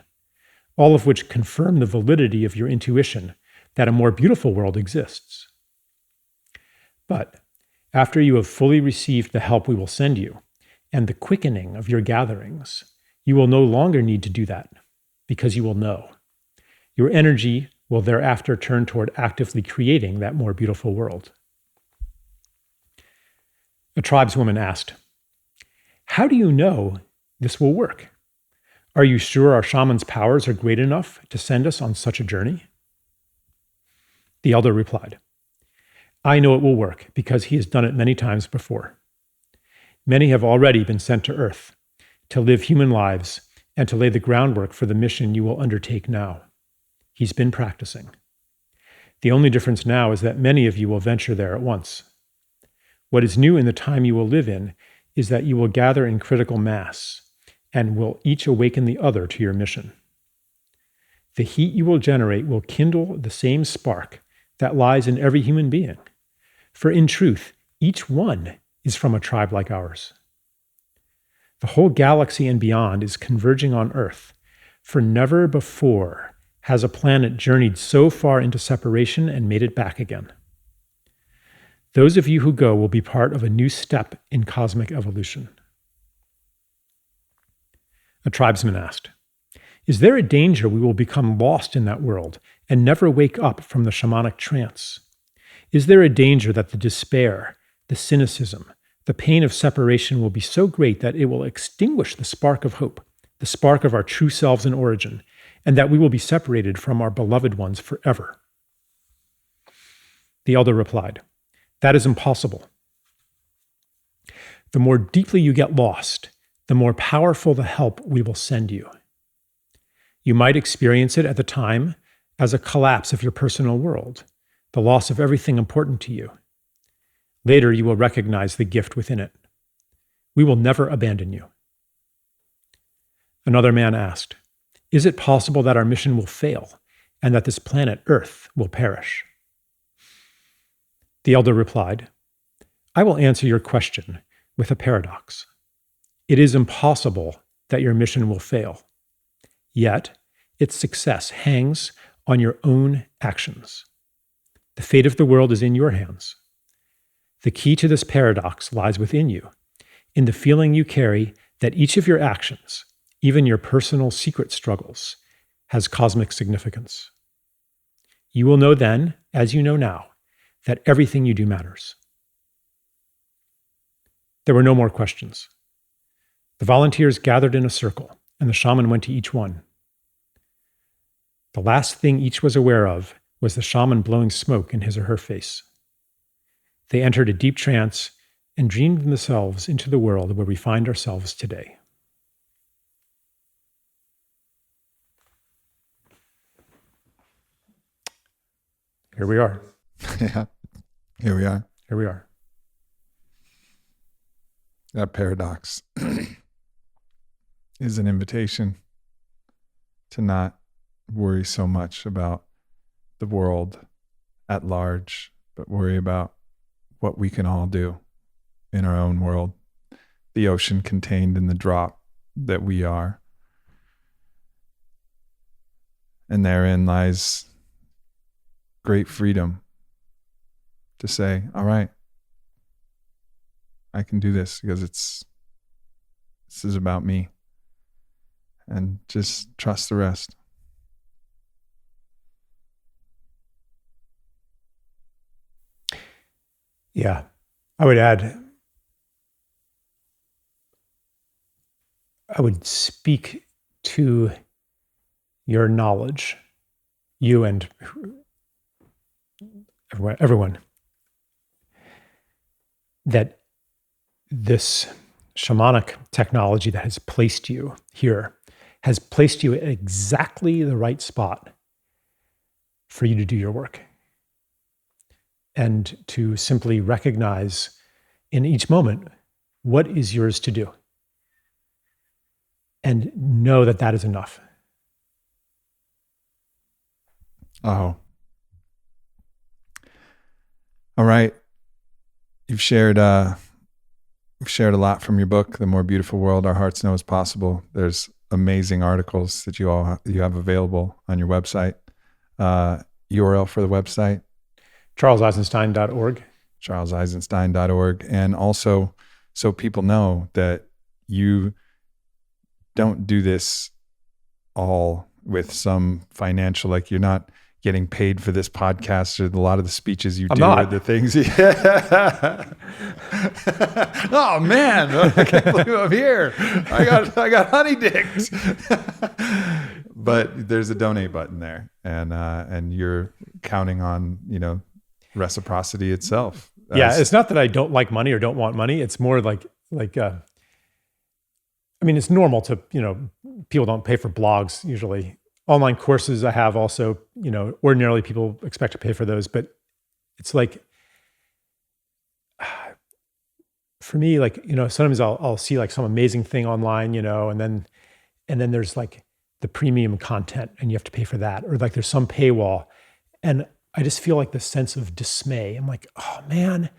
all of which confirm the validity of your intuition that a more beautiful world exists. But after you have fully received the help we will send you, and the quickening of your gatherings, you will no longer need to do that, because you will know. Your energy will thereafter turn toward actively creating that more beautiful world." A tribeswoman asked, "How do you know this will work? Are you sure our shaman's powers are great enough to send us on such a journey?" The elder replied, "I know it will work because he has done it many times before. Many have already been sent to Earth to live human lives and to lay the groundwork for the mission you will undertake now. He's been practicing. The only difference now is that many of you will venture there at once. What is new in the time you will live in is that you will gather in critical mass and will each awaken the other to your mission. The heat you will generate will kindle the same spark that lies in every human being. For in truth, each one is from a tribe like ours. The whole galaxy and beyond is converging on Earth, for never before has a planet journeyed so far into separation and made it back again. Those of you who go will be part of a new step in cosmic evolution." A tribesman asked, "Is there a danger we will become lost in that world and never wake up from the shamanic trance? Is there a danger that the despair, the cynicism, the pain of separation will be so great that it will extinguish the spark of hope, the spark of our true selves in origin, and that we will be separated from our beloved ones forever?" The elder replied, "That is impossible. The more deeply you get lost, the more powerful the help we will send you. You might experience it at the time as a collapse of your personal world, the loss of everything important to you. Later, you will recognize the gift within it. We will never abandon you. Another man asked, is it possible that our mission will fail and that this planet Earth will perish? The elder replied, I will answer your question with a paradox. It is impossible that your mission will fail. Yet, its success hangs on your own actions. The fate of the world is in your hands. The key to this paradox lies within you, in the feeling you carry that each of your actions, even your personal secret struggles, has cosmic significance. You will know then, as you know now, that everything you do matters. There were no more questions. The volunteers gathered in a circle, and the shaman went to each one. The last thing each was aware of was the shaman blowing smoke in his or her face. They entered a deep trance and dreamed themselves into the world where we find ourselves today. Here we are. Yeah. Here we are. Here we are. That paradox is an invitation to not worry so much about the world at large, but worry about what we can all do in our own world, the ocean contained in the drop that we are. And therein lies great freedom to say, all right, I can do this because this is about me, and just trust the rest. Yeah, I would add, I would speak to your knowledge, you and everyone, that this shamanic technology that has placed you here has placed you at exactly the right spot for you to do your work. And to simply recognize in each moment what is yours to do. And know that that is enough. Oh. All right. You've shared a lot from your book, The More Beautiful World Our Hearts Know Is Possible. There's amazing articles that you have available on your website. URL for the website? CharlesEisenstein.org. CharlesEisenstein.org. And also, so people know that you don't do this all with some financial, like you're not getting paid for this podcast or a lot of the speeches you do or the things. Oh man, I can't believe I'm here. I got honey dicks. But there's a donate button there, and you're counting on, reciprocity itself. Yeah, it's not that I don't like money or don't want money. It's more like I mean, it's normal to, people don't pay for blogs usually. Online courses I have also, ordinarily people expect to pay for those, but it's like, for me, like, sometimes I'll see like some amazing thing online, and then there's like the premium content and you have to pay for that, or like there's some paywall. And I just feel like this sense of dismay. I'm like, oh man,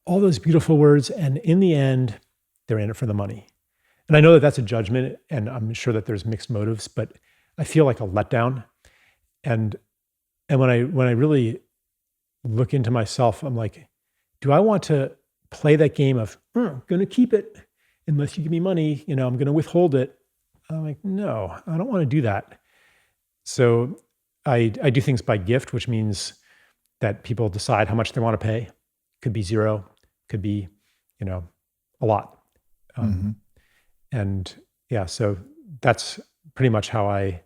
all those beautiful words. And in the end, they're in it for the money. And I know that that's a judgment, and I'm sure that there's mixed motives, but I feel like a letdown. And when I really look into myself, I'm like, do I want to play that game of, I'm going to keep it unless you give me money, I'm going to withhold it? I'm like, no, I don't want to do that. So I do things by gift, which means that people decide how much they want to pay. Could be zero, could be, a lot. And yeah, so that's pretty much how I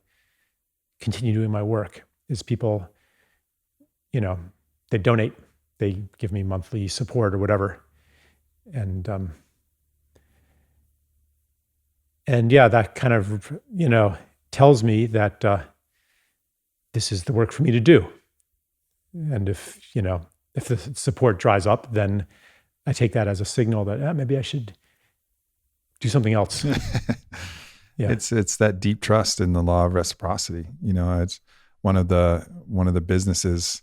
continue doing my work, is people, they donate, they give me monthly support or whatever. And yeah, that kind of, tells me that this is the work for me to do. And if the support dries up, then I take that as a signal that maybe I should do something else. Yeah. It's that deep trust in the law of reciprocity. It's one of the businesses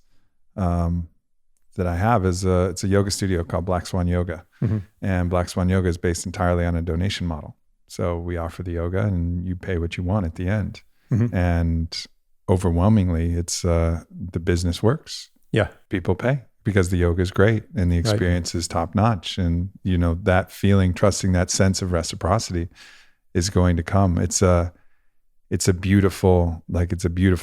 that I have is it's a yoga studio called Black Swan Yoga. Mm-hmm. And Black Swan Yoga is based entirely on a donation model. So we offer the yoga and you pay what you want at the end. Mm-hmm. And overwhelmingly, it's the business works. Yeah. People pay because the yoga is great and the experience is top notch. And, that feeling, trusting that sense of reciprocity is going to come. It's a beautiful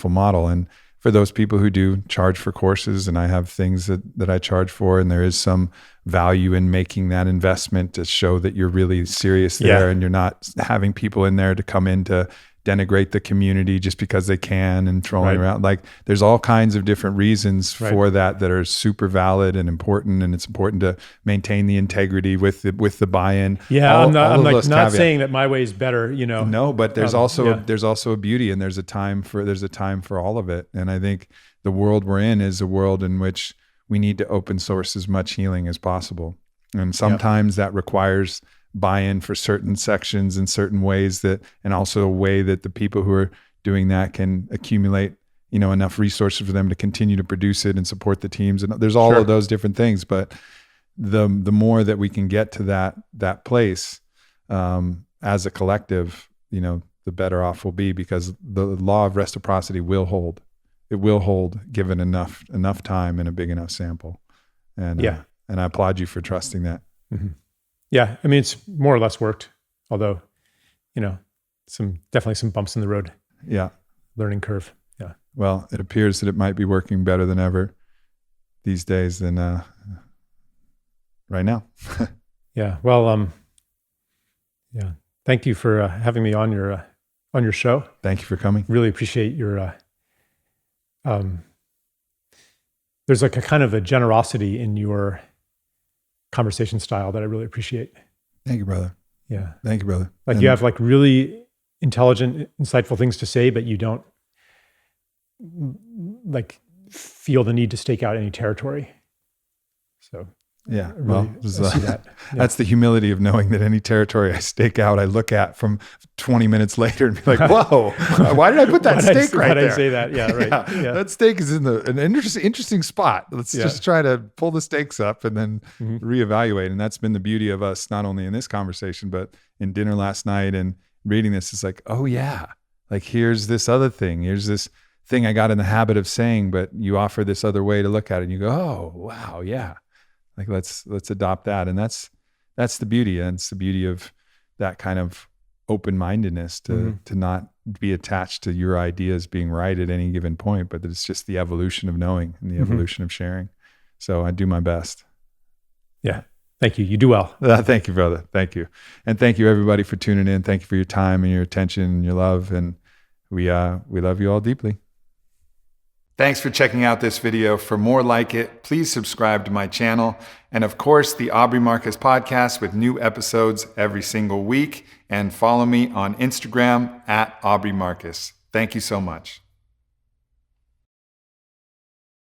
model. And for those people who do charge for courses, and I have things that I charge for, and there is some value in making that investment to show that you're really serious there, and you're not having people in there to come in to denigrate the community just because they can and throwing around. Like there's all kinds of different reasons for that are super valid and important. And it's important to maintain the integrity with the buy-in. Yeah. I'm not saying that my way is better, No, but there's also a beauty, and there's a time for all of it. And I think the world we're in is a world in which we need to open source as much healing as possible. And sometimes that requires buy-in for certain sections in certain ways and also a way that the people who are doing that can accumulate, enough resources for them to continue to produce it and support the teams. And there's all of those different things, but the more that we can get to that place, as a collective, the better off we'll be, because the law of reciprocity will hold. It will hold given enough time and a big enough sample. And I applaud you for trusting that. Mm-hmm. Yeah, I mean, it's more or less worked, although, definitely some bumps in the road. Yeah. Learning curve. Yeah. Well, it appears that it might be working better than ever these days than right now. Yeah. Well, yeah. Thank you for having me on your show. Thank you for coming. Really appreciate your, there's like a kind of a generosity in your conversation style that I really appreciate. Thank you, brother. Yeah. Thank you, brother. Like you have like really intelligent, insightful things to say, but you don't like feel the need to stake out any territory. So yeah, really, I see that. Yeah. That's the humility of knowing that any territory I stake out, I look at from 20 minutes later and be like, whoa, why did I put that stake right there? Why did I say that? Yeah, right. Yeah. That stake is in an interesting spot. Let's just try to pull the stakes up and then reevaluate. And that's been the beauty of us, not only in this conversation, but in dinner last night and reading this. It's like, oh yeah, like here's this other thing. Here's this thing I got in the habit of saying, but you offer this other way to look at it and you go, oh, wow, yeah. Like let's adopt that. And that's the beauty. And it's the beauty of that kind of open-mindedness to not be attached to your ideas being right at any given point, but that it's just the evolution of knowing and the evolution of sharing. So I do my best. Yeah. Thank you. You do well. Thank you, brother. Thank you. And thank you everybody for tuning in. Thank you for your time and your attention and your love. And we love you all deeply. Thanks for checking out this video. For more like it, please subscribe to my channel. And of course, the Aubrey Marcus podcast with new episodes every single week. And follow me on Instagram @Aubrey Marcus. Thank you so much.